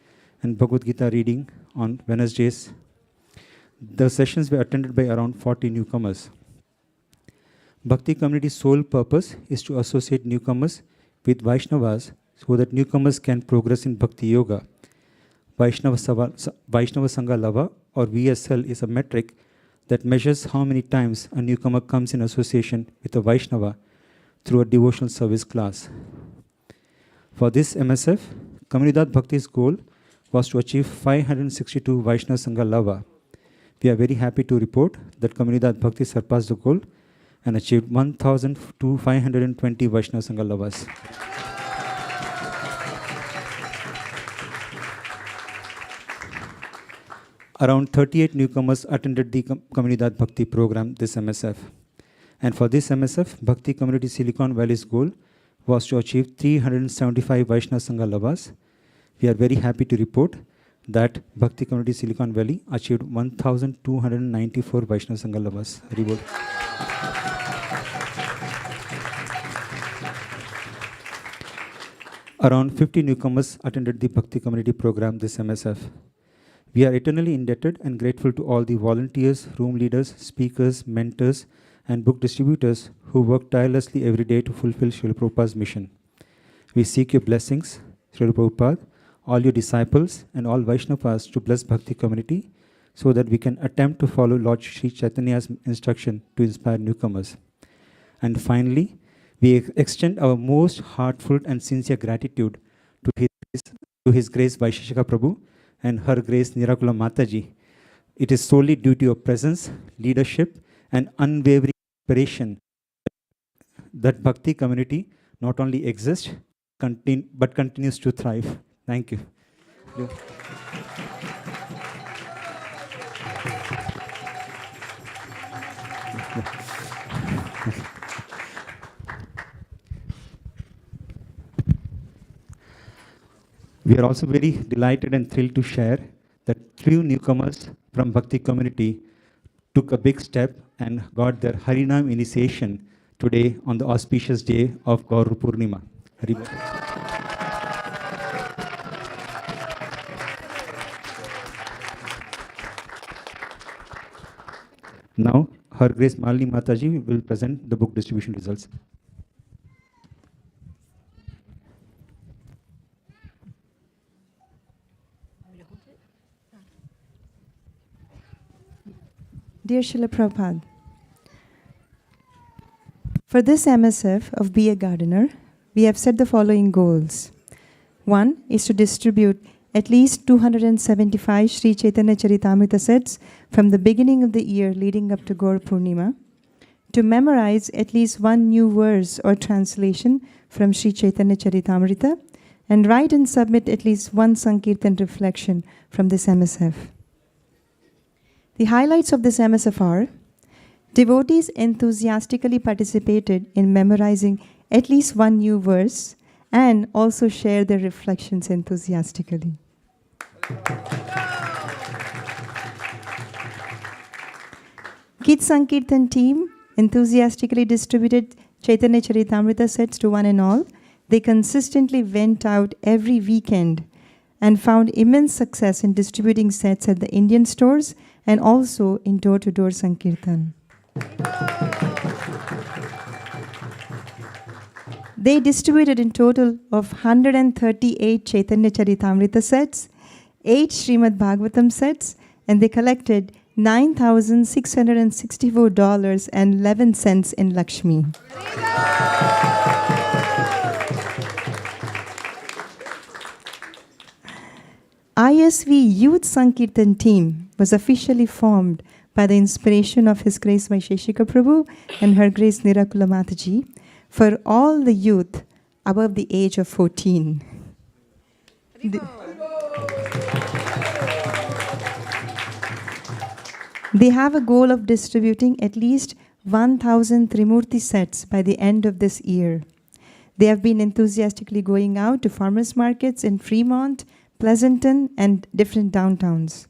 and Bhagavad Gita reading on Wednesdays. The sessions were attended by around 40 newcomers. Bhakti community's sole purpose is to associate newcomers with Vaishnavas so that newcomers can progress in Bhakti Yoga. Vaishnava Sangha Lava, or VSL, is a metric that measures how many times a newcomer comes in association with a Vaishnava through a devotional service class. For this MSF, Comunidad Bhakti's goal was to achieve 562 Vaishnava Sangha Lava. We are very happy to report that Comunidad Bhakti surpassed the goal and achieved 1,520 Vaishnava Sangha Lavas. Around 38 newcomers attended the Comunidad Bhakti program this MSF. And for this MSF, Bhakti Community Silicon Valley's goal was to achieve 375 Vaishnava Sangha Lavas. We are very happy to report that Bhakti Community Silicon Valley achieved 1,294 Vaishnava Sangha Lavas. Haribol. Around 50 newcomers attended the Bhakti Community program this MSF. We are eternally indebted and grateful to all the volunteers, room leaders, speakers, mentors, and book distributors who work tirelessly every day to fulfill Srila Prabhupada's mission. We seek your blessings, Srila Prabhupada, all your disciples, and all Vaishnavas to bless Bhakti community so that we can attempt to follow Lord Sri Chaitanya's instruction to inspire newcomers. And finally, we extend our most heartfelt and sincere gratitude to His Grace Vaisesika Prabhu and Her Grace Nirakula Mataji. It is solely due to your presence, leadership, and unwavering inspiration that Bhakti community not only exists, but continues to thrive. Thank you. We are also very delighted and thrilled to share that few newcomers from Bhakti community took a big step and got their Harinam initiation today on the auspicious day of Gaur Purnima. Haribol. Now, Her Grace Malini Mataji will present the book distribution results. Dear Srila Prabhupada, for this MSF of Be a Gardener, we have set the following goals. One is to distribute at least 275 Sri Chaitanya Charitamrita sets from the beginning of the year leading up to Gaur Purnima, to memorize at least one new verse or translation from Sri Chaitanya Charitamrita, and write and submit at least one Sankirtan reflection from this MSF. The highlights of this MSF are: devotees enthusiastically participated in memorizing at least one new verse and also shared their reflections enthusiastically. Kid Sankirtan team enthusiastically distributed Chaitanya Charitamrita sets to one and all. They consistently went out every weekend and found immense success in distributing sets at the Indian stores and also in door-to-door Sankirtan. They distributed in total of 138 Chaitanya Charitamrita sets, 8 Srimad Bhagavatam sets, and they collected $9,664.11 in Lakshmi. ISV Youth Sankirtan team was officially formed by the inspiration of His Grace Vaisesika Prabhu and Her Grace Nirakula Mataji for all the youth above the age of 14. They have a goal of distributing at least 1,000 Trimurti sets by the end of this year. They have been enthusiastically going out to farmers markets in Fremont, Pleasanton, and different downtowns.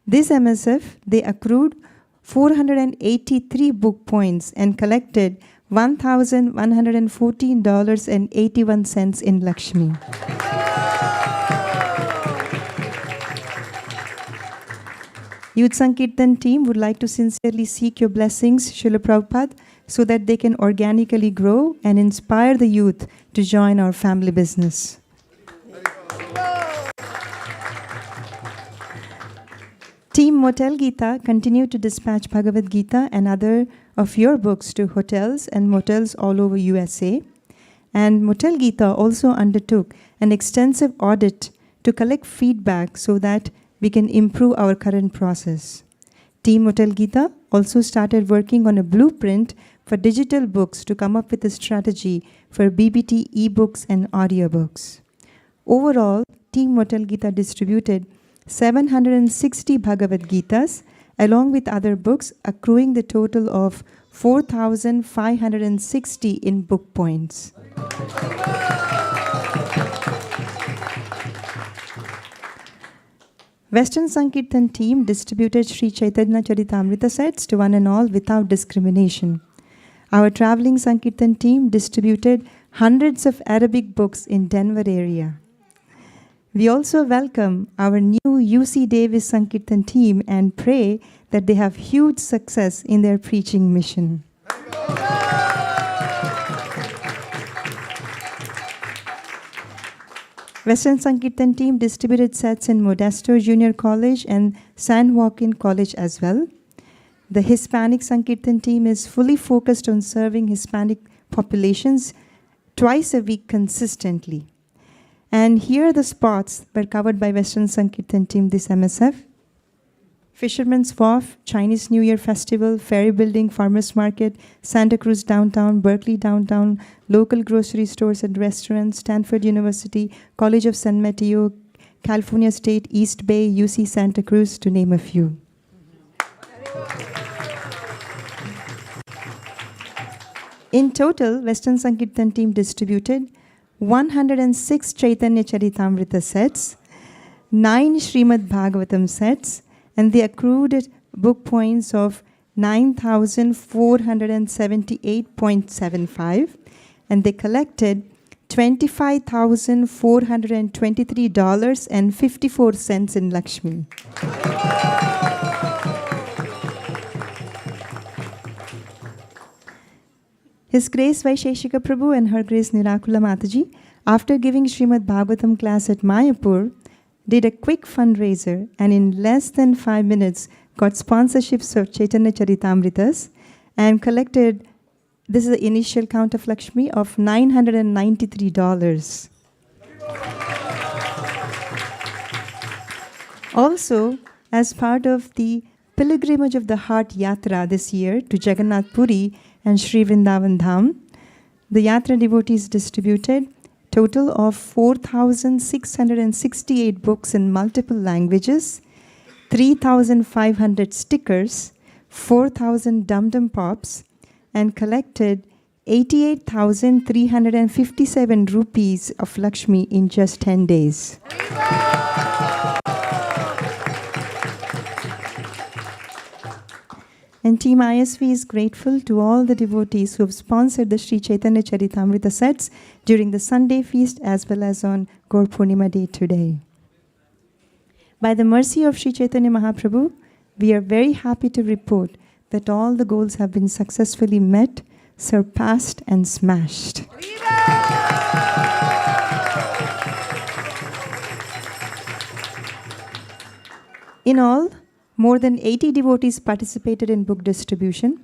This MSF, they accrued 483 book points and collected $1,114.81 in Lakshmi. Youth Sankirtan team would like to sincerely seek your blessings, Srila Prabhupada, so that they can organically grow and inspire the youth to join our family business. Team Motel Gita continue to dispatch Bhagavad Gita and other of your books to hotels and motels all over USA. And Motel Gita also undertook an extensive audit to collect feedback so that we can improve our current process. Team Motel Gita also started working on a blueprint for digital books to come up with a strategy for BBT ebooks and audiobooks. Overall, Team Motel Gita distributed 760 Bhagavad Gitas along with other books, accruing the total of 4,560 in book points. Western Sankirtan team distributed Sri Chaitanya Charitamrita sets to one and all without discrimination. Our traveling Sankirtan team distributed hundreds of Arabic books in Denver area. We also welcome our new UC Davis Sankirtan team and pray that they have huge success in their preaching mission. Western Sankirtan team distributed sets in Modesto Junior College and San Joaquin College as well. The Hispanic Sankirtan team is fully focused on serving Hispanic populations twice a week consistently. And here are the spots were covered by Western Sankirtan team this MSF. Fisherman's Wharf, Chinese New Year Festival, Ferry Building, Farmers Market, Santa Cruz Downtown, Berkeley Downtown, local grocery stores and restaurants, Stanford University, College of San Mateo, California State, East Bay, UC Santa Cruz, to name a few. In total, Western Sankirtan team distributed 106 Chaitanya Charitamrita sets, 9 Srimad Bhagavatam sets, and they accrued book points of 9,478.75, and they collected $25,423.54 in Lakshmi. His Grace Vaisesika Prabhu and Her Grace Nirakula Mataji, after giving Srimad Bhagavatam class at Mayapur, did a quick fundraiser and in less than 5 minutes got sponsorships of Chaitanya Charitamritas and collected, this is the initial count of Lakshmi, of $993. Also, as part of the Pilgrimage of the Heart Yatra this year to Jagannath Puri and Sri Vrindavan Dham, the Yatra devotees distributed total of 4,668 books in multiple languages, 3,500 stickers, 4,000 dum-dum pops, and collected 88,357 rupees of Lakshmi in just 10 days. And Team ISV is grateful to all the devotees who have sponsored the Sri Chaitanya Charitamrita sets during the Sunday feast as well as on Gaur Purnima day today. By the mercy of Sri Chaitanya Mahaprabhu, we are very happy to report that all the goals have been successfully met, surpassed, and smashed. In all, more than 80 devotees participated in book distribution.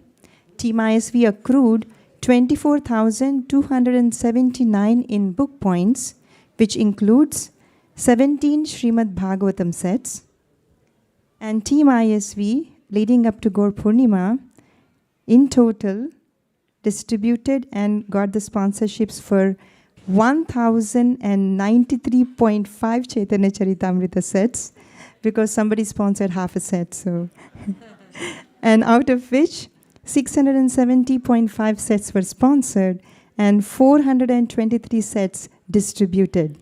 Team ISV accrued 24,279 in book points, which includes 17 Srimad Bhagavatam sets. And Team ISV, leading up to Gaur Purnima, in total, distributed and got the sponsorships for 1,093.5 Chaitanya Charitamrita sets, because somebody sponsored half a set. So, and out of which 670.5 sets were sponsored and 423 sets distributed.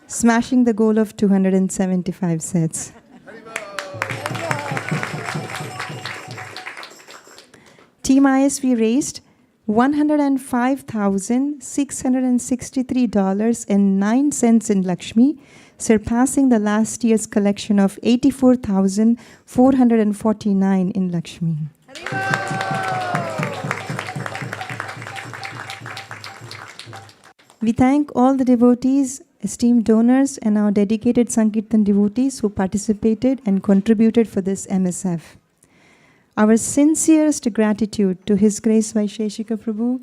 Smashing the goal of 275 sets. Team ISV raised $105,663.09 in Lakshmi, surpassing the last year's collection of $84,449 in Lakshmi. We thank all the devotees, esteemed donors, and our dedicated Sankirtan devotees who participated and contributed for this MSF. Our sincerest gratitude to His Grace Vaisesika Prabhu,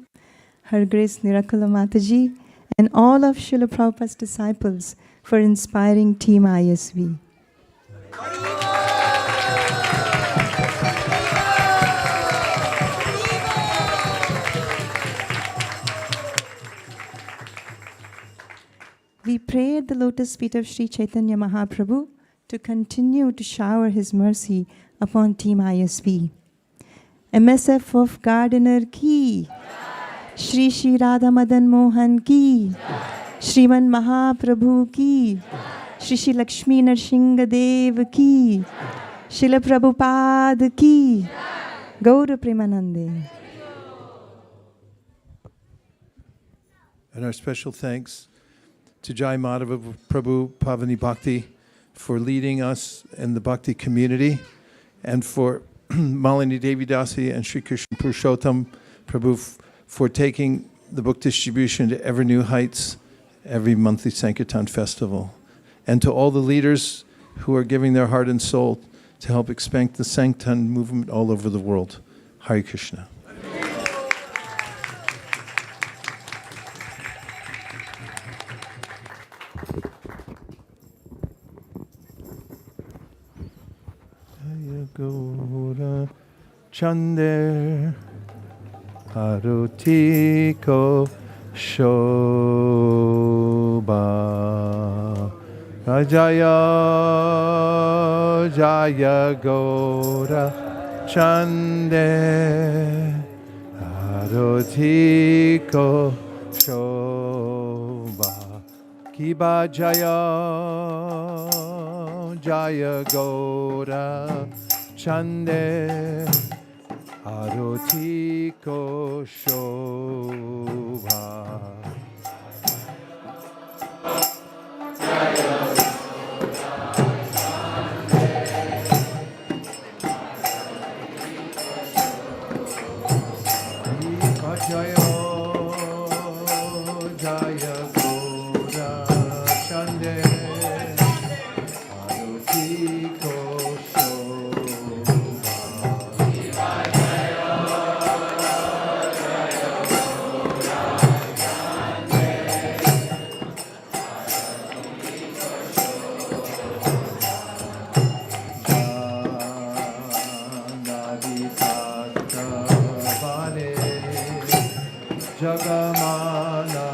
Her Grace Nirakala Mataji, and all of Srila Prabhupada's disciples for inspiring Team ISV. We pray at the lotus feet of Sri Chaitanya Mahaprabhu to continue to shower His mercy upon Team ISV. MSF of Gardener ki, Shri Shri Radha Madan Mohan ki, Shriman Mahaprabhu ki, Shri Shri Lakshmi Narsingha Dev ki, Srila Prabhupada ki, Gaura Premanande. And our special thanks to Jai Madhava Prabhu Pavani Bhakti for leading us in the Bhakti community, and for Malini Devi Dasi and Sri Krishna Purushottam Prabhu for taking the book distribution to ever new heights every monthly Sankirtan festival. And to all the leaders who are giving their heart and soul to help expand the Sankirtan movement all over the world. Hare Krishna. Gaura Chander Arutiko Shobha Jaya Jaya Gaura Chander Arutiko Shobha Kiba Jaya Jaya Gaura Chande Aroti ko Shobha. Jaya Jaya Gaura Chande Aroti ko Jagamana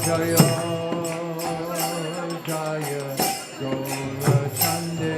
Jaya Jaya Gaura Chande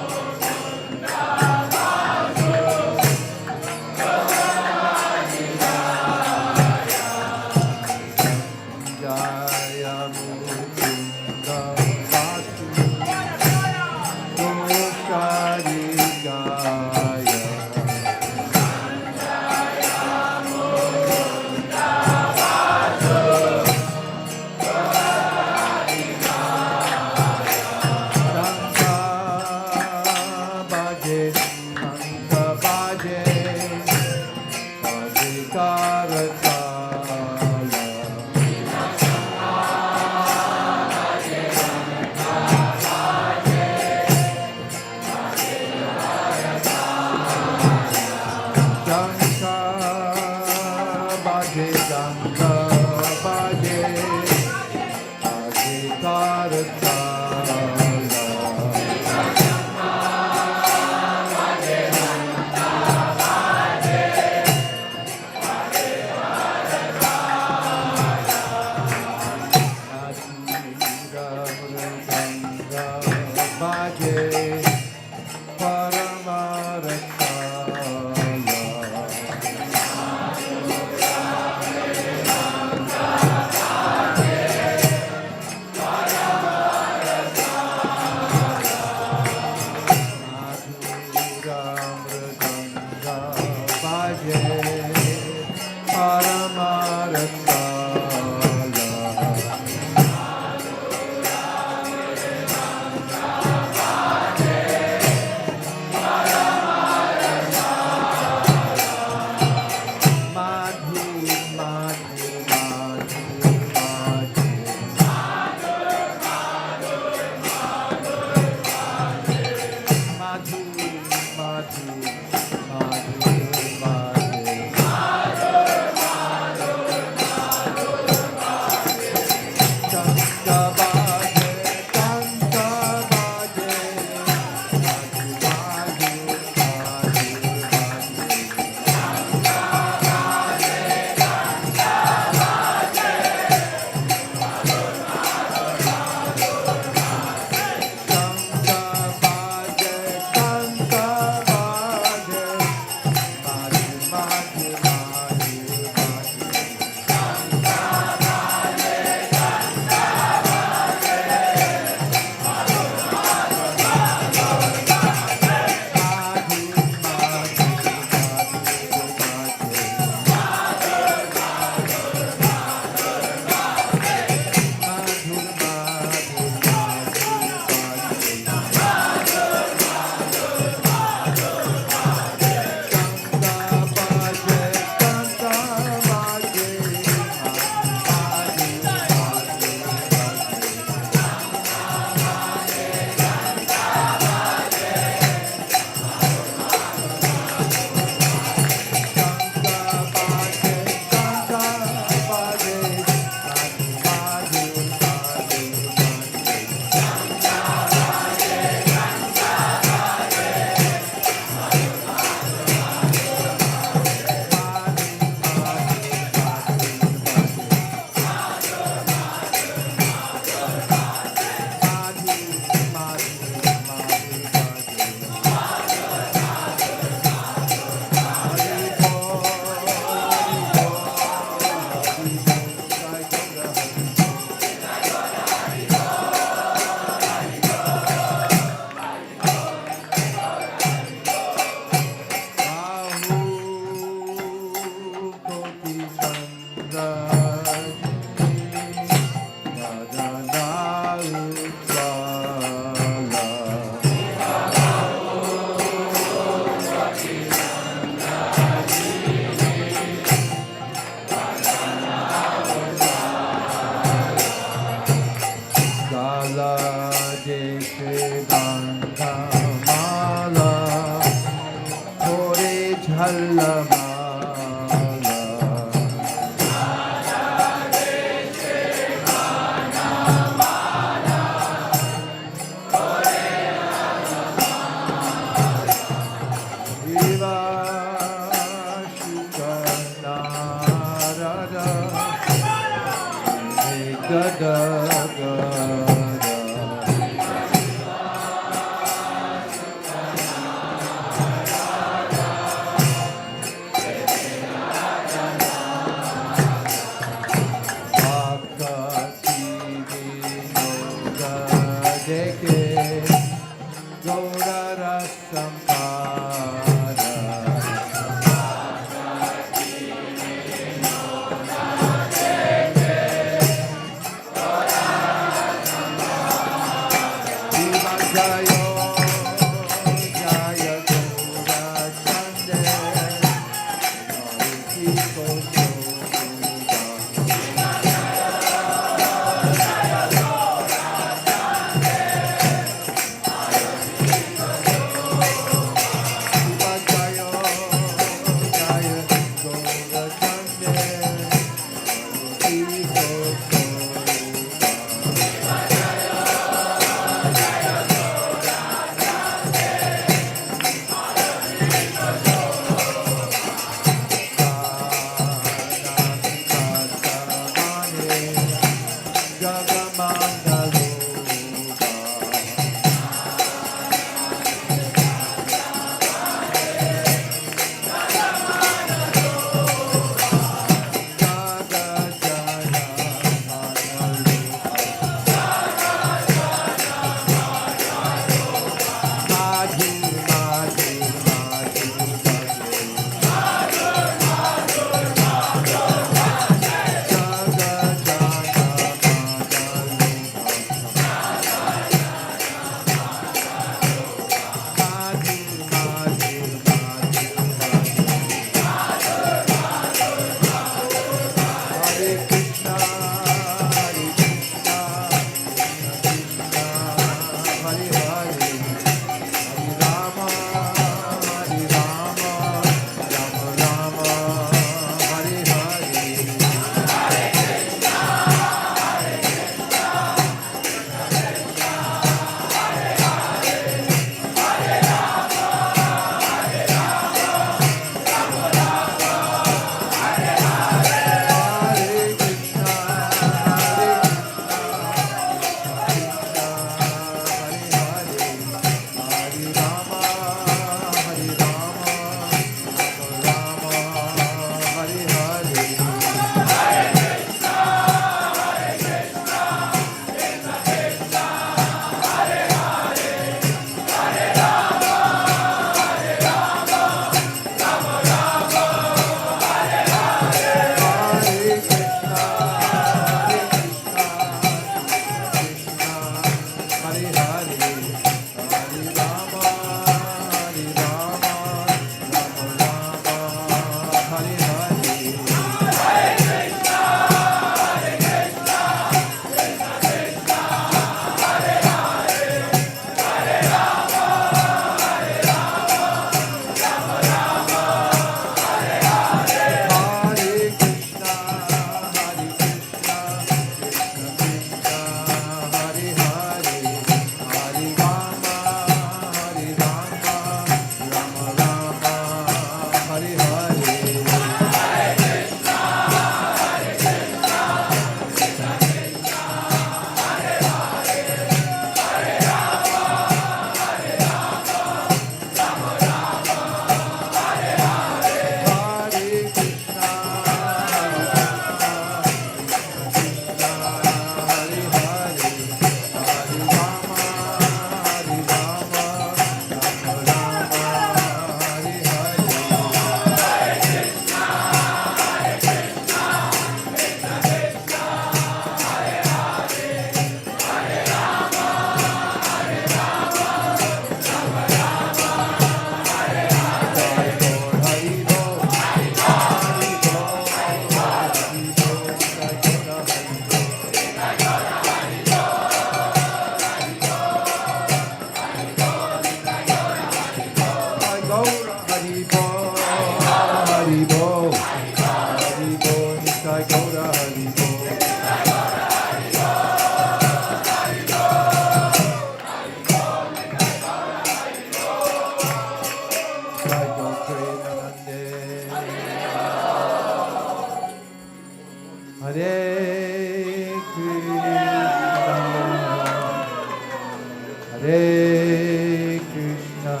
Krishna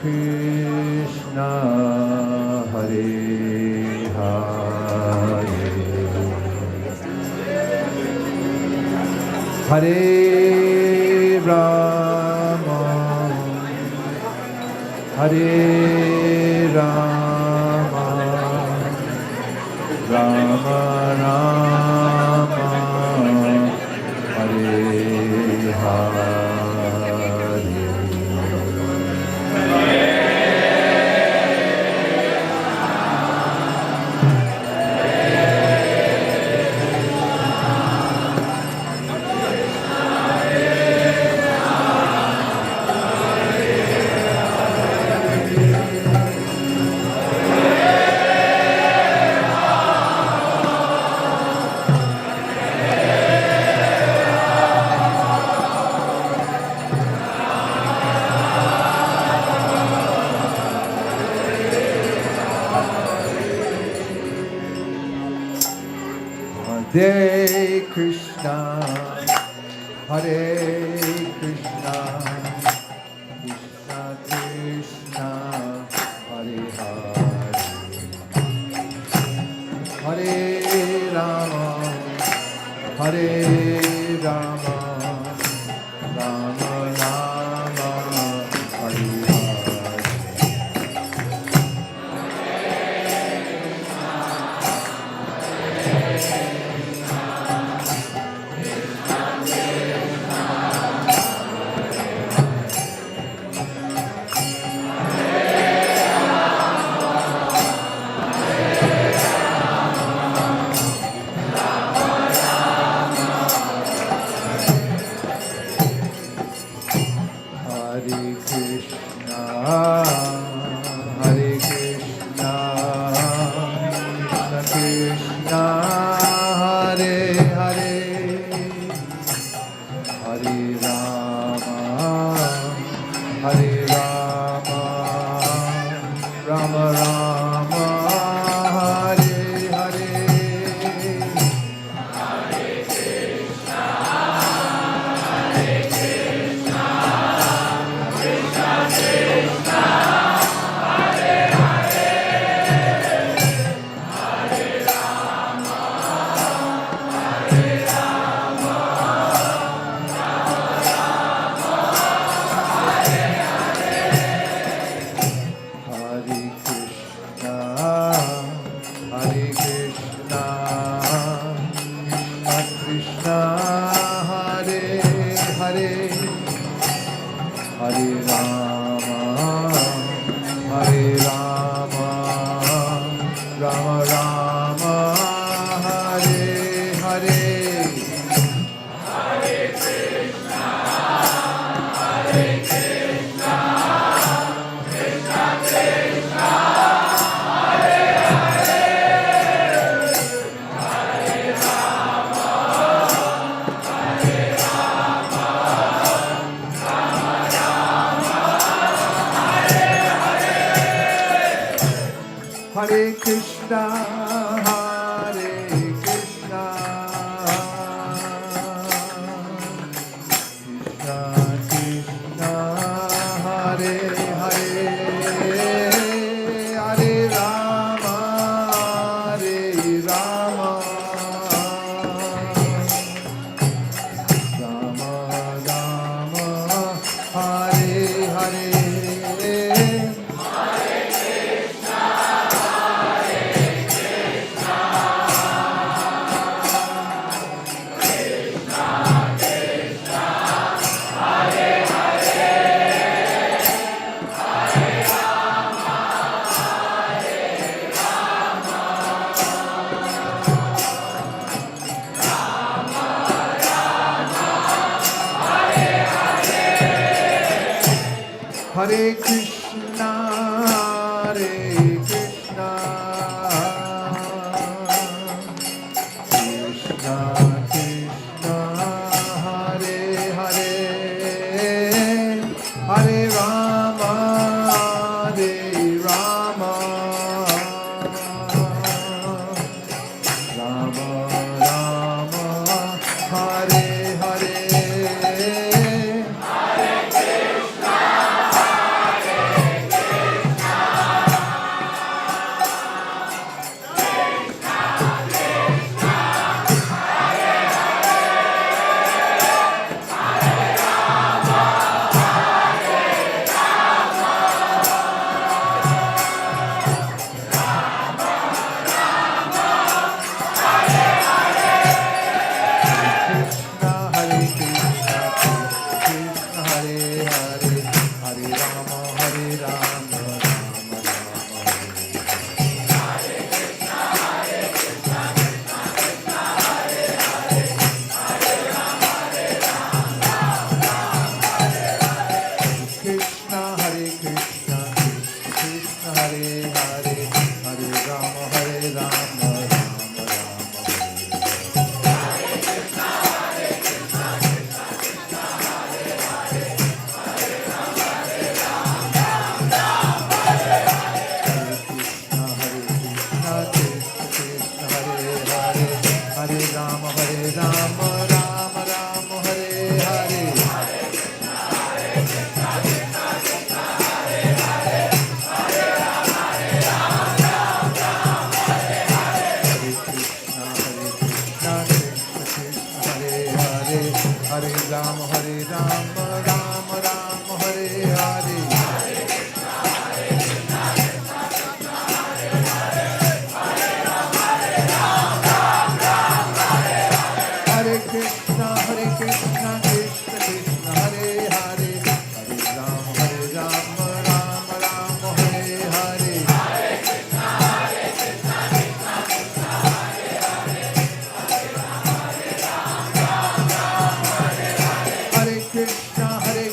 Krishna, Hare Hare, Hare Rama, Hare Rama, Rama Rama, Hare Hare. Hare Krishna, Hare Krishna, Krishna Krishna, Hare Hare, Hare Rama, Hare Rama, Rama Rama, Hare Hare. Hare Krishna, Krishna Krishna, Hare Hare, Hare Rama, Hare Rama, Rama Rama, Hare Hare. Hare Krishna, Hare Krishna, Krishna Krishna, Hare Hare, Hare Rama, Hare Rama, Rama Rama, Hare Hare. Hare Krishna, Hare Krishna, Krishna Krishna, Hare Hare, Hare Rama, Hare Rama, Rama Rama, Hare Hare.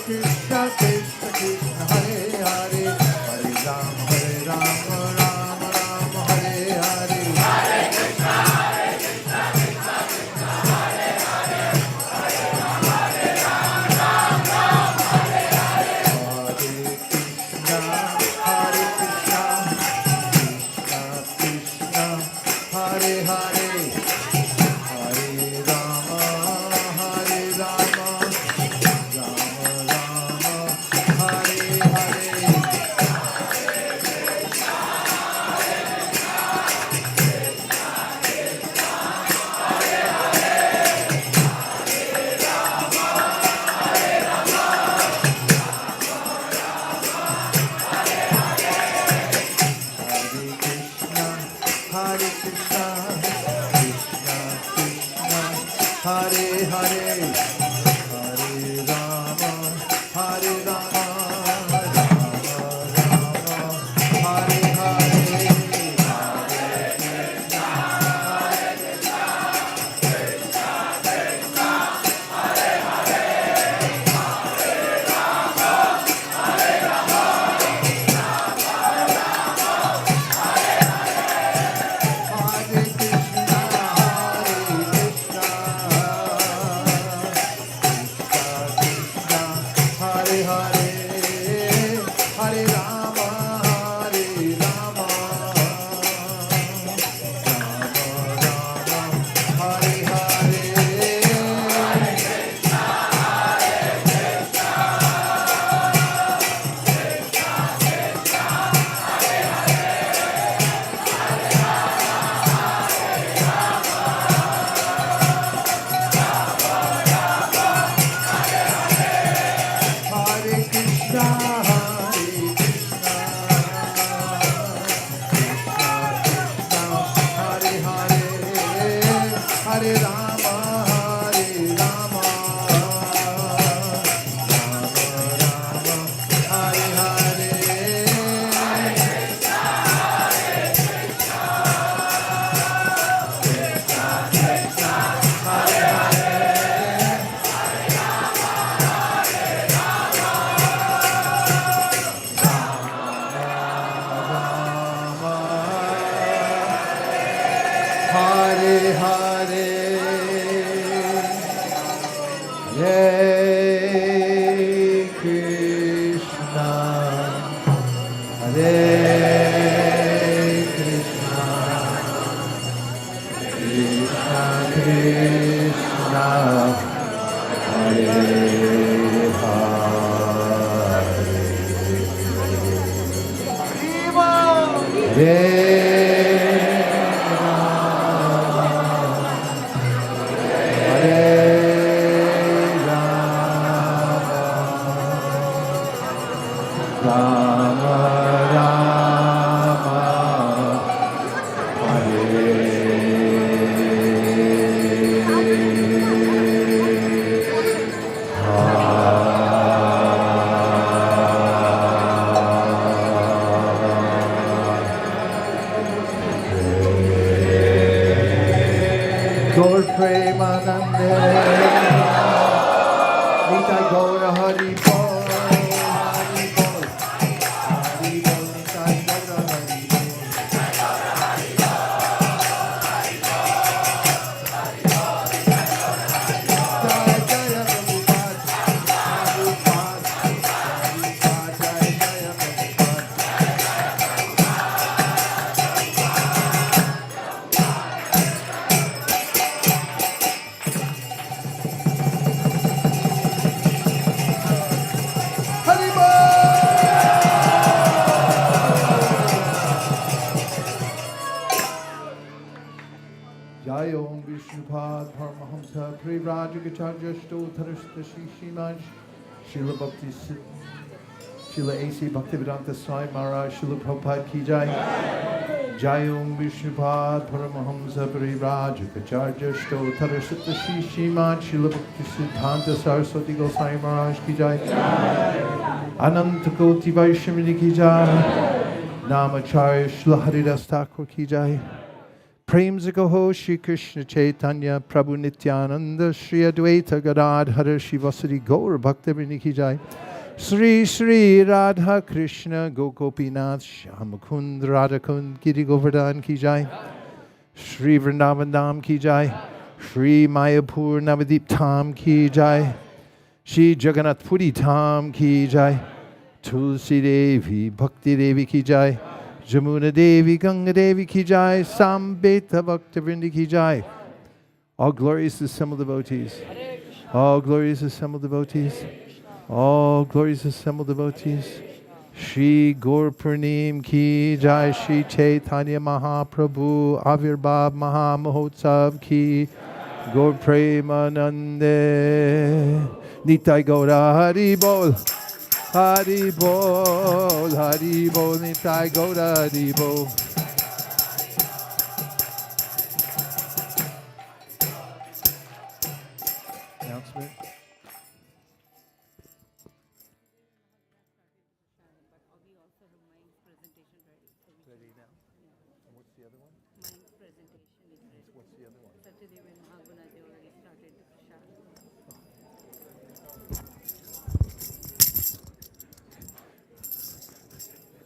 Krishna Krishna Krishna Hare Hare Hare Rama Rama Rama Hare Hare Hare Krishna Krishna Krishna Hare Hare Hare Rama Rama Hare Hare Hare Krishna Krishna Krishna Hare Hare Hare Rama Hare Rama Rama Rama Hare Hare Hare Krishna, Krishna Krishna, Hare Hare, Hare Rama, Hare Rama, Rama Rama, Hare Hare, Hare Krishna, Hare Krishna, Krishna Krishna, Hare Hare, Hare Rama, Hare Rama, Rama Rama, Hare Hare. Hare Krishna, Hare Krishna, Krishna Krishna, Hare Hare, Hare Rama, Hare Rama, Rama Rama, Hare Hare. Hare Krishna, Hare Krishna, Krishna Krishna, Hare Hare, Hare Rama, Hare Rama, Rama Rama, Hare Hare. Hare Hare, Hare Krishna, Hare Krishna, Krishna Krishna, Hare Hare, Hare Rama Rama Gaur Premanande Nitai Gaura Hari Bol Hari Bol Hari Bol Nitai Gaura Hari Bol Jai Jaya Prabhupada Prabhupada Prabhupada Jai Jaya Prabhupada Hari Jai Om Vishnupad Paramahamsa Privrajakacharya Stotarashta Shishiman Srila Bhakti Srila A.C. Bhaktivedanta Swami Maharaj Srila Prabhupada Ki Jai Jai Om Vishnupad Paramahamsa Privrajakacharya Stotarashta Shishiman Srila Bhakti Siddhanta Saraswati Goswami Maharaj Ki Jai Ananta Koti Vaishnavini Ki Jai Namacharya Shri Haridas Thakur Ki Jai Prem Zagaho Shri Krishna Chaitanya Prabhu Nityananda Shri Advaita Gadadhara Shivasari Gaur Bhaktivinoda Ki Jai. Sri Sri Radha Krishna Gopinath Shyamakund Radhakund Giri Govardhan Ki Jai. Sri Vrindavan Dham Ki Jai. Sri Mayapur Navadip Tham Ki Jai. Shri Jagannath Puri Tham Ki Jai. Tulsi Devi Bhakti Devi Ki Jai. Jamuna Devi Ganga Devi Ki Jai. Sambeta Bhaktivinoda Ki Jai. All glorious assembled devotees. All glorious assembled devotees. All glorious assembled devotees. Shri Gaur Purnim Ki Jai. Shri Chaitanya Mahaprabhu Avirbhav Maha Mahotsav Ki Gaur Premanande Nitai Gaura Hari Bol Hari Bol Hari Bol Nitai Gaura Hari Bol. Announcement.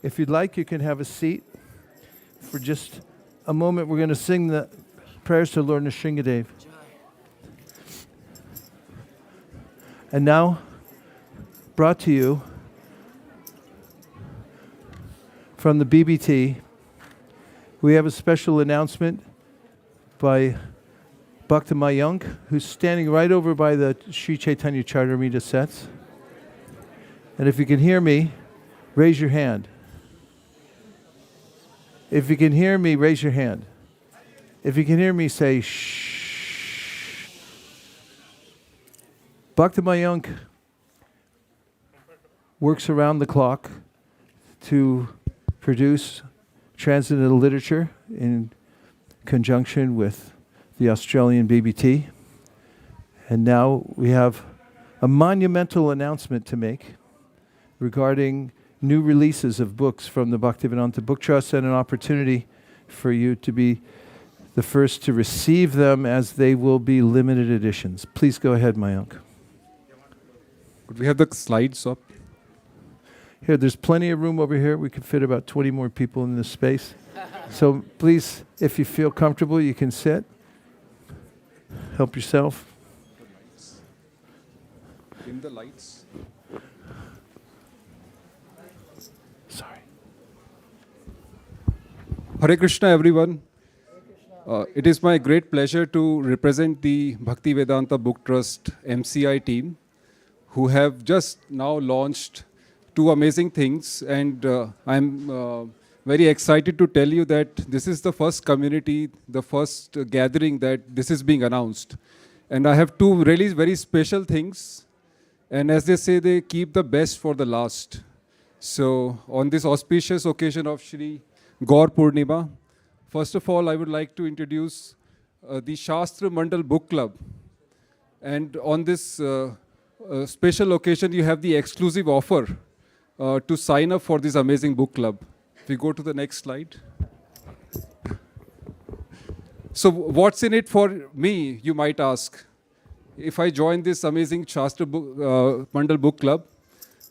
If you'd like, you can have a seat for just a moment. We're going to sing the prayers to Lord Nrsingadev. And now, brought to you from the BBT, we have a special announcement by Bhakta Mayank, who's standing right over by the Sri Chaitanya Charitamrita sets. And if you can hear me, raise your hand. If you can hear me, raise your hand. If you can hear me, say shh. Bhakta Mayank works around the clock to produce transcendental literature in conjunction with the Australian BBT. And now we have a monumental announcement to make regarding new releases of books from the Bhaktivedanta Book Trust and an opportunity for you to be the first to receive them, as they will be limited editions. Please go ahead, Mayank. Could we have the slides up? Here, there's plenty of room over here. We could fit about 20 more people in this space. So please, if you feel comfortable, you can sit. Help yourself. In the lights. Sorry. Hare Krishna, everyone. It is my great pleasure to represent the Bhaktivedanta Book Trust MCI team, who have just now launched two amazing things. And I'm very excited to tell you that this is the first community, the first gathering that this is being announced. And I have two really very special things. And as they say, they keep the best for the last. So on this auspicious occasion of Shri Gaur Purnima, first of all, I would like to introduce the Shastra Mandal Book Club. And on this special occasion, you have the exclusive offer to sign up for this amazing book club. If we go to the next slide. So what's in it for me, you might ask, if I join this amazing Shastra Mandal Book Club?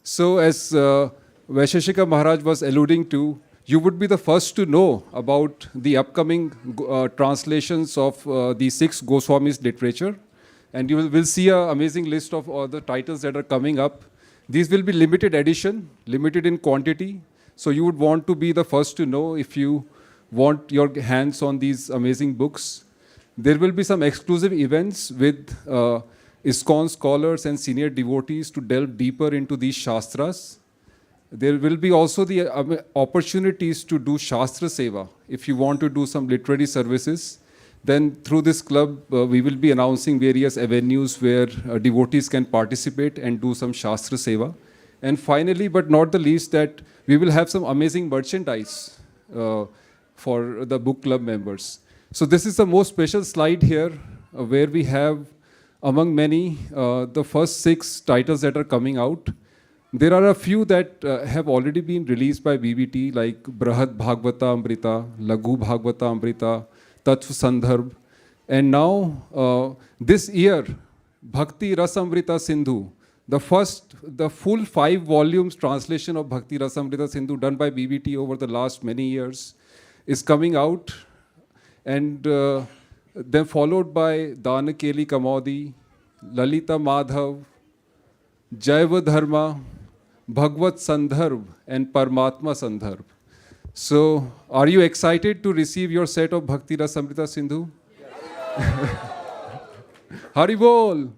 So as Vaisesika Maharaj was alluding to, you would be the first to know about the upcoming translations of the 6 Goswamis literature. And you will see an amazing list of all the titles that are coming up. These will be limited edition, limited in quantity. So you would want to be the first to know if you want your hands on these amazing books. There will be some exclusive events with ISKCON scholars and senior devotees to delve deeper into these Shastras. There will be also the opportunities to do Shastra Seva. If you want to do some literary services, then through this club, we will be announcing various avenues where devotees can participate and do some Shastra Seva. And finally, but not the least, that we will have some amazing merchandise for the book club members. So this is the most special slide here, where we have, among many, the first 6 titles that are coming out. There are a few that have already been released by BBT, like Brahad Bhagavata Amrita, Laghu Bhagavata Amrita, Tattva Sandarbh. And now, this year, Bhakti Rasamrita Sindhu, the full 5 volumes translation of Bhakti Rasamrita Sindhu done by BBT over the last many years is coming out. And then followed by Danakeli Kamodi, Lalita Madhav, Jaiva Dharma, Bhagvat Sandarbh, and Paramatma Sandarbh. So, are you excited to receive your set of Bhakti Rasamrita Sindhu? Hari Bol!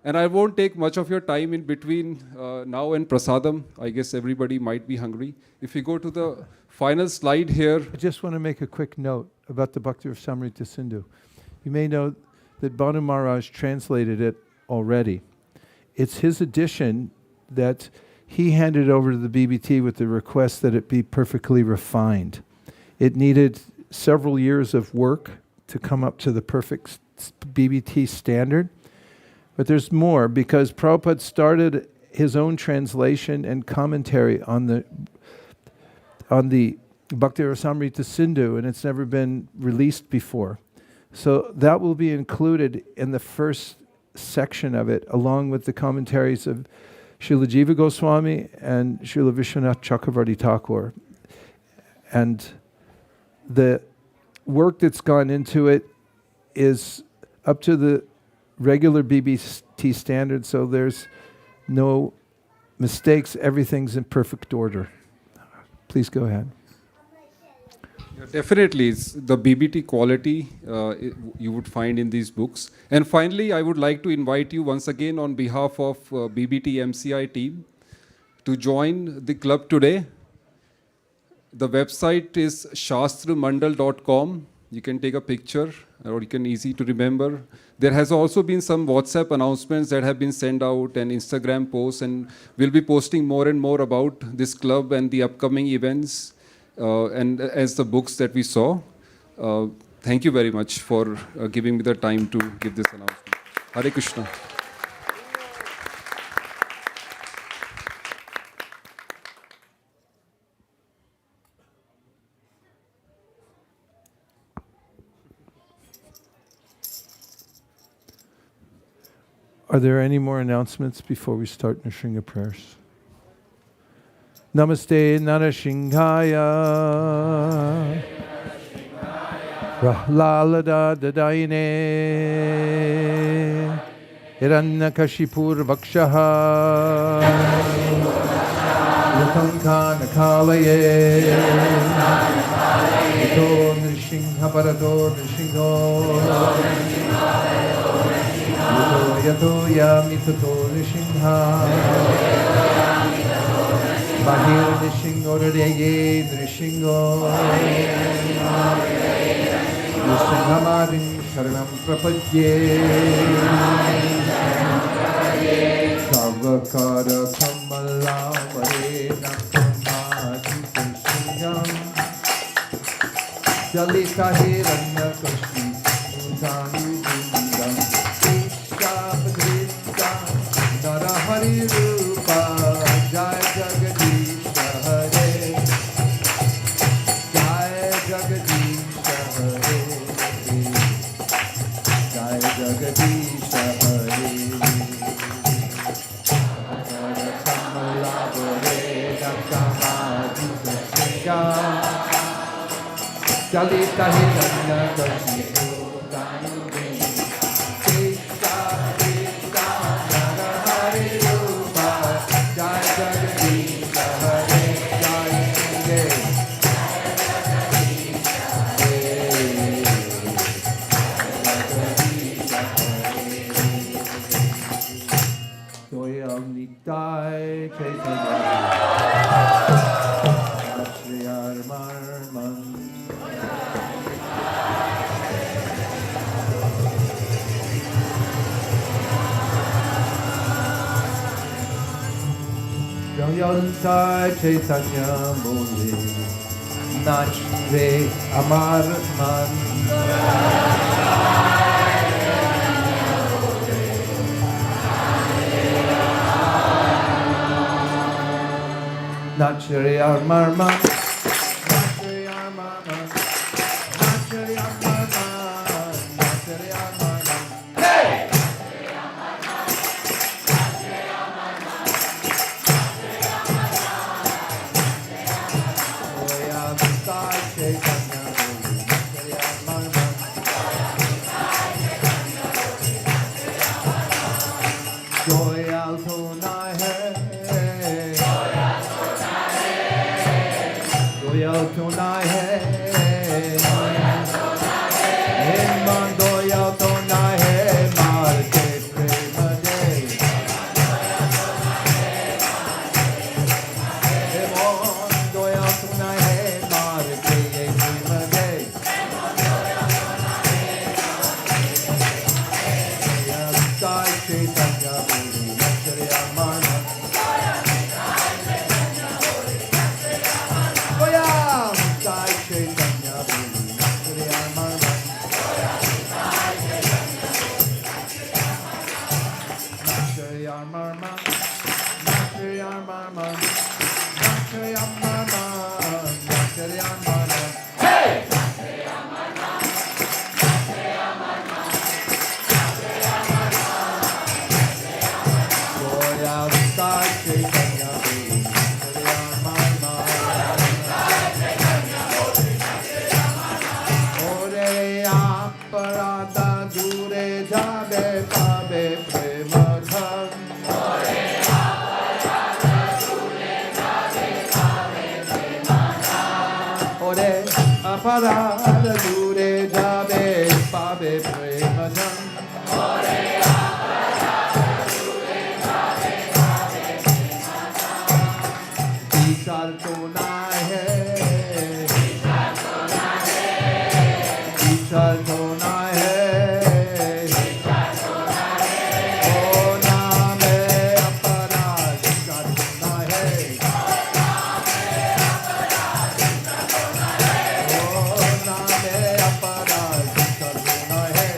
And I won't take much of your time in between now and prasadam. I guess everybody might be hungry. If you go to the final slide here. I just want to make a quick note about the Bhakti Rasamrita Sindhu. You may know that Banu Maharaj translated it already. It's his edition that he handed over to the BBT with the request that it be perfectly refined. It needed several years of work to come up to the perfect BBT standard. But there's more, because Prabhupada started his own translation and commentary on the Bhakti Rasamrita Sindhu, and it's never been released before. So that will be included in the first section of it, along with the commentaries of Srila Jiva Goswami and Srila Vishwanath Chakravarti Thakur. And the work that's gone into it is up to the regular BBT standard, so there's no mistakes, everything's in perfect order. Please go ahead. Yeah, definitely, it's the BBT quality you would find in these books. And finally, I would like to invite you once again on behalf of BBT MCI team to join the club today. The website is shastramandal.com. You can take a picture, or you can easy to remember. There has also been some WhatsApp announcements that have been sent out and Instagram posts, and we'll be posting more and more about this club and the upcoming events and as the books that we saw. Thank you very much for giving me the time to give this announcement. Hare Krishna. Are there any more announcements before we start Nrsimha prayers? Namaste Narashinghaya Rahlalada Dadayine Hiranyakashipur Vakshaha Lukankanakalaya Ito Nrsimha Parato Nrsimho Yato Yamitato Nrsimha Bahir Nrsimho Radeye Nrsimho Nrsimhamadim Sharanam Prapadye Savakara Kamala Vare Nakamadi Nrsimham Jalita Hiranya Kashi Mutani Bindam Hari Rupa Jai Jagadisha Hare Jai Jagadisha Hare Jai Jagadisha Hare Kamala Vare Nakamadi Kashinga Jalita Hiranya Kashi Nitai Chaitanya Shri Armarman Nitai Chaitanya Muli Nachre Amarman Nachre Armarman, Nachre Armarman, Nachre सोना है हेमन दोया सोना है मार के प्रेम दे हेमन दोया सोना है मार के प्रेम दे Sai Chaitanya Boli Nashri Amana Goya Sai Chaitanya Boli Nashri Amana Nashri Amana Nashri Amana Nashri Amana Nashri Amana Hey! Sai Chaitanya Boli Nashri Amana Ore aparada dure jabe pabe prema dham Ore aparada dure jabe pabe prema dham Ore aparada dure jabe pabe prema dham Ore विशाल सोना है विशाल सोना है विशाल सोना है ओ नाम है अपना विशाल सोना है ओ नाम है अपना विशाल सोना है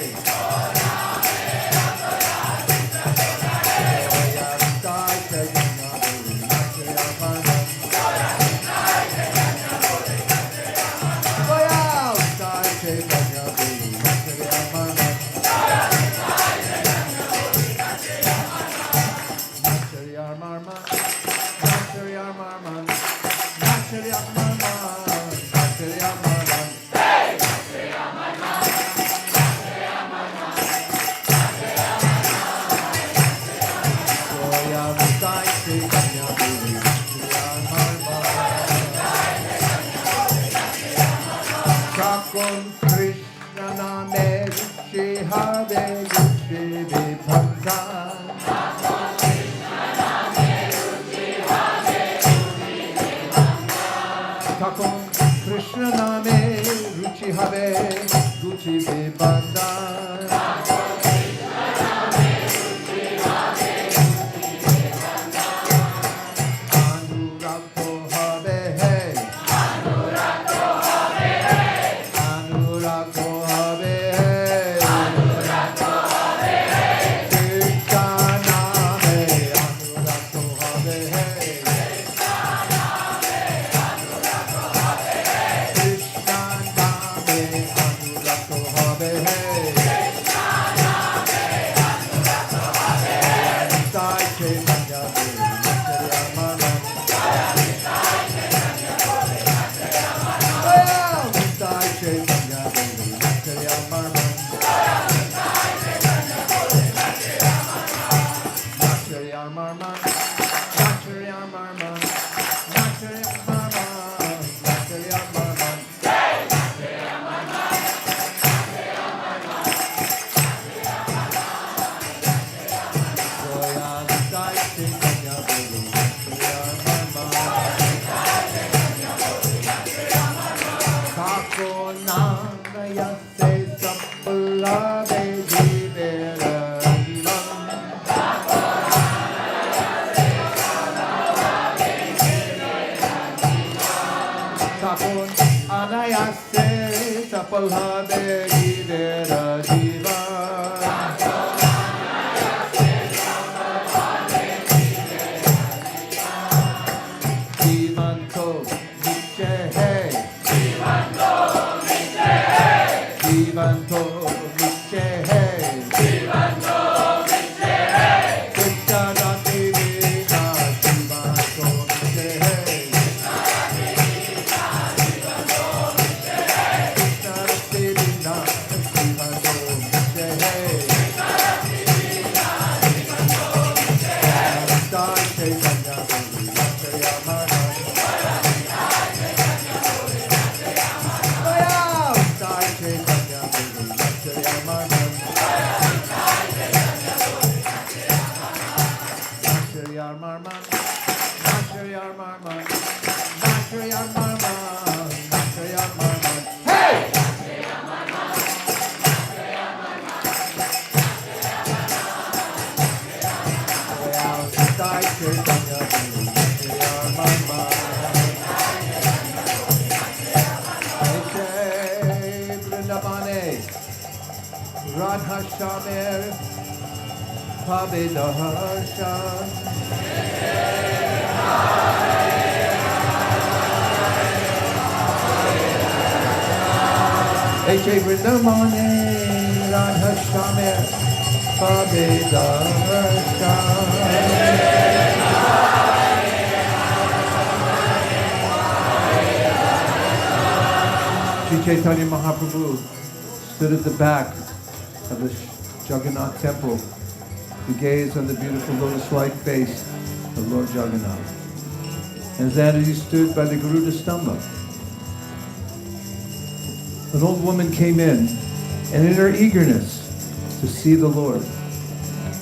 Krishna name ruchi have ruchi vibhakta Thakon Krishna name ruchi have ruchi vibhakta Anuragto have hai Anuragto have Krishna name Anuragto have Krishna name Anuragto have Sai Chaitanya Boli Nashri Amana Sai Chaitanya Boli Nashri Amana Nashri Amana Nashri Amana Nashri Amana Nashri Amana Goya Sai Chaitanya Boli Nashri Amana Kako Nangaya Se Sapula De Jivera Jivam Kako Anaya Se Sapula De Jivera Jivam Jivanto Niche Hai Jivanto Niche Hai Krishna Rati Vina Jivanto Niche Hai Krishna Rati Vina Jivanto Niche Hai Sai Chaitanya Boli Nashri Amana Marman, Nashri Marman, Nashri Marman, Nashri Marman. Hey! Nitai Chaitanya, Nashri Marman. Vaisesika Vrindavane, Radha Shamir, Pavidaharshan. Eche Vrindavane, Radha Shamir, Pavidaharshan. Sri Chaitanya Mahaprabhu stood at the back of the Jagannath temple to gaze on the beautiful lotus-like face of Lord Jagannath. And as he stood by the Garuda Stamba, an old woman came in, and in her eagerness to see the Lord,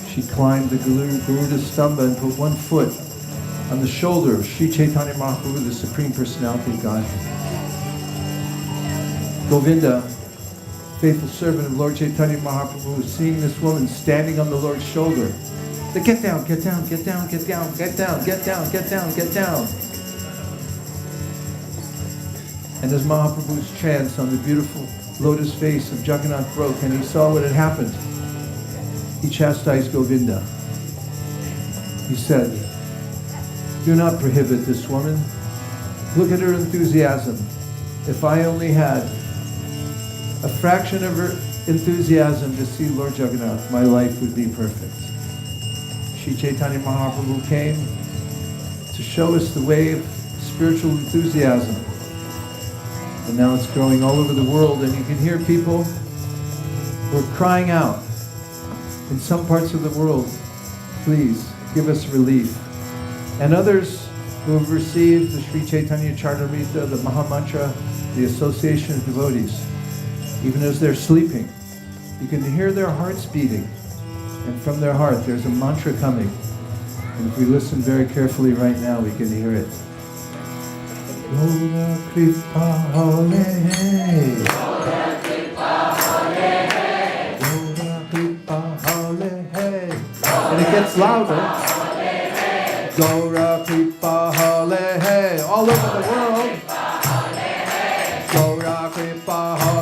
she climbed the Garuda Stamba and put one foot on the shoulder of Sri Chaitanya Mahaprabhu, the Supreme Personality of Godhead. Govinda, faithful servant of Lord Chaitanya Mahaprabhu, seeing this woman standing on the Lord's shoulder, said, get down, get down, get down, get down, get down, get down, get down, get down. And as Mahaprabhu's trance on the beautiful lotus face of Jagannath broke and he saw what had happened, he chastised Govinda. He said, do not prohibit this woman. Look at her enthusiasm. If I only had a fraction of her enthusiasm to see Lord Jagannath, my life would be perfect. Sri Chaitanya Mahaprabhu came to show us the way of spiritual enthusiasm. And now it's growing all over the world, and you can hear people who are crying out in some parts of the world, please give us relief. And others who have received the Sri Chaitanya Charitamrita, the Mahamantra, the Association of Devotees, even as they're sleeping, you can hear their hearts beating. And from their heart, there's a mantra coming. And if we listen very carefully right now, we can hear it. Gaura Kripa Hare Gaura Kripa Hare Gaura Kripa Hare. And it gets louder. Gaura Kripa Hare. All over the world. Gaura Kripa Hare.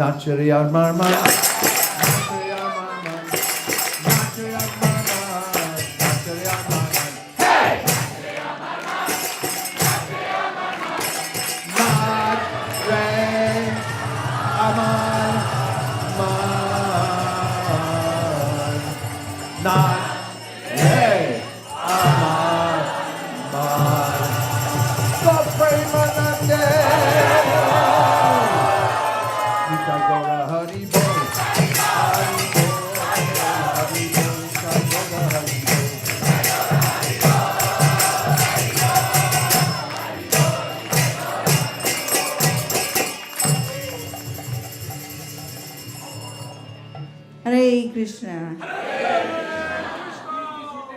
Nachariyar Marman, Nachariyar Marman, Nachariyar Marman, Nachariyar Marman. Hey! Nat, Re, Aman, Man. Nat, Re, Aman, Man. Sapremanande. Nitai Gaura Hari Bol. Hari Bol, Hari Bol, Nitai Gaura Hari Bol. Hare Krishna.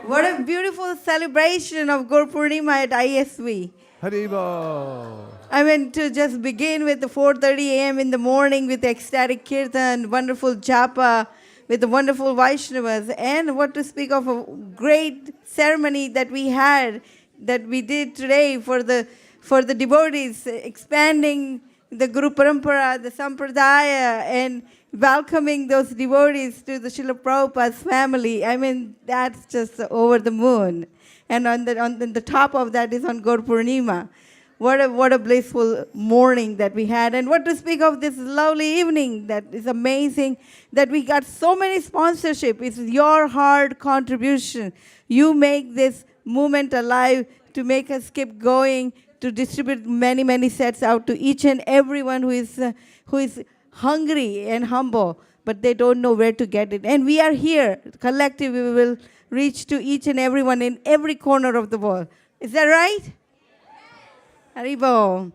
What a beautiful celebration of Gaur Purnima at ISV. Haribo. I mean, to just begin with the 4:30 a.m. in the morning with the ecstatic Kirtan, wonderful japa, with the wonderful Vaishnavas, and what to speak of a great ceremony that we had, that we did today for the devotees, expanding the Guru Parampara, the Sampradaya, and welcoming those devotees to the Srila Prabhupada's family. I mean, that's just over the moon. And on the top of that is on Gaur Purnima. What a blissful morning that we had. And what to speak of this lovely evening that is amazing, that we got so many sponsorship. It's your hard contribution. You make this movement alive to make us keep going, to distribute many, many sets out to each and everyone who is hungry and humble, but they don't know where to get it. And we are here, collectively, we will reach to each and everyone in every corner of the world. Is that right? Haribo.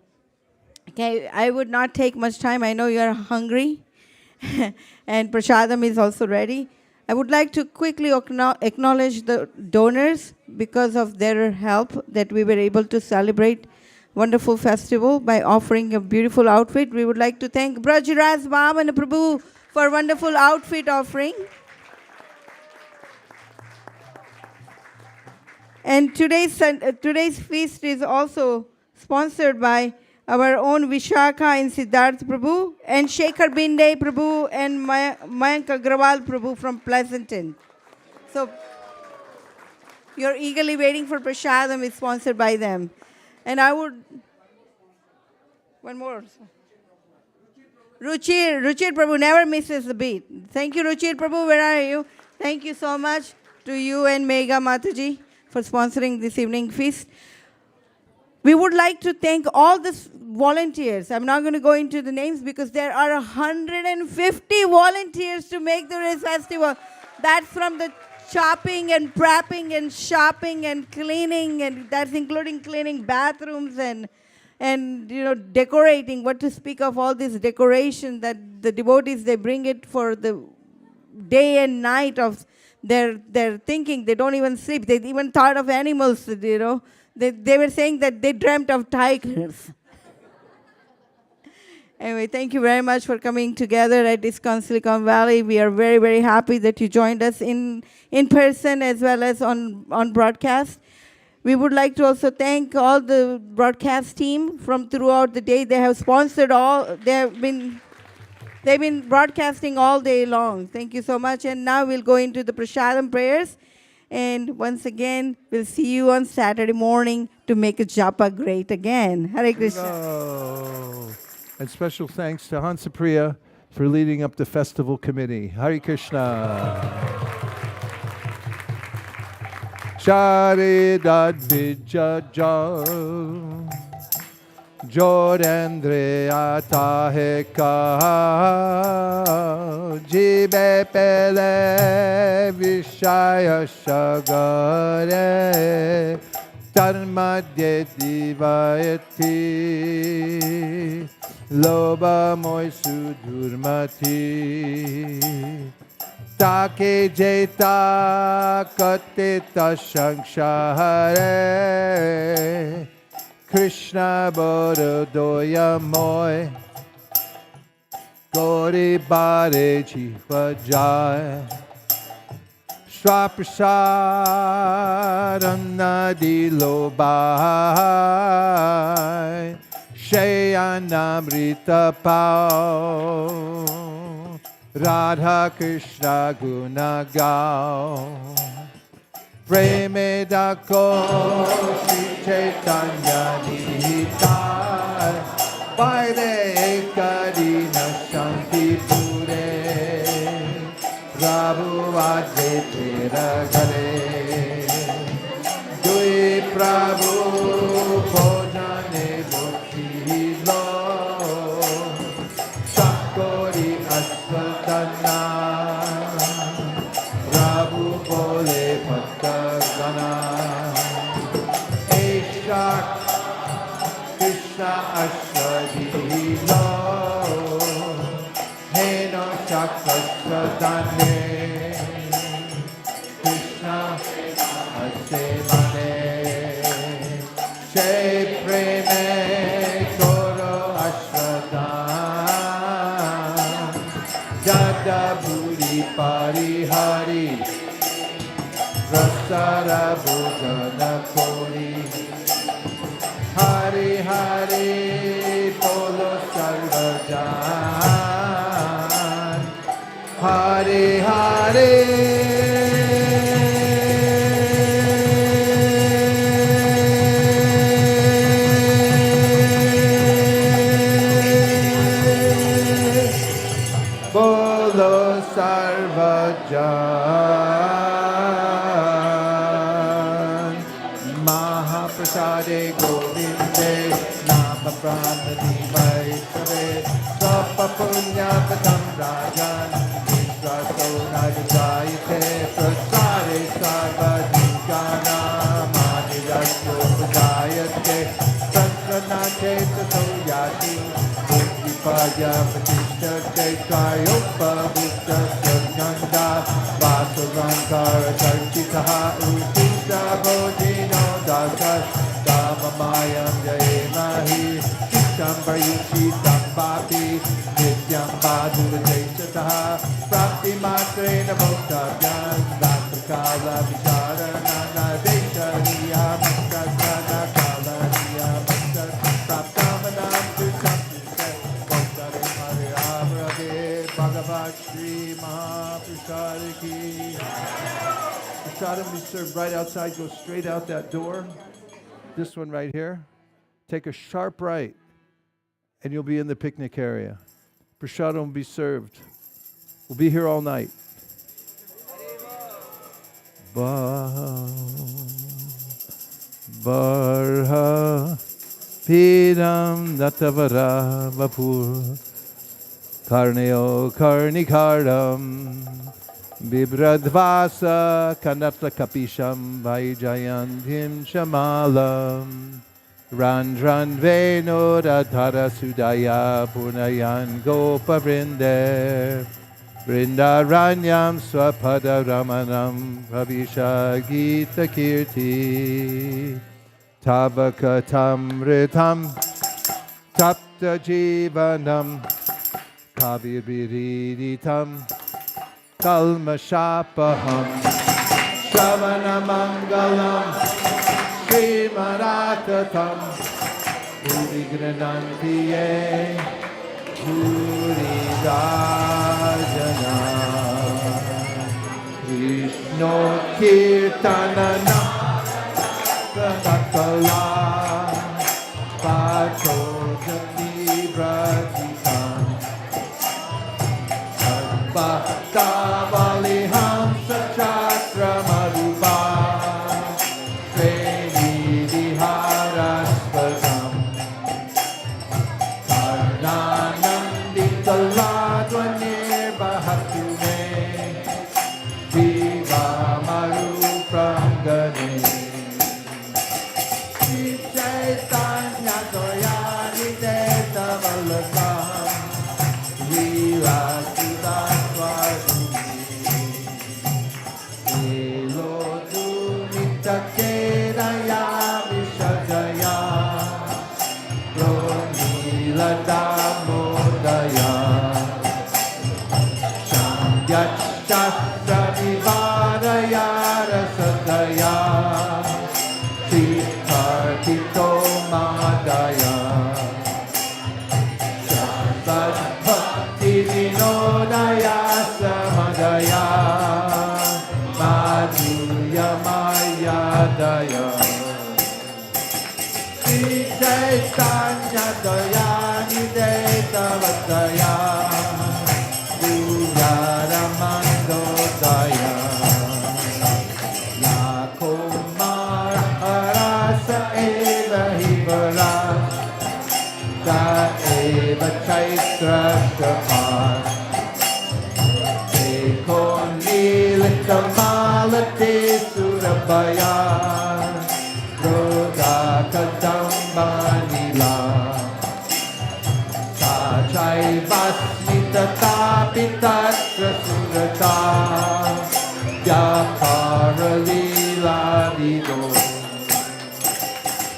Okay, I would not take much time. I know you are hungry. And prasadam is also ready. I would like to quickly acknowledge the donors because of their help that we were able to celebrate wonderful festival by offering a beautiful outfit. We would like to thank Brajraj Vaman Prabhu for wonderful outfit offering. And today's feast is also sponsored by our own Vishakha and Siddharth Prabhu and Shekhar Binde Prabhu and Mayank Agrawal Prabhu from Pleasanton. So you're eagerly waiting for prasadam is sponsored by them. And I would, one more. Ruchir Prabhu never misses a beat. Thank you, Ruchir Prabhu, where are you? Thank you so much to you and Megha Mataji for sponsoring this evening feast. We would like to thank all the volunteers. I'm not going to go into the names because there are 150 volunteers to make the race festival. That's from the chopping and prepping and shopping and cleaning, and that's including cleaning bathrooms and decorating. What to speak of all this decoration that the devotees, they bring it for the day and night of their thinking. They don't even sleep. They even thought of animals, They were saying that they dreamt of tigers. Anyway, thank you very much for coming together at ISKCON Silicon Valley. We are very, very happy that you joined us in person as well as on broadcast. We would like to also thank all the broadcast team from throughout the day. They have sponsored they've been broadcasting all day long. Thank you so much. And now we'll go into the prasadam prayers. And once again, we'll see you on Saturday morning to make a japa great again. Hare Krishna. Oh. And special thanks to Hansapriya for leading up the festival committee. Hare Krishna. Sharidad Vijaja Jodandre Ataheka Jibe Pele Vishaya Shagare Tarmadye Divayati Loba Moisu Durmati Take Jeta Katita Shankshare Krishna Bododoya Moy Gori Bare Chihvajay Swaprasadam Nadi Lobai Shayanamrita Pao Radha Krishna Guna Gao Preme Dako Shri Chaitanya Nitai Vaisesika Shanti Pure Prabhu Vajre Tera Gare Dui Prabhu Bhojane Bhakti Lo Sakori Asvatana Prabhu Bole Bhaktagana Eshak Krishna Ashwadi Lo Heno Shakasvatane Krishna Asemane She Preme Koro Ashwadan Jada Buri Parihari Rasara Bhojana Kori Hari Hari Polo Sarvajan Hari Hari Bolo Sarvajan Mahaprasade Govinde Nama Brahmani Vaisave Sapa Punya Patam Rajan Nisraso Nagajayate Prasade Sarvadikana Manirasto Pajayate Sasranate Sasoyati Paya Patishtarte Kayopa Vista Sarganda Vasurankara Sarchitaha Utisa Bodhino Dasa Davamayam Jayemahi Chitam Parayushi Tambati Nityam Badura Jaisataha Prapti Matre Namoktabhyam Dapakala Vicharana Desha Niyamukasana Kala Niyamukasana Praptamanam Tutam Bhagavad Shri Mahaprasad Ki. Prasadam be served right outside. Go straight out that door. This one right here. Take a sharp right, and you'll be in the picnic area. Prasadam will be served. We'll be here all night. Barha Pidam Natavara Vapur Karneo Karnikaram Bibradvasa Kanapla Kapisham Vaijayantim Shamalam Randran Veno Radhara Sudaya Punayan Gopa Vrinder Vrindaranyam Swapada Ramanam Pravisha Gita Kirti Tabakatam Ritam Tapta Jivanam Kavirbiriditam Kalmashapaham Shavanamangalam Srimaratatam Udigranantiye Puridajana Krishna Kirtanana Pranakala Pachojani Bratitam Bhaktavaliham Shastra Mandal Sreni Viharaspadam Karnanandikaladvanir Bahatune Viva Marupram Gane Chaitanya Doyani Deta Valakam Shastra Vivadaya Rasadaya Siddhartito Madaya Yashodaya Samadaya Madhuya Mayadaya Sri Chaitanya Dayani Devavataya Duyara Mandodaya Kumara Arasa Eva Hivara Da Eva Chaitra Shapar Ekon Lilita Malate Surabaya Roda Kadamba Nila Sachai Vasnita Tapitatra Surata Yaparalila Dido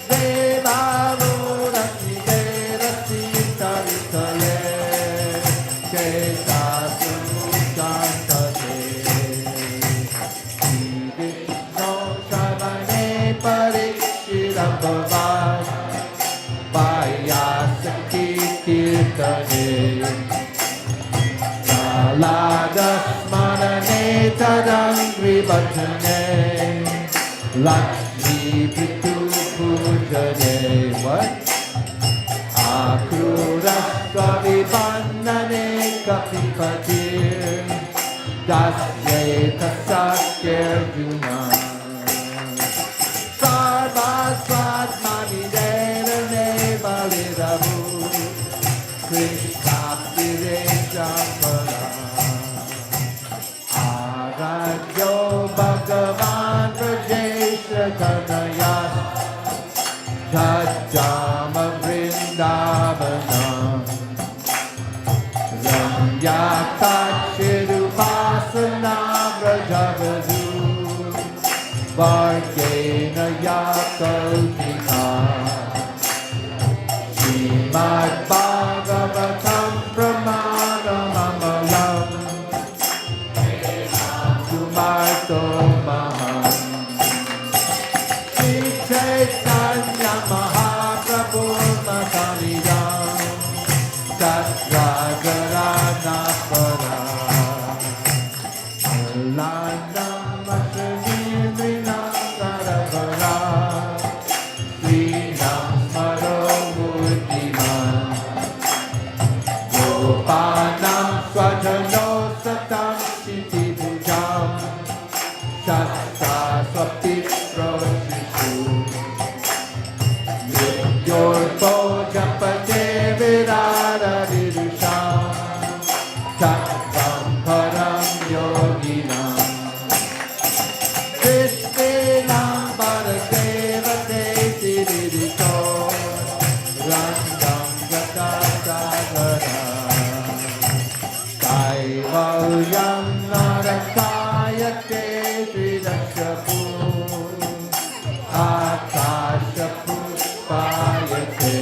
Devavura Sivera Sita Vitale Keta Sunukantate Vishno Shavane Parikshirambhavad Vaisesika Kirtane Saladasmanane Tadangri Bhajane Lakshmi Pitu Pujane What? Akrurasva Vipannane Kapipatir Dasye Tasakyarjuna Sarvasvatmani Devane Baliravu Krishna Pirejampara Arajyo Bhagavan Rajesha Kanayas Jajama Vrindavanam Ramyakachirupasana Vrajavadu Vargena Yakalpika Srimad Bhagavatam Pramanamamalam Sumarto Maham Sri Chaitanya Mahaprabhu Matanidam Tatragarana Para Landam Mashanindrinam Saravara Srinam Smaro Murtiman Gopanam Swajano Satam Siti Bhujam Shastra Swapitro Shishu Yorpo Japate Virara Virusham Tattvam Param Yoginam Krishnam Paradevate Siddhito Randam Jatatagara Kaivalyam Narakayate Tridashapu Akashapu Payate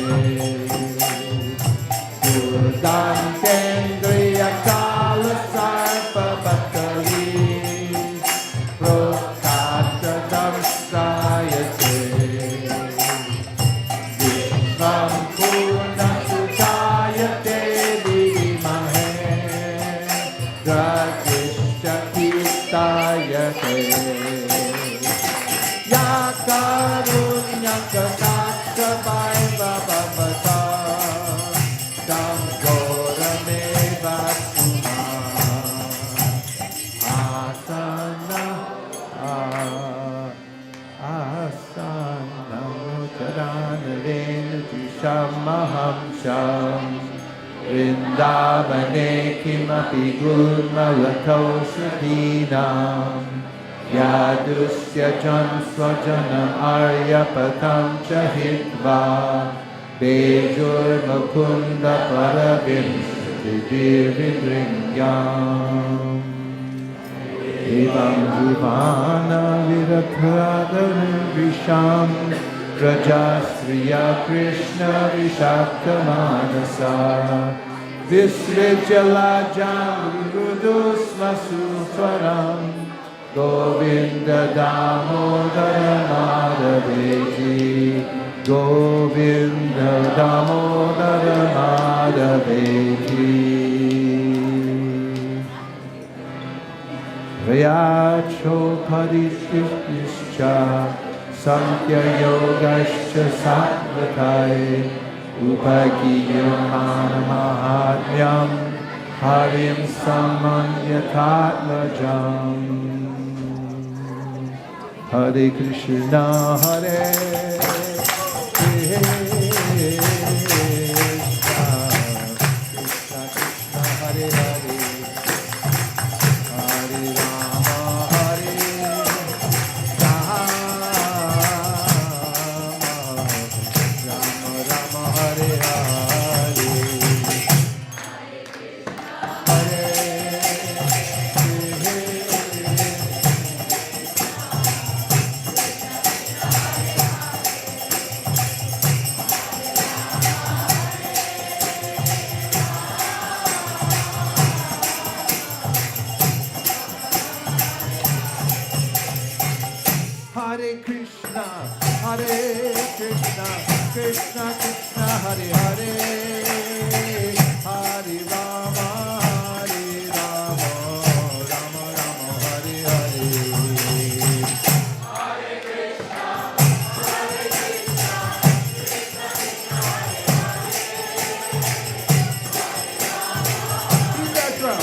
Durdan Kendriya Kala Sarpa Bhattali Prokatadam Sayate Vishvam Purna Sutayate Divimahe Gradishya Kirtayate Yakarunya Kanakta Vaiva Bhavata Tam Gorame Vatuma Asana Asana Mucharanaren Tishamaham Sham Vrindavane Kimapi Gurmalato Shadinam Yadusya Jan Swajanam Aryapatam Chahitva Bejur Mukunda Paravim Siddhirvindringyam Evam Jivana Virathadan Visham Rajasriya Krishna Vishaktamanasa Visrijalajam Virudusmasutvaram Govinda Damodara Madhaveji Govinda Damodara Madhaveji Vayacho Parishischa Sankhya Yogascha Sattvatai Upagiyamana Mahatmyam Harim Samanyatatmajam. Hare Krishna, Hare Krishna, Krishna Krishna, Hare Hare, Hare Rama, Hare Rama, Rama Rama, Hare Hare, Hare Hare Krishna, Hare Krishna, Krishna Krishna, Hare Hare, Hare Rama, Hare Rama, Rama Rama, Hare Hare. Beat that drum.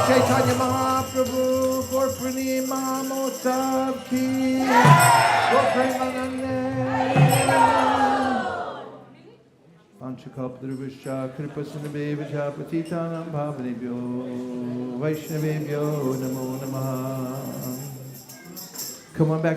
Chaitanya Mahaprabhu, Gaur Purnima Motsav ki, Gaur Premanande. Panchakalpadruvascha, Kripasinabhevascha, Patitanam Bhavanebhyo, Vaishnavebhyo, Namo Namaha. Come on back.